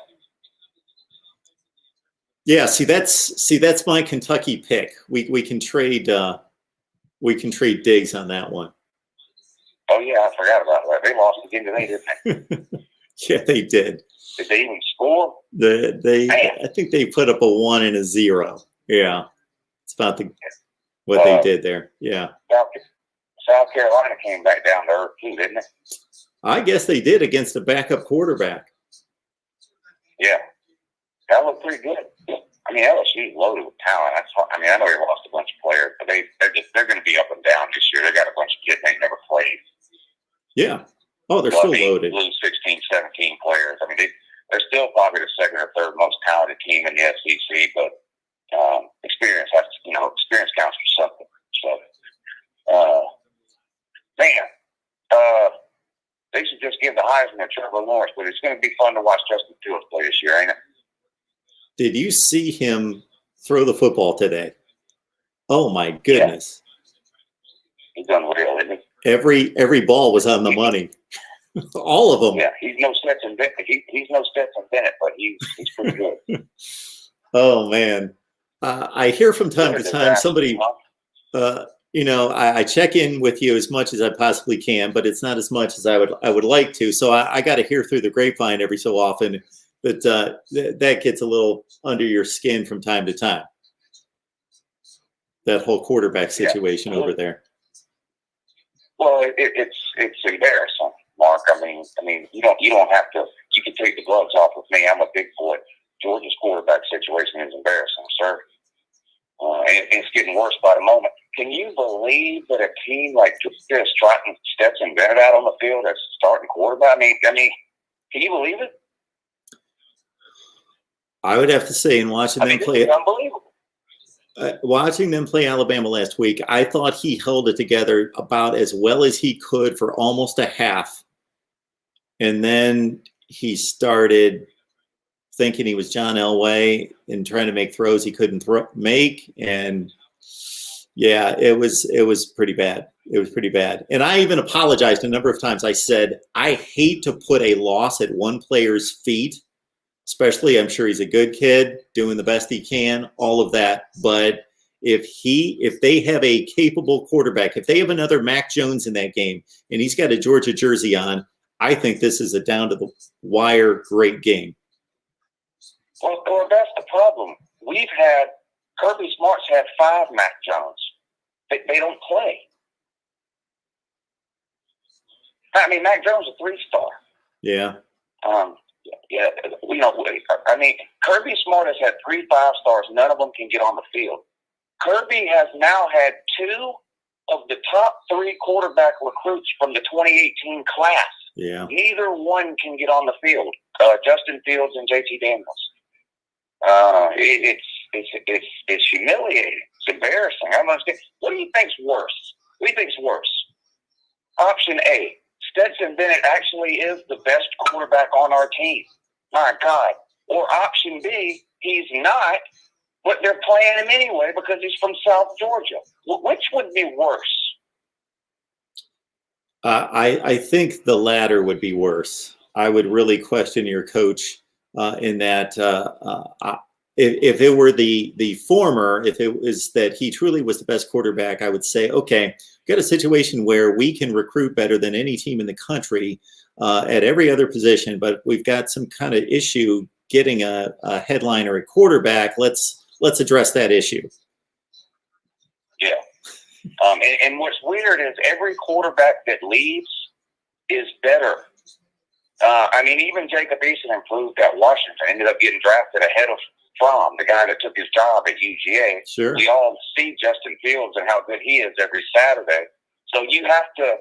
Yeah. See, that's my Kentucky pick. We can trade digs on that one.
Oh yeah, I forgot about that. They lost again today, didn't they?
Yeah, they did.
Did they even score?
I think they put up a 1 and a 0. Yeah. It's about what they did there. Yeah.
South Carolina came back down to earth too, didn't they?
I guess they did against a backup quarterback.
Yeah. That looked pretty good. I mean, LSU's loaded with talent. I know they lost a bunch of players, but they're going to be up and down this year. They got a bunch of kids they never played.
Yeah. Oh, they're still loaded.
Lose 16, 17 players. I mean, they're still probably the 2nd or 3rd most talented team in the SEC, but experience counts for something. So,
They should just give the Heisman to Trevor Lawrence, but it's going to be fun to watch Justin Fields play this year, ain't it?
Did you see him throw the football today? Oh, my goodness.
Yeah. He's unreal, isn't he?
Every ball was on the money. All of them.
Yeah, he's no Stetson Bennett. He's no Stetson Bennett, but he's pretty good.
Oh, man. I hear from time to time somebody, I check in with you as much as I possibly can, but it's not as much as I would like to. So I got to hear through the grapevine every so often. But that gets a little under your skin from time to time. That whole quarterback situation over there.
Well, it's embarrassing, Mark. I mean, you don't have to. You can take the gloves off with me. I'm a big boy. Georgia's quarterback situation is embarrassing, sir. And it's getting worse by the moment. Can you believe that a team like Georgia is trotting Stetson Bennett out on the field as starting quarterback? I mean, can you believe it?
I would have to say, in watching them play,
unbelievable.
Watching them play Alabama last week, I thought he held it together about as well as he could for almost a half, and then he started thinking he was John Elway and trying to make throws he couldn't make, and yeah, it was pretty bad. It was pretty bad, and I even apologized a number of times. I said I hate to put a loss at one player's feet. Especially, I'm sure he's a good kid, doing the best he can, all of that. But if they have a capable quarterback, if they have another Mac Jones in that game, and he's got a Georgia jersey on, I think this is a down to the wire great game.
Well, that's the problem. Kirby Smart's had 5 Mac Jones. They don't play. I mean, Mac Jones is a 3-star.
Yeah.
Yeah, I mean, Kirby Smart has had 3 5-stars. None of them can get on the field. Kirby has now had 2 of the top 3 quarterback recruits from the 2018 class.
Yeah. Neither
one can get on the field. Justin Fields and JT Daniels. It's humiliating. It's embarrassing. I don't understand. What do you think's worse? What do you think's worse? Option A. Stetson Bennett actually is the best quarterback on our team. My God. Or option B, he's not, but they're playing him anyway because he's from South Georgia. Which would be worse?
I think the latter would be worse. I would really question your coach in that if it were the former, if it was that he truly was the best quarterback, I would say, okay, got a situation where we can recruit better than any team in the country at every other position, but we've got some kind of issue getting a headline or a quarterback. Let's address that issue.
Yeah. And what's weird is every quarterback that leaves is better. I mean, even Jacob Eason improved at Washington, ended up getting drafted ahead of Fromm, the guy that took his job at UGA.
Sure.
We all see Justin Fields and how good he is every Saturday. So you have to,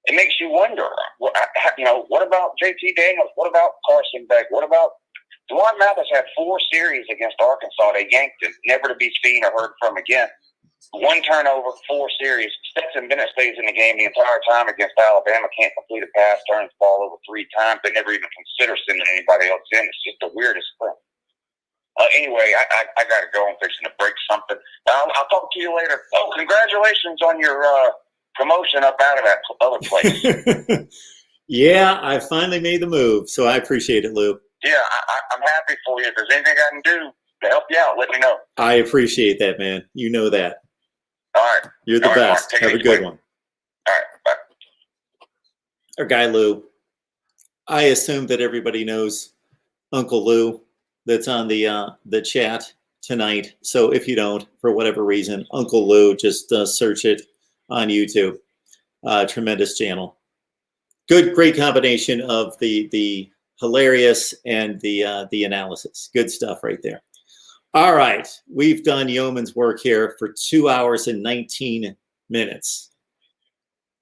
it makes you wonder, what about JT Daniels? What about Carson Beck? What about Dwan Mathis had 4 series against Arkansas. They yanked him, never to be seen or heard from again. 1 turnover, 4 series. Stetson Bennett stays in the game the entire time against Alabama, can't complete a pass, turns the ball over 3 times. They never even consider sending anybody else in. It's just the weirdest thing. Anyway, I got to go. I'm fixing to break something. I'll talk to you later. Oh, congratulations on your promotion up out of that other place.
Yeah, I finally made the move, so I appreciate it, Lou.
Yeah, I'm happy for you. If there's anything I can do to help you out, let me know.
I appreciate that, man. You know that.
All right.
You're the best. Have a good one.
All right. Bye.
Our guy, Lou. I assume that everybody knows Uncle Lou that's on the chat tonight. So if you don't, for whatever reason, Uncle Lou, just search it on YouTube. Tremendous channel. Great combination of the hilarious and the analysis. Good stuff right there. All right, we've done yeoman's work here for 2 hours and 19 minutes.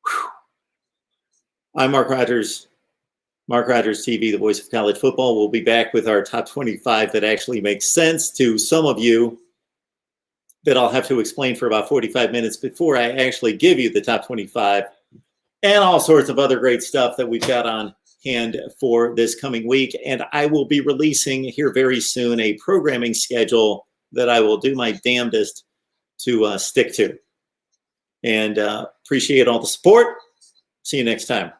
Whew. I'm Mark Rogers, MarkRogersTV, the voice of college football. We'll be back with our top 25 that actually makes sense to some of you that I'll have to explain for about 45 minutes before I actually give you the top 25. and all sorts of other great stuff that we've got on hand for this coming week. And I will be releasing here very soon a programming schedule that I will do my damnedest to stick to. And appreciate all the support. See you next time.